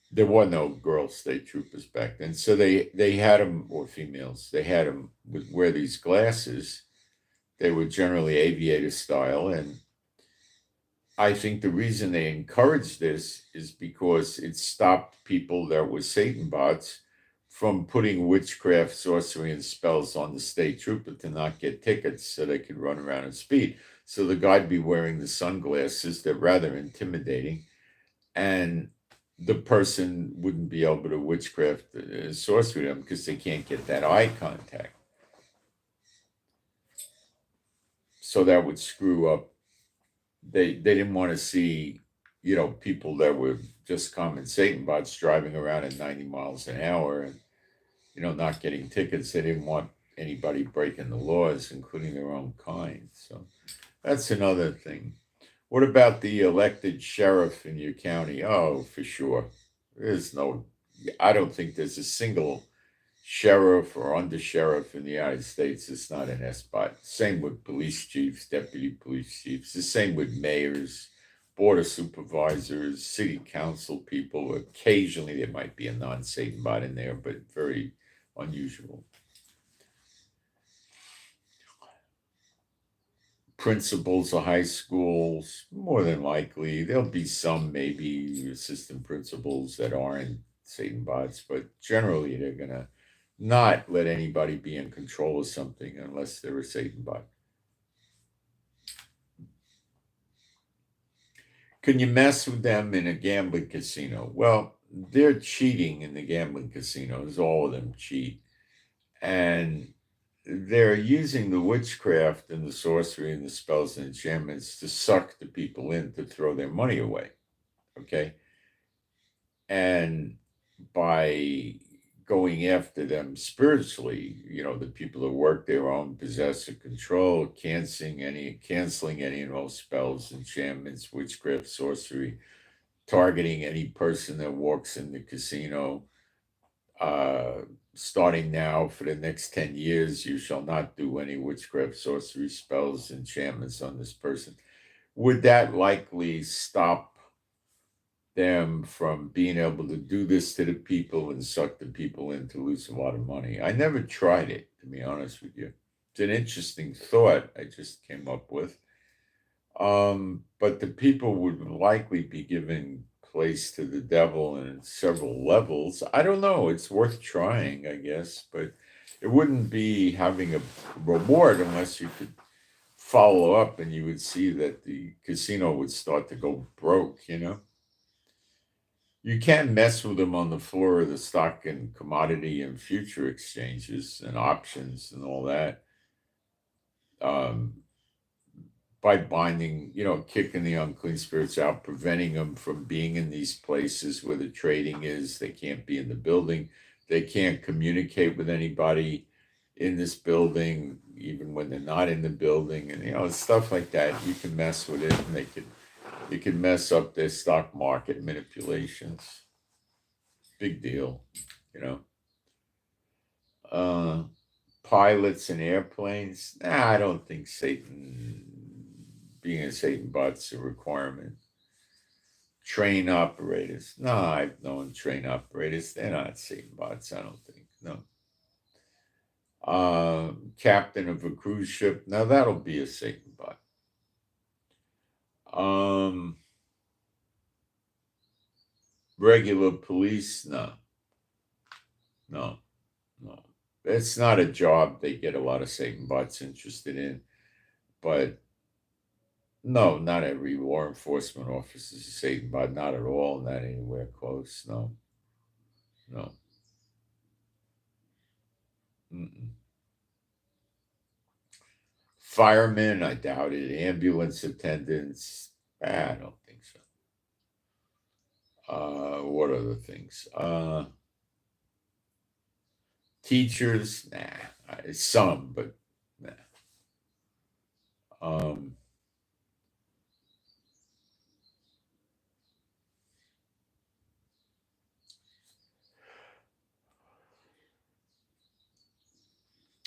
There were no girl state troopers back then. So they had them, or females, they had them wear these glasses. They were generally aviator style. And I think the reason they encouraged this is because it stopped people that were Satan bots from putting witchcraft, sorcery, and spells on the state trooper to not get tickets so they could run around and speed. So the guy'd be wearing the sunglasses. They're rather intimidating. And the person wouldn't be able to witchcraft sorcery them because they can't get that eye contact. So that would screw up. They didn't want to see, people that were just common Satan bots driving around at 90 miles an hour and, not getting tickets. They didn't want anybody breaking the laws, including their own kind. So that's another thing. What about the elected sheriff in your county? Oh, for sure. I don't think there's a single sheriff or under sheriff in the United States that's not an S-bot. Same with police chiefs, deputy police chiefs. The same with mayors, board of supervisors, city council people. Occasionally there might be a non-Satan bot in there, but very unusual. Principals of high schools, more than likely. There'll be some maybe assistant principals that aren't Satan bots, but generally they're going to not let anybody be in control of something unless they're a Satan bot. Can you mess with them in a gambling casino? Well, they're cheating in the gambling casinos. All of them cheat. And they're using the witchcraft and the sorcery and the spells and enchantments to suck the people in to throw their money away. Okay? And by going after them spiritually, the people that work their own possess of control, canceling any and all spells, enchantments, witchcraft, sorcery, targeting any person that walks in the casino, starting now for the next 10 years, you shall not do any witchcraft, sorcery, spells, enchantments on this person. Would that likely stop them from being able to do this to the people and suck the people in to lose a lot of money? I never tried it, to be honest with you. It's an interesting thought I just came up with. But the people would likely be giving place to the devil in several levels. I don't know. It's worth trying, I guess, but it wouldn't be having a reward unless you could follow up and you would see that the casino would start to go broke, you know? You can't mess with them on the floor of the stock and commodity and future exchanges and options and all that. By binding, kicking the unclean spirits out, preventing them from being in these places where the trading is. They can't be in the building. They can't communicate with anybody in this building, even when they're not in the building, and stuff like that. You can mess with it, and you can mess up their stock market manipulations. Big deal, Pilots and airplanes. Nah, I don't think being a Satan bot's a requirement. Train operators. No, I've known train operators. They're not Satan bots, I don't think. No. Captain of a cruise ship. Now that'll be a Satan bot. Regular police. No. It's not a job they get a lot of Satan bots interested in. But no, not every law enforcement officer is a Satan bot. Not at all. Not anywhere close. No. Mm-mm. Firemen, I doubt it. Ambulance attendants, I don't think so. What other things? Teachers, nah. Some, but nah.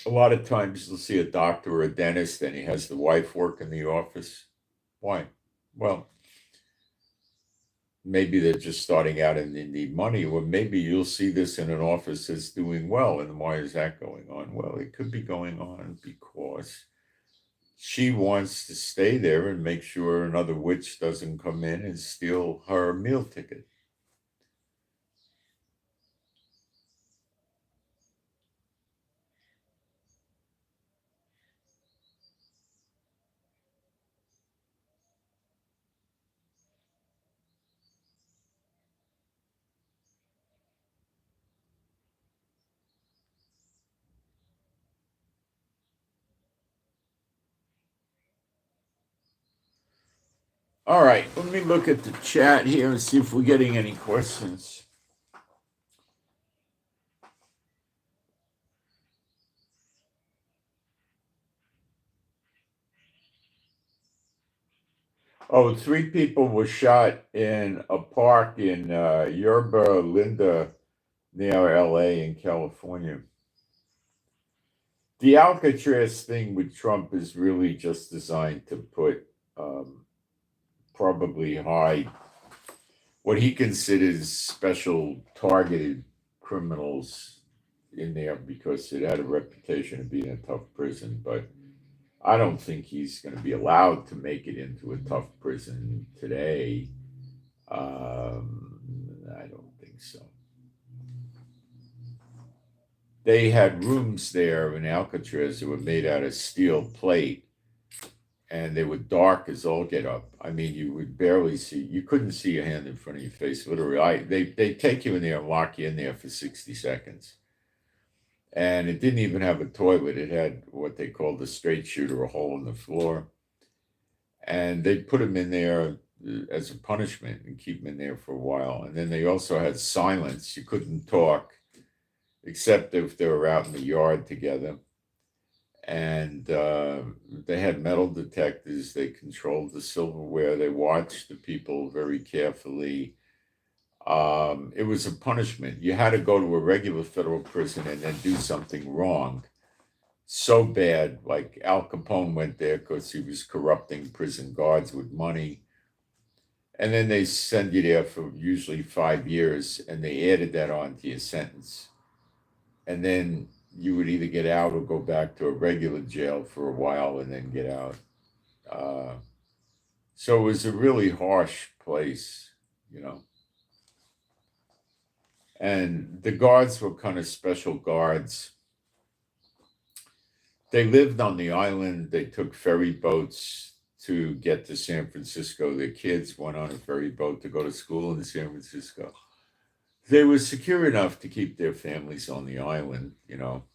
A lot of times you'll see a doctor or a dentist and he has the wife work in the office. Why? Well, maybe they're just starting out and they need money, or maybe you'll see this in an office that's doing well. And why is that going on? Well, it could be going on because she wants to stay there and make sure another witch doesn't come in and steal her meal ticket. All right, let me look at the chat here and see if we're getting any questions. Oh, 3 people were shot in a park in Yerba Linda near LA in California. The Alcatraz thing with Trump is really just designed to put probably high, what he considers special targeted criminals in there because it had a reputation of being a tough prison. But I don't think he's going to be allowed to make it into a tough prison today. I don't think so. They had rooms there in Alcatraz that were made out of steel plate, and they were dark as all get up. I mean, you would barely see, you couldn't see a hand in front of your face, literally. They take you in there and lock you in there for 60 seconds. And it didn't even have a toilet. It had what they called a straight shooter, a hole in the floor. And they put him in there as a punishment and keep him in there for a while. And then they also had silence. You couldn't talk except if they were out in the yard together. And they had metal detectors. They controlled the silverware. They watched the people very carefully. It was a punishment. You had to go to a regular federal prison and then do something wrong so bad, like Al Capone went there because he was corrupting prison guards with money. And then they send you there for usually 5 years, and they added that on to your sentence. And then you would either get out or go back to a regular jail for a while and then get out. Uh, so it was a really harsh place, you know. And the guards were kind of special guards. They lived on the island. They took ferry boats to get to San Francisco. Their kids went on a ferry boat to go to school in San Francisco. They were secure enough to keep their families on the island, you know,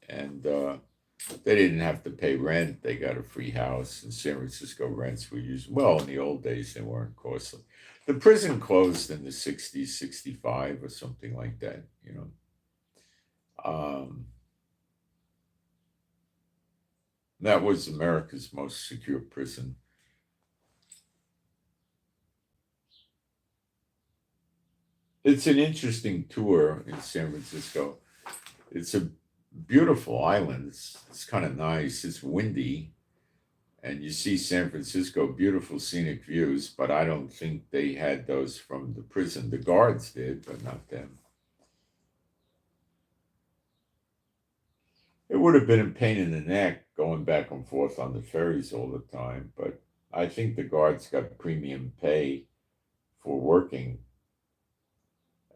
and they didn't have to pay rent. They got a free house. In San Francisco, rents were usually, well, in the old days, they weren't costly. The prison closed in the 60s, 65 or something like that, you know. That was America's most secure prison. It's an interesting tour in San Francisco. It's a beautiful island. It's kind of nice. It's windy, and you see San Francisco, beautiful scenic views, but I don't think they had those from the prison. The guards did, but not them. It would have been a pain in the neck going back and forth on the ferries all the time, but I think the guards got premium pay for working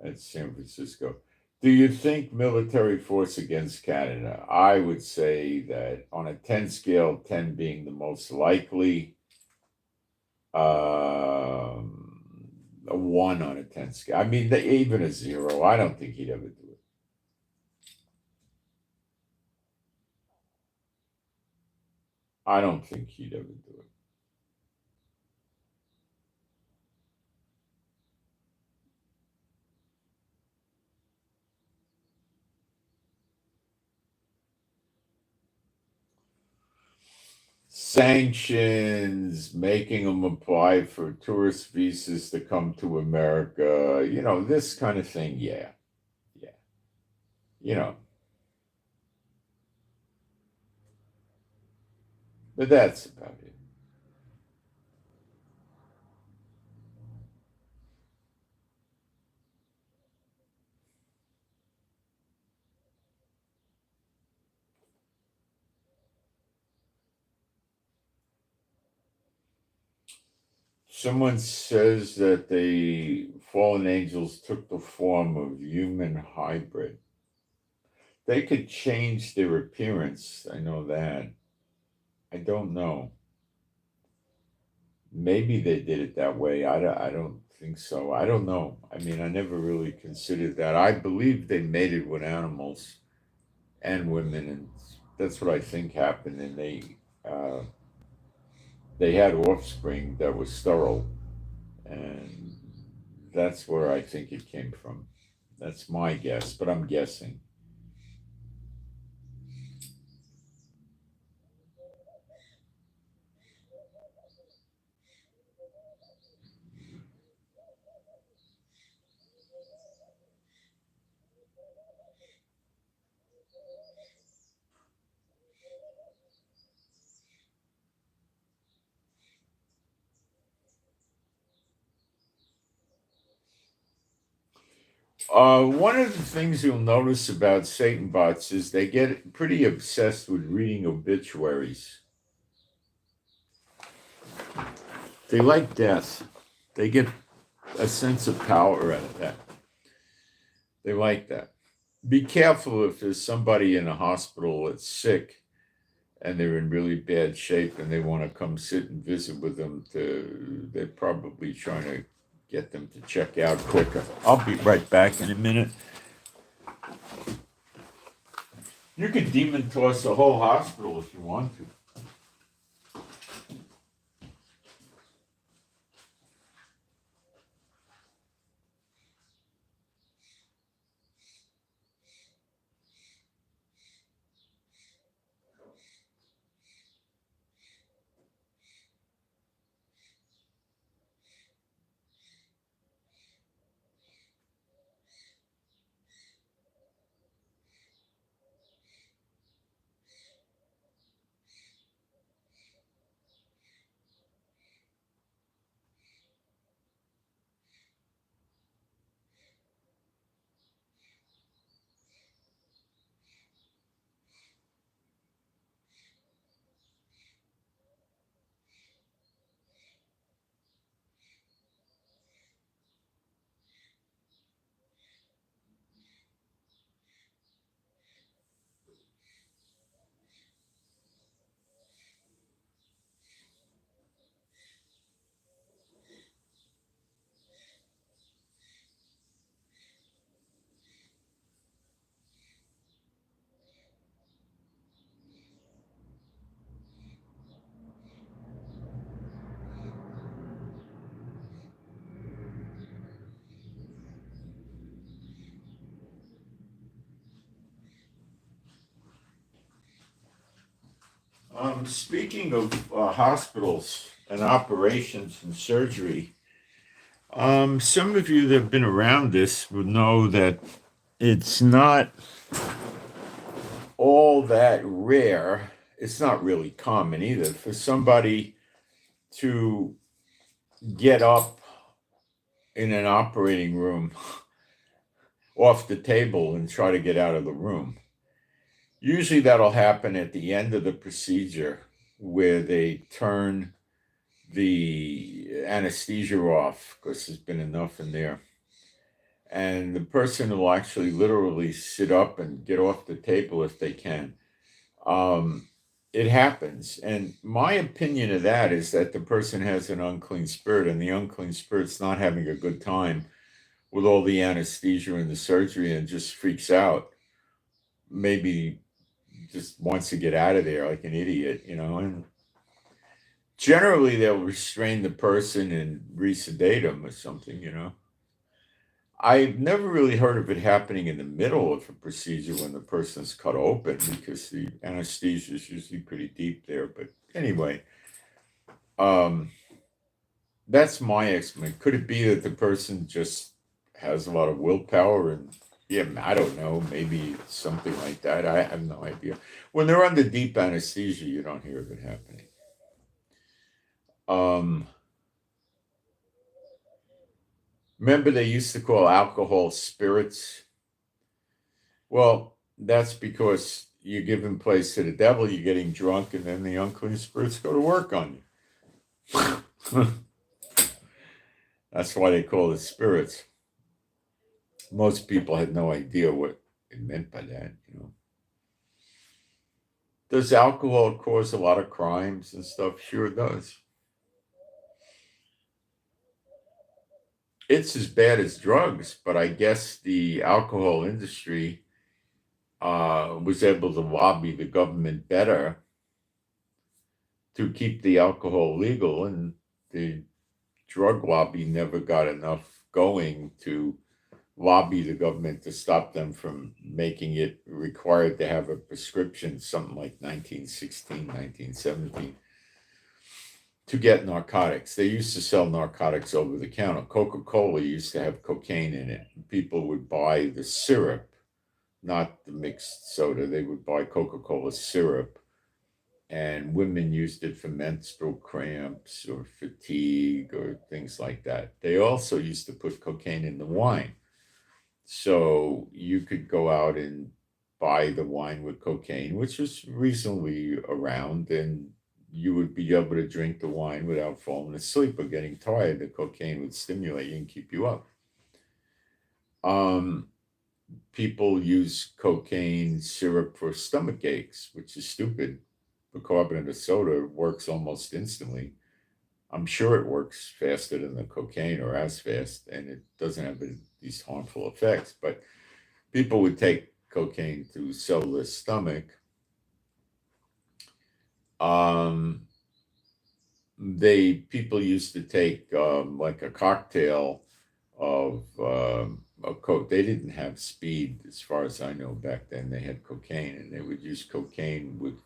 at San Francisco. Do you think military force against Canada? I would say that on a 10 scale, 10 being the most likely, a 1 on a 10 scale. I mean, even a 0, I don't think he'd ever do it. I don't think he'd ever do it. Sanctions, making them apply for tourist visas to come to America, you know, this kind of thing. Yeah, yeah, you know, but that's about it. Someone says that the fallen angels took the form of human hybrid. They could change their appearance. I know that. I don't know. Maybe they did it that way. I don't think so. I don't know. I mean, I never really considered that. I believe they mated with animals and women, and that's what I think happened. And they had offspring that was sterile, and that's where I think it came from. That's my guess, but I'm guessing. One of the things you'll notice about Satan bots is they get pretty obsessed with reading obituaries. They like death. They get a sense of power out of that. They like that. Be careful if there's somebody in a hospital that's sick and they're in really bad shape and they want to come sit and visit with them. They're probably trying to get them to check out quicker. I'll be right back in a minute. You could demon toss the whole hospital if you want to. Speaking of hospitals and operations and surgery, some of you that have been around this would know that it's not all that rare. It's not really common either for somebody to get up in an operating room off the table and try to get out of the room. Usually that'll happen at the end of the procedure where they turn the anesthesia off because there's been enough in there. And the person will actually literally sit up and get off the table if they can. It happens. And my opinion of that is that the person has an unclean spirit, and the unclean spirit's not having a good time with all the anesthesia and the surgery and just freaks out. Maybe just wants to get out of there like an idiot, and generally they'll restrain the person and resedate them or something. I've never really heard of it happening in the middle of a procedure when the person's cut open because the anesthesia is usually pretty deep there. But anyway, that's my estimate. Could it be that the person just has a lot of willpower and I don't know, maybe it's something like that. I have no idea. When they're under deep anesthesia, you don't hear of it happening. Remember they used to call alcohol spirits? Well, that's because you're giving place to the devil, you're getting drunk, and then the unclean spirits go to work on you. That's why they call it spirits. Most people had no idea what it meant by that. Does alcohol cause a lot of crimes and stuff? Sure it does. It's as bad as drugs, but I guess the alcohol industry was able to lobby the government better to keep the alcohol legal, and the drug lobby never got enough going to lobby the government to stop them from making it required to have a prescription, something like 1916, 1917, to get narcotics. They used to sell narcotics over the counter. Coca-Cola used to have cocaine in it. People would buy the syrup, not the mixed soda. They would buy Coca-Cola syrup, and women used it for menstrual cramps or fatigue or things like that. They also used to put cocaine in the wine. So you could go out and buy the wine with cocaine, which was reasonably around, and you would be able to drink the wine without falling asleep or getting tired. The cocaine would stimulate you and keep you up. People use cocaine syrup for stomach aches, which is stupid. Bicarbonate of soda works almost instantly. I'm sure it works faster than the cocaine or as fast, and it doesn't have these harmful effects. But people would take cocaine to settle their stomach. People used to take like a cocktail of a coke. They didn't have speed, as far as I know. Back then, they had cocaine, and they would use cocaine with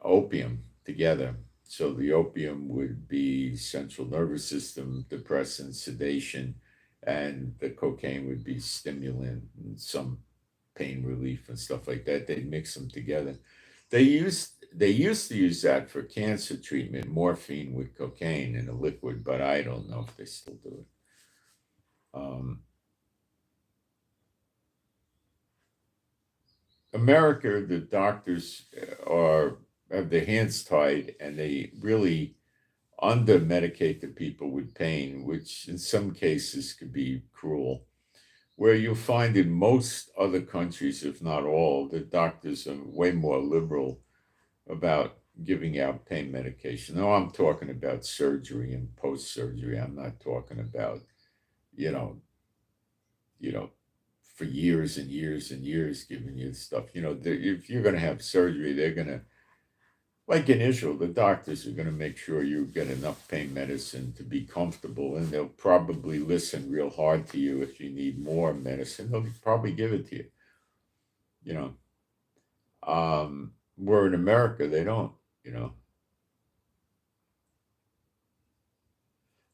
opium together. So the opium would be central nervous system depressant, sedation, and the cocaine would be stimulant and some pain relief and stuff like that. They'd mix them together. They used to use that for cancer treatment, morphine with cocaine in a liquid, but I don't know if they still do it. America, the doctors have their hands tied, and they really under-medicate the people with pain, which in some cases could be cruel. Where you'll find in most other countries, if not all, the doctors are way more liberal about giving out pain medication. No, I'm talking about surgery and post-surgery. I'm not talking about, you know, for years and years and years giving you stuff. If you're going to have surgery, they're going to, like in Israel, the doctors are going to make sure you get enough pain medicine to be comfortable, and they'll probably listen real hard to you. If you need more medicine, they'll probably give it to you. Where in America, they don't, you know.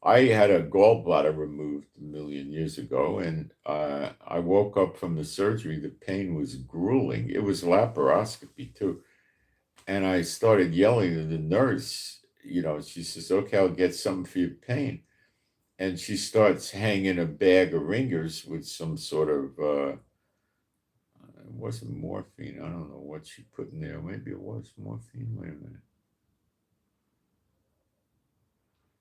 I had a gallbladder removed a million years ago, and I woke up from the surgery. The pain was grueling. It was laparoscopy, too. And I started yelling to the nurse. You know, she says, "Okay, I'll get something for your pain." And she starts hanging a bag of ringers with some sort of, it wasn't morphine. I don't know what she put in there. Maybe it was morphine. Wait a minute.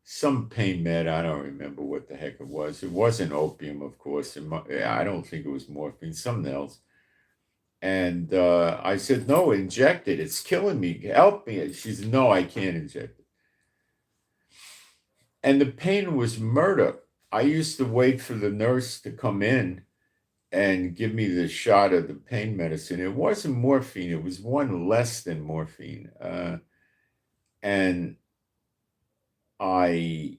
Some pain med. I don't remember what the heck it was. It wasn't opium, of course. I don't think it was morphine, something else. And I said, "No, inject it. It's killing me. Help me." She said, "No, I can't inject it." And the pain was murder. I used to wait for the nurse to come in and give me the shot of the pain medicine. It wasn't morphine. It was one less than morphine. And I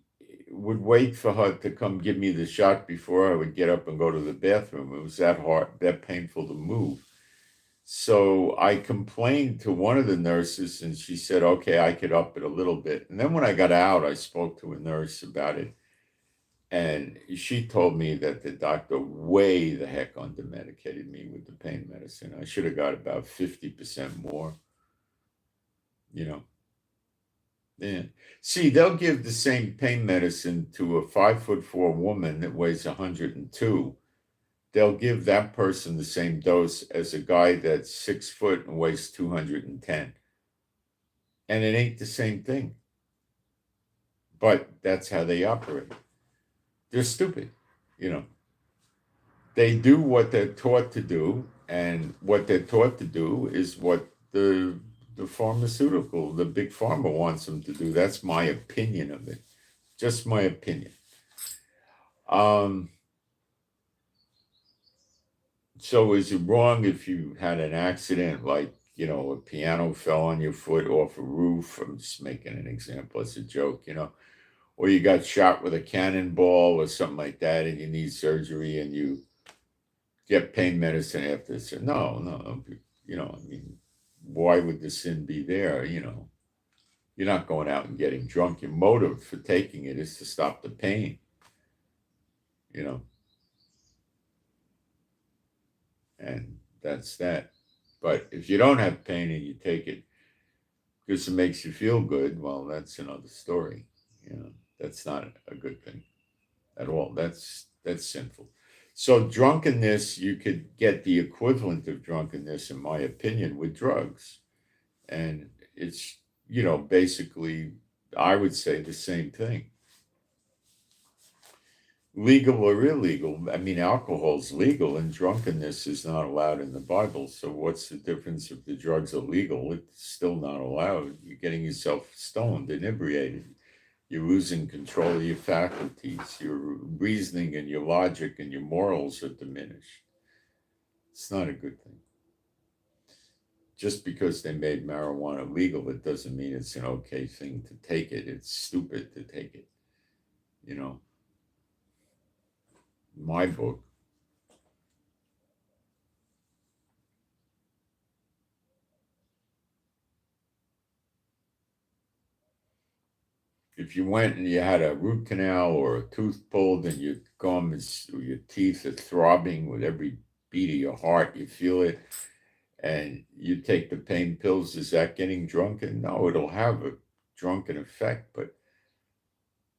would wait for her to come give me the shot before I would get up and go to the bathroom. It was that hard, that painful to move. So I complained to one of the nurses, and she said, "Okay, I could up it a little bit." And then when I got out, I spoke to a nurse about it. And she told me that the doctor way the heck under medicated me with the pain medicine. I should have got about 50% more, you know. Yeah. See, they'll give the same pain medicine to a 5'4" woman that weighs 102. They'll give that person the same dose as a guy that's 6 foot and weighs 210. And it ain't the same thing. But that's how they operate. They're stupid, you know. They do what they're taught to do, and what they're taught to do is what the pharmaceutical, the big pharma wants them to do. That's my opinion of it. Just my opinion. Um, so is it wrong if you had an accident, like, you know, a piano fell on your foot off a roof? I'm just making an example. It's a joke, you know. Or you got shot with a cannonball or something like that, and you need surgery, and you get pain medicine after this. No, no, you know, I mean, why would the sin be there? You know, you're not going out and getting drunk. Your motive for taking it is to stop the pain, you know, and that's that. But if you don't have pain and you take it because it makes you feel good, well, that's another story. You know, that's not a good thing at all. That's sinful. So drunkenness, you could get the equivalent of drunkenness, in my opinion, with drugs. And it's, you know, basically, I would say the same thing. Legal or illegal. I mean, alcohol's legal and drunkenness is not allowed in the Bible. So what's the difference if the drugs are legal? It's still not allowed. You're getting yourself stoned, inebriated. You're losing control of your faculties. Your reasoning and your logic and your morals are diminished. It's not a good thing. Just because they made marijuana legal, it doesn't mean it's an okay thing to take it. It's stupid to take it. You know, my book. If you went and you had a root canal or a tooth pulled and your gums or your teeth are throbbing with every beat of your heart, you feel it, and you take the pain pills, is that getting drunken? No, it'll have a drunken effect, but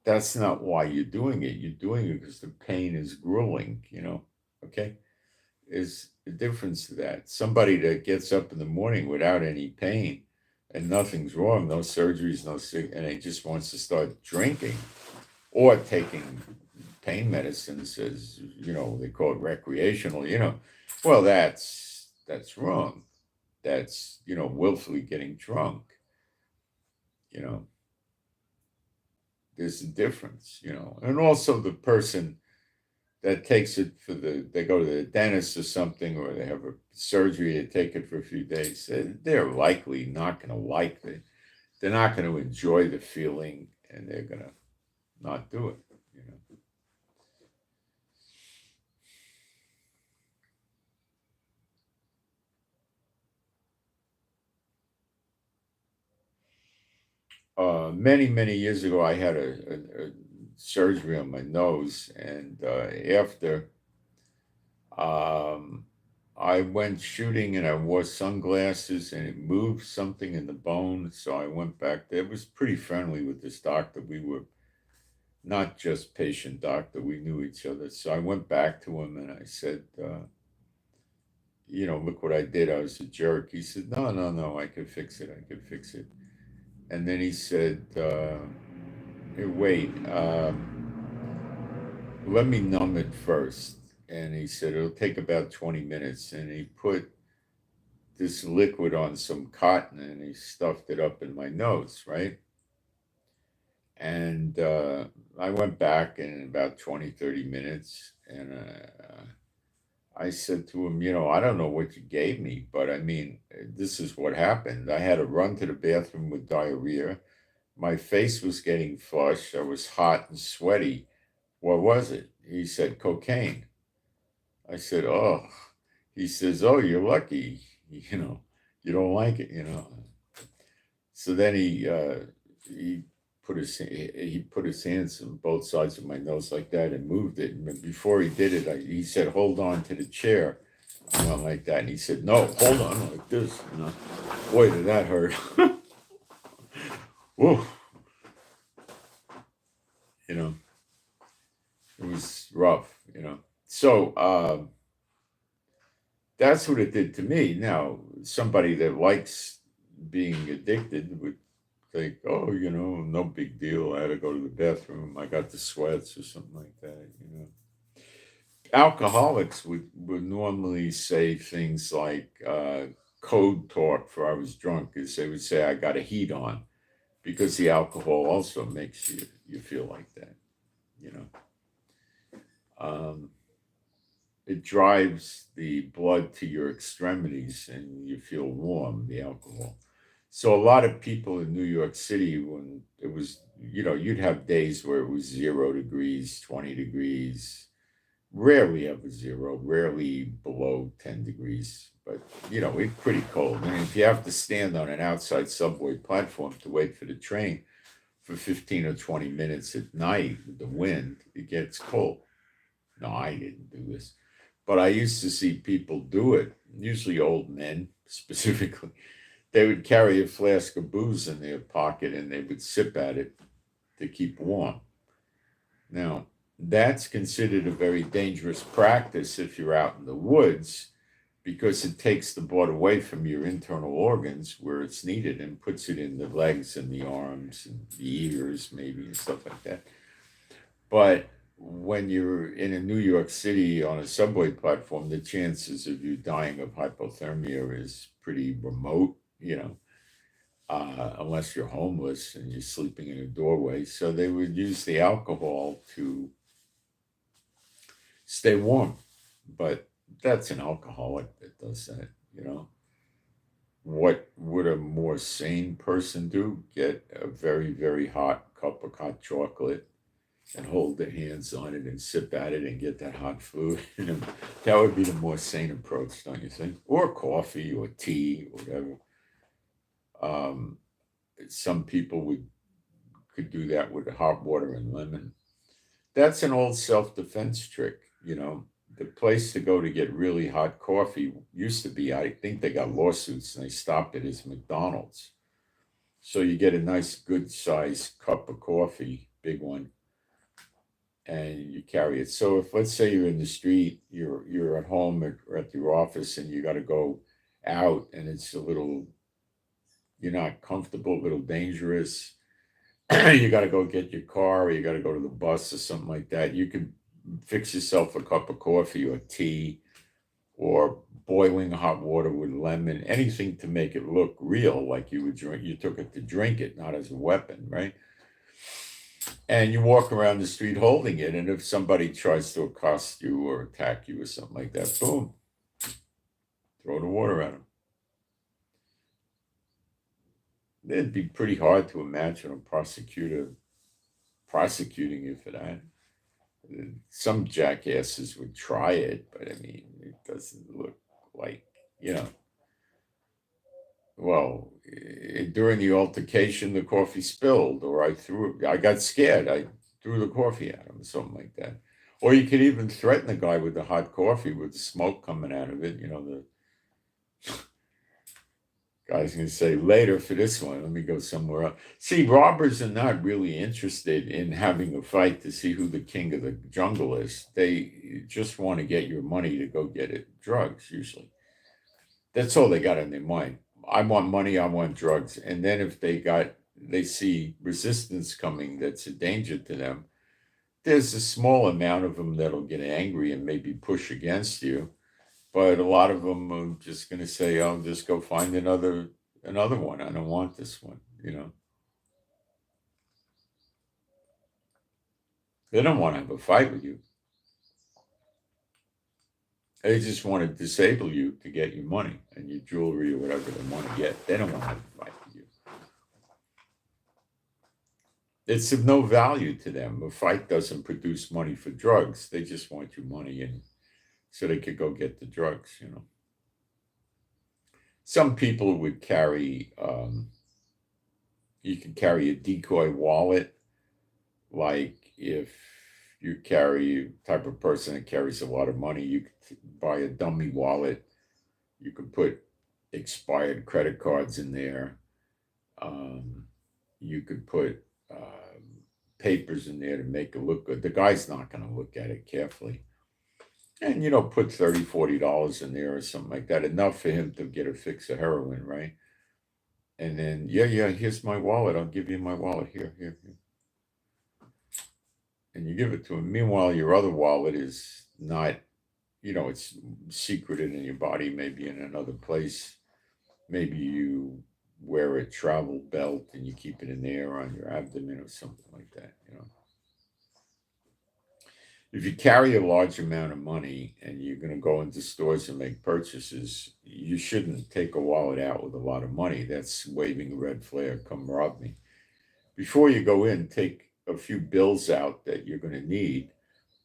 that's not why you're doing it. You're doing it because the pain is grueling, you know, okay? Is a difference to that. Somebody that gets up in the morning without any pain and nothing's wrong, no surgeries, no sick, and he just wants to start drinking or taking pain medicines as, you know, they call it recreational, you know. Well, that's wrong. That's, you know, willfully getting drunk, you know. There's a difference, you know. And also the person that takes it for they go to the dentist or something, or they have a surgery, they take it for a few days, they're likely not going to like it. They're not going to enjoy the feeling, and they're going to not do it, you know. Many, many years ago, I had a surgery on my nose, and after um, I went shooting and I wore sunglasses and it moved something in the bone. So I went back there. It was pretty friendly with this doctor. We were not just patient doctor, we knew each other. So I went back to him and I said, look what I did. I was a jerk. He said, no, no, no, I could fix it. I could fix it. And then he said, hey, wait, let me numb it first. And he said, it'll take about 20 minutes. And he put this liquid on some cotton and he stuffed it up in my nose, right? And I went back in about 20, 30 minutes and I said to him, I don't know what you gave me, but I mean, this is what happened. I had to run to the bathroom with diarrhea. My face was getting flushed. I was hot and sweaty. What was it? He said, cocaine. I said, oh. He says, oh, you're lucky. You don't like it. So then he put his hands on both sides of my nose like that and moved it. And before he did it, he said, hold on to the chair. I went like that. And he said, no, hold on like this. Boy, did that hurt. Whoa. It was rough. So that's what it did to me. Now, somebody that likes being addicted would think, oh, no big deal. I had to go to the bathroom. I got the sweats or something like that. Alcoholics would normally say things like code talk for I was drunk, is they would say I got a heat on, because the alcohol also makes you feel like that. It drives the blood to your extremities and you feel warm, the alcohol. So a lot of people in New York City, when it was, you'd have days where it was 0 degrees, 20 degrees, rarely ever 0, rarely below 10 degrees. But, it's pretty cold. I mean, if you have to stand on an outside subway platform to wait for the train for 15 or 20 minutes at night with the wind, it gets cold. No, I didn't do this. But I used to see people do it, usually old men specifically. They would carry a flask of booze in their pocket and they would sip at it to keep warm. Now, that's considered a very dangerous practice if you're out in the woods, because it takes the blood away from your internal organs where it's needed and puts it in the legs and the arms and the ears, maybe, and stuff like that. But when you're in a New York City on a subway platform, the chances of you dying of hypothermia is pretty remote, unless you're homeless and you're sleeping in a doorway. So they would use the alcohol to stay warm. But that's an alcoholic that does that. What would a more sane person do? Get a very, very hot cup of hot chocolate and hold their hands on it and sip at it and get that hot food. That would be the more sane approach, don't you think? Or coffee or tea or whatever. Some people could do that with hot water and lemon. That's an old self-defense trick. The place to go to get really hot coffee used to be, I think they got lawsuits and they stopped it, as McDonald's. So you get a nice good sized cup of coffee, big one, and you carry it. So if, let's say, you're in the street, you're at home or at your office and you got to go out and it's a little, you're not comfortable, a little dangerous, you got to go get your car or you got to go to the bus or something like that, you can fix yourself a cup of coffee or tea or boiling hot water with lemon, anything to make it look real, like you took it to drink it, not as a weapon, right? And you walk around the street holding it, and if somebody tries to accost you or attack you or something like that, boom, throw the water at them. It'd be pretty hard to imagine a prosecutor prosecuting you for that. Some jackasses would try it, but I mean, it doesn't look like, well, during the altercation, the coffee spilled, or I got scared. I threw the coffee at him, or something like that. Or you could even threaten the guy with the hot coffee with the smoke coming out of it. The guy's going to say, later for this one, let me go somewhere else. See, robbers are not really interested in having a fight to see who the king of the jungle is. They just want to get your money to go get it, drugs, usually. That's all they got in their mind. I want money, I want drugs. And then if they see resistance coming that's a danger to them, there's a small amount of them that'll get angry and maybe push against you. But a lot of them are just going to say, "I'll just go find another one. I don't want this one." They don't want to have a fight with you. They just want to disable you to get your money and your jewelry or whatever they want to get. They don't want to have a fight with you. It's of no value to them. A fight doesn't produce money for drugs. They just want your money, and so they could go get the drugs. Some people would carry, you can carry a decoy wallet, like if you carry type of person that carries a lot of money, you could buy a dummy wallet. You could put expired credit cards in there. You could put papers in there to make it look good. The guy's not going to look at it carefully. And, put $30, $40 in there or something like that. Enough for him to get a fix of heroin, right? And then, yeah, here's my wallet. I'll give you my wallet. Here. And you give it to him. Meanwhile, your other wallet is not, it's secreted in your body, maybe in another place. Maybe you wear a travel belt and you keep it in there on your abdomen or something like that. If you carry a large amount of money and you're going to go into stores and make purchases, you shouldn't take a wallet out with a lot of money. That's waving a red flag. Come rob me. Before you go in, take a few bills out that you're going to need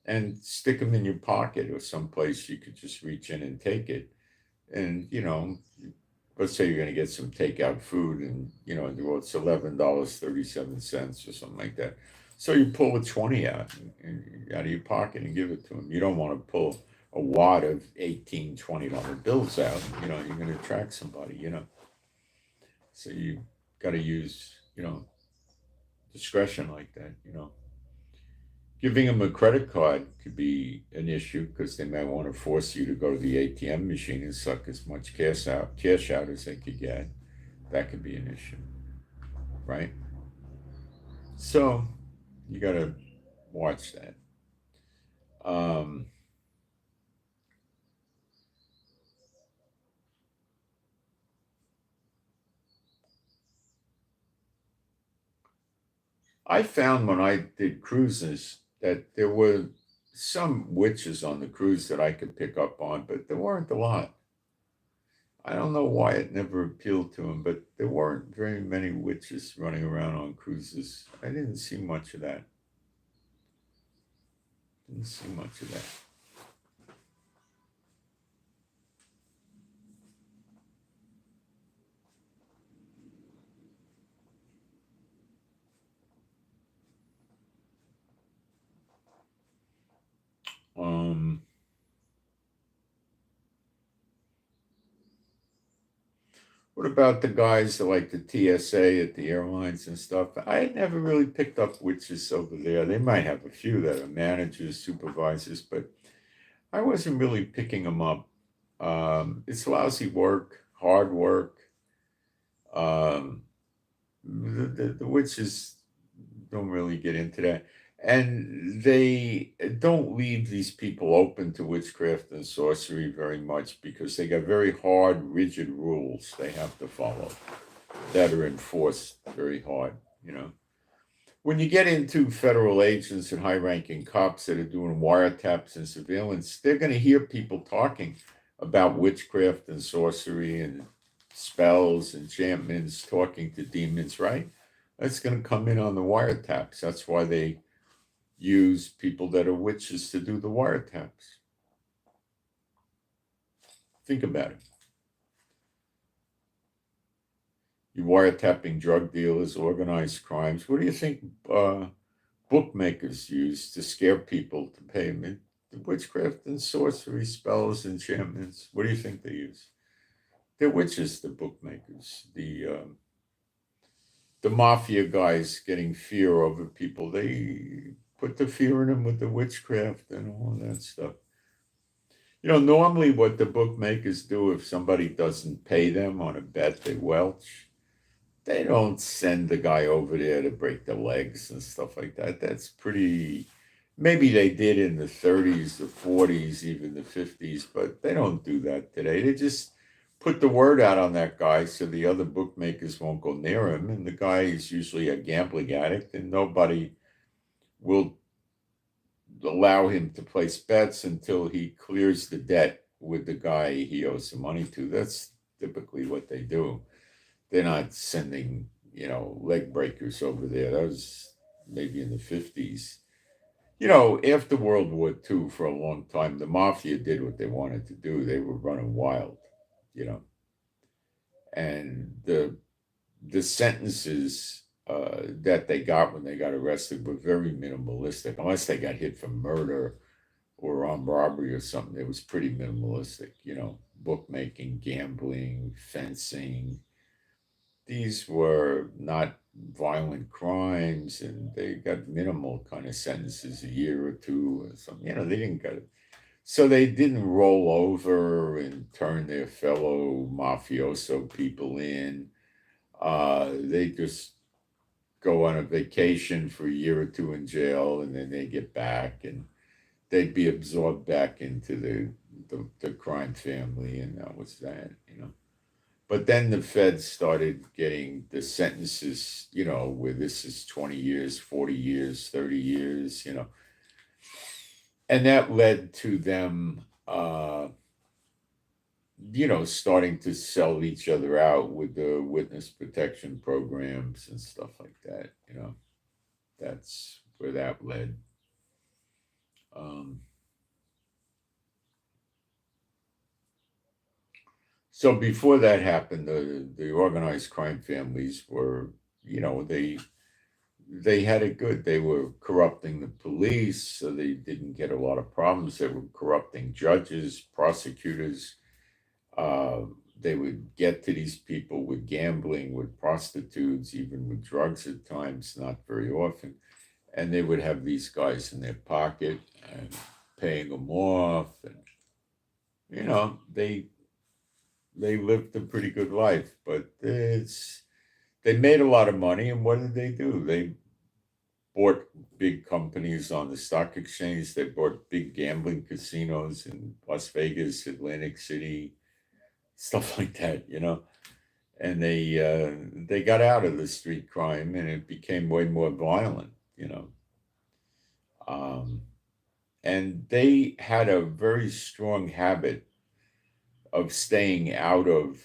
and stick them in your pocket or someplace you could just reach in and take it. And, let's say you're going to get some takeout food and, it's $11.37 or something like that. So you pull a 20 out of your pocket and give it to them. You don't want to pull a wad of $18, $20 bills out. You're going to attract somebody. So you got to use, discretion like that. Giving them a credit card could be an issue because they might want to force you to go to the ATM machine and suck as much cash out as they could get. That could be an issue, right? So you got to watch that. I found when I did cruises that there were some witches on the cruise that I could pick up on, but there weren't a lot. I don't know why it never appealed to him, but there weren't very many witches running around on cruises. I didn't see much of that. Didn't see much of that. What about the guys that like the TSA at the airlines and stuff? I never really picked up witches over there. They might have a few that are managers, supervisors, but I wasn't really picking them up. It's lousy work, hard work. Um, the witches don't really get into that. And they don't leave these people open to witchcraft and sorcery very much because they got very hard, rigid rules they have to follow that are enforced very hard. When you get into federal agents and high-ranking cops that are doing wiretaps and surveillance, they're going to hear people talking about witchcraft and sorcery and spells, enchantments, talking to demons, right? That's going to come in on the wiretaps. That's why they use people that are witches to do the wiretaps. Think about it. you wiretapping drug dealers, organized crimes. What do you think bookmakers use to scare people to pay them in witchcraft and sorcery, spells, enchantments? What do you think they use? They're witches, the bookmakers. The mafia guys getting fear over people. They put the fear in them with the witchcraft and all that stuff. Normally what the bookmakers do if somebody doesn't pay them on a bet, they welch. They don't send the guy over there to break the legs and stuff like that. That's pretty. Maybe they did in the 30s, the 40s, even the 50s, but they don't do that today. They just put the word out on that guy so the other bookmakers won't go near him. And the guy is usually a gambling addict, and nobody will allow him to place bets until he clears the debt with the guy he owes the money to. That's typically what they do. They're not sending, leg breakers over there. That was maybe in the 50s. After World War II, for a long time, the mafia did what they wanted to do. They were running wild, and the sentences that they got when they got arrested were very minimalistic, unless they got hit for murder or armed robbery or something. It was pretty minimalistic, bookmaking, gambling, fencing. These were not violent crimes, and they got minimal kind of sentences, a year or two or something. They didn't get it. So they didn't roll over and turn their fellow mafioso people in. They just go on a vacation for a year or two in jail, and then they get back, and they'd be absorbed back into the crime family, and that was that. But then the feds started getting the sentences, where this is 20 years, 40 years, 30 years, and that led to them, starting to sell each other out with the witness protection programs and stuff like that. That's where that led. So before that happened, the organized crime families were, they had it good. They were corrupting the police, so they didn't get a lot of problems. They were corrupting judges, prosecutors. They would get to these people with gambling, with prostitutes, even with drugs at times, not very often. And they would have these guys in their pocket and paying them off. And, they lived a pretty good life, but they made a lot of money. And what did they do? They bought big companies on the stock exchange. They bought big gambling casinos in Las Vegas, Atlantic City, stuff like that, And they got out of the street crime, and it became way more violent, And they had a very strong habit of staying out of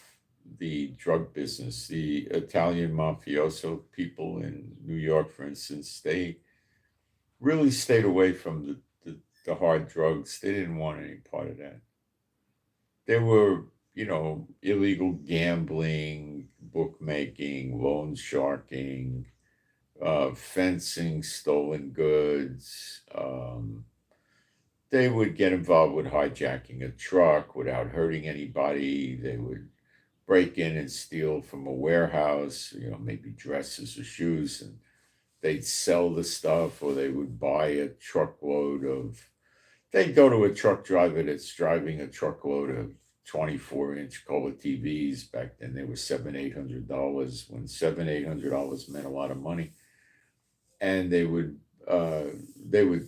the drug business. The Italian mafioso people in New York, for instance, they really stayed away from the hard drugs. They didn't want any part of that. There were, illegal gambling, bookmaking, loan sharking, fencing, stolen goods. They would get involved with hijacking a truck without hurting anybody. They would break in and steal from a warehouse, maybe dresses or shoes, and they'd sell the stuff, or they would buy a truckload of, they'd go to a truck driver that's driving a truckload of 24-inch color TVs. Back then they were $700-800, when $700-800 meant a lot of money. And they would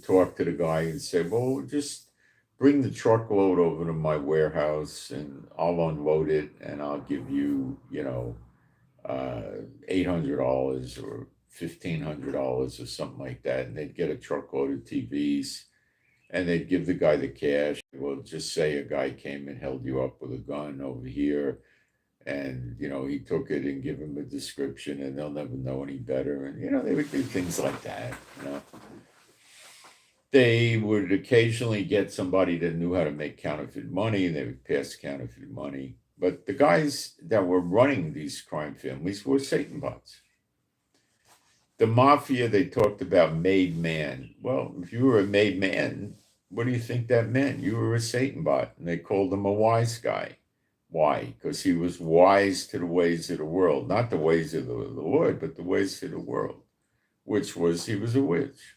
talk to the guy and say, well, just bring the truckload over to my warehouse and I'll unload it, and I'll give you, $800 or $1,500 or something like that. And they'd get a truckload of TVs, and they'd give the guy the cash. Well, just say a guy came and held you up with a gun over here, and, he took it, and give him a description, and they'll never know any better. And, they would do things like that, They would occasionally get somebody that knew how to make counterfeit money, and they would pass counterfeit money. But the guys that were running these crime families were Satan bots. The mafia, they talked about made man. Well, if you were a made man, what do you think that meant? You were a Satan bot, and they called him a wise guy. Why? Because he was wise to the ways of the world, not the ways of the Lord, but the ways of the world, which was he was a witch.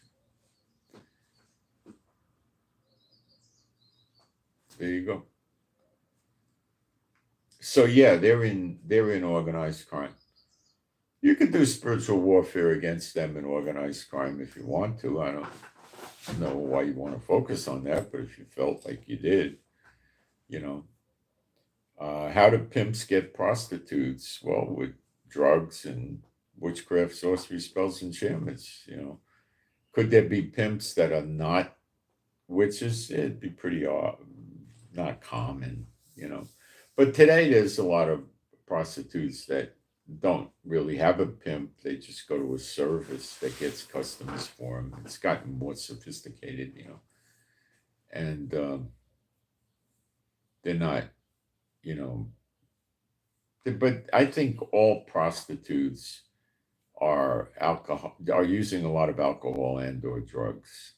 There you go. So yeah, they're in organized crime. You could do spiritual warfare against them in organized crime if you want to. I don't know why you want to focus on that, but if you felt like you did, you know. How do pimps get prostitutes? Well, with drugs and witchcraft, sorcery, spells, enchantments. Could there be pimps that are not witches? It'd be pretty not common. But today there's a lot of prostitutes that don't really have a pimp. They just go to a service that gets customers for them. It's gotten more sophisticated, and they're not, you know. But I think all prostitutes are using a lot of alcohol and or drugs.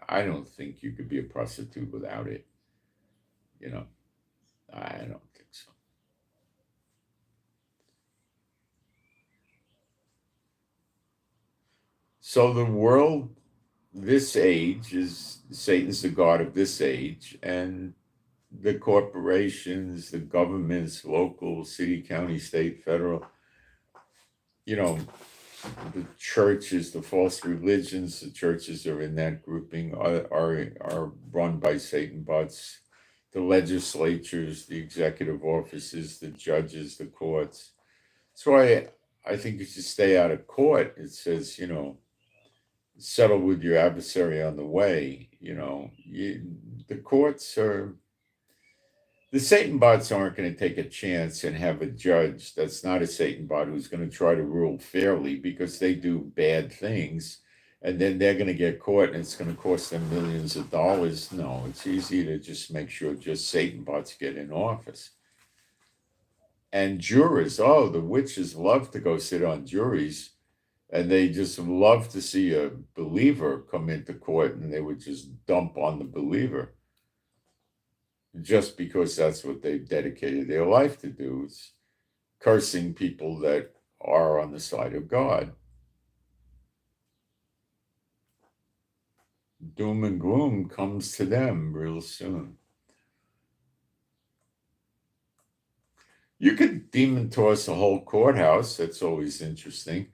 I don't think you could be a prostitute without it. You know, I don't think so. So the world, this age is Satan's the god of this age, and the corporations, the governments, local, city, county, state, federal, you know, the churches, the false religions, the churches are in that grouping, are run by Satan bots. The legislatures, the executive offices, the judges, the courts. That's why I think you should stay out of court. It says, settle with your adversary on the way. The courts are the Satan bots aren't going to take a chance and have a judge that's not a Satan bot who's going to try to rule fairly because they do bad things and then they're going to get caught and it's going to cost them millions of dollars. No, it's easy to just make sure just Satan bots get in office. And jurors, oh, the witches love to go sit on juries and they just love to see a believer come into court and they would just dump on the believer just because that's what they've dedicated their life to do, is cursing people that are on the side of God. Doom and gloom comes to them real soon. You could demon toss a whole courthouse. That's always interesting.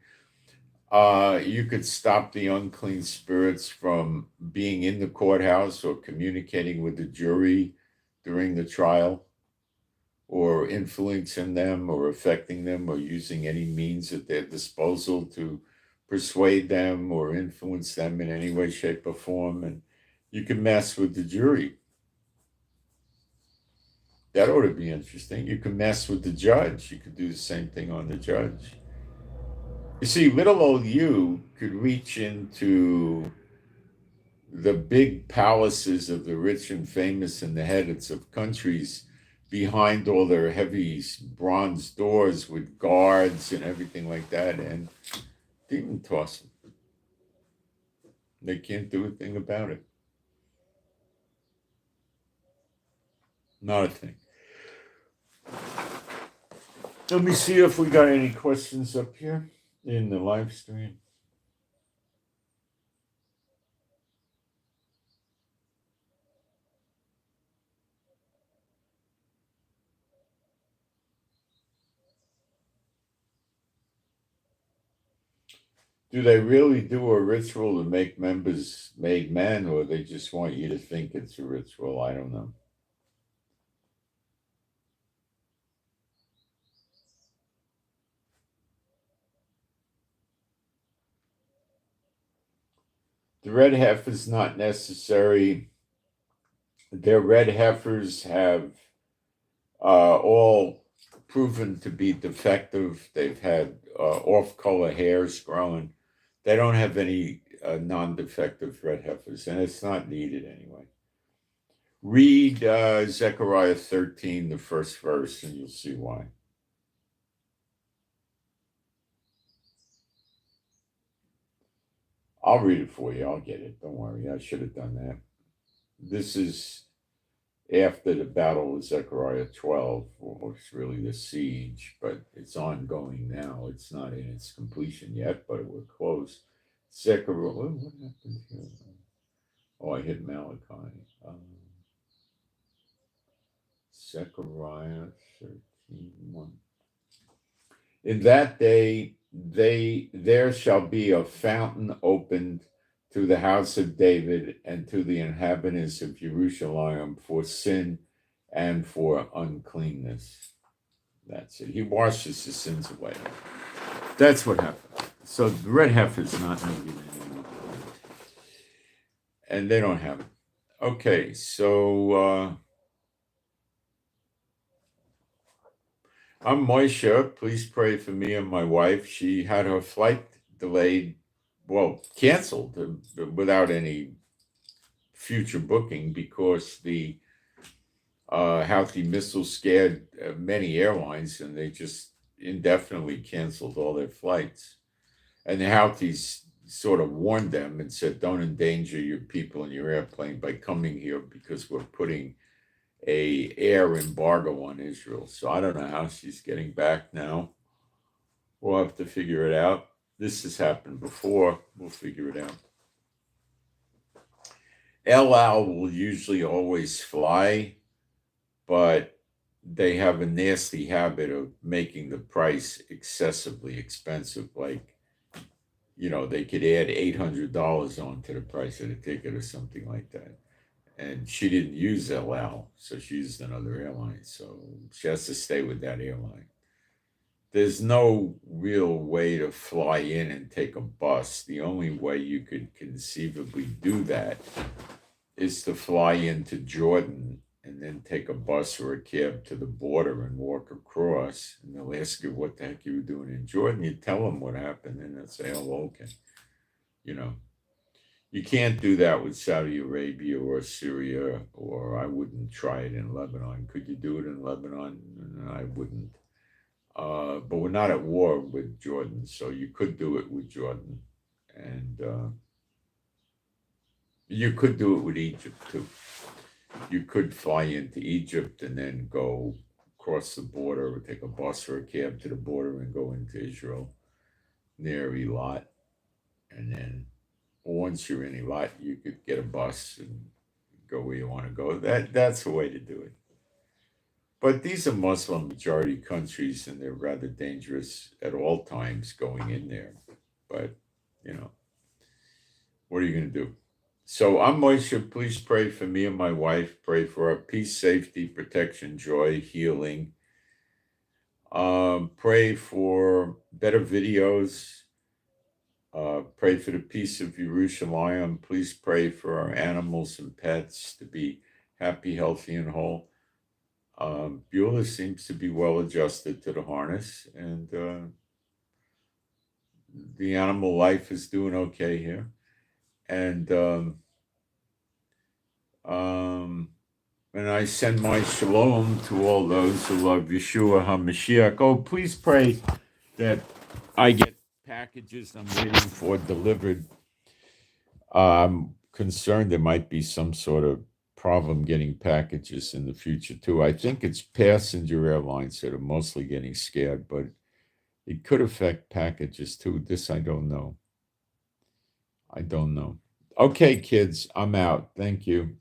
You could stop the unclean spirits from being in the courthouse or communicating with the jury during the trial, or influencing them or affecting them or using any means at their disposal to persuade them or influence them in any way, shape, or form. And you can mess with the jury. That ought to be interesting. You can mess with the judge. You could do the same thing on the judge. You see, little old you could reach into the big palaces of the rich and famous and the heads of countries behind all their heavy bronze doors with guards and everything like that and demon toss them. They can't do a thing about it. Not a thing. Let me see if we got any questions up here in the live stream. Do they really do a ritual to make members made men, or they just want you to think it's a ritual? I don't know. The red heifer is not necessary. Their red heifers have all proven to be defective. They've had off-color hairs growing. They don't have any non-defective red heifers, and it's not needed anyway. Read Zechariah 13, the first verse, and you'll see why. I'll read it for you. I'll get it. Don't worry. I should have done that. This is after the Battle of Zechariah 12, or it's really the siege, but it's ongoing now. It's not in its completion yet, but we're close. Zechariah, what happened here? Oh, I hit Malachi. Zechariah 13:1. In that day, there shall be a fountain opened to the house of David and to the inhabitants of Jerusalem for sin and for uncleanness. That's it. He washes the sins away. That's what happened. So the red heifer is not needed anymore. And they don't have it. Okay, so I'm Moshe. Please pray for me and my wife. She had her flight delayed, canceled without any future booking because the Houthi missiles scared many airlines, and they just indefinitely canceled all their flights. And the Houthis sort of warned them and said, don't endanger your people in your airplane by coming here because we're putting a air embargo on Israel. So I don't know how she's getting back now. We'll have to figure it out. This has happened before. We'll figure it out. El Al will usually always fly, but they have a nasty habit of making the price excessively expensive. Like, they could add $800 onto the price of the ticket or something like that. And she didn't use El Al, so she used another airline. So she has to stay with that airline. There's no real way to fly in and take a bus. The only way you could conceivably do that is to fly into Jordan and then take a bus or a cab to the border and walk across. And they'll ask you what the heck you were doing in Jordan. You tell them what happened, and they'll say, oh, okay. You can't do that with Saudi Arabia or Syria, or I wouldn't try it in Lebanon. Could you do it in Lebanon? No, I wouldn't. But we're not at war with Jordan, so you could do it with Jordan. And you could do it with Egypt, too. You could fly into Egypt and then go across the border or take a bus or a cab to the border and go into Israel near Eilat. And then once you're in Eilat, you could get a bus and go where you want to go. That's the way to do it. But these are Muslim majority countries, and they're rather dangerous at all times going in there. But, what are you going to do? So I'm Moshe. Please pray for me and my wife. Pray for our peace, safety, protection, joy, healing. Pray for better videos. Pray for the peace of Jerusalem. Please pray for our animals and pets to be happy, healthy, and whole. Beulah seems to be well adjusted to the harness, and the animal life is doing okay here. And I send my shalom to all those who love Yeshua HaMashiach. Oh, please pray that I get packages I'm waiting for delivered. I'm concerned there might be some sort of problem getting packages in the future too. I think it's passenger airlines that are mostly getting scared, but it could affect packages too. This I don't know. Okay, kids, I'm out. Thank you.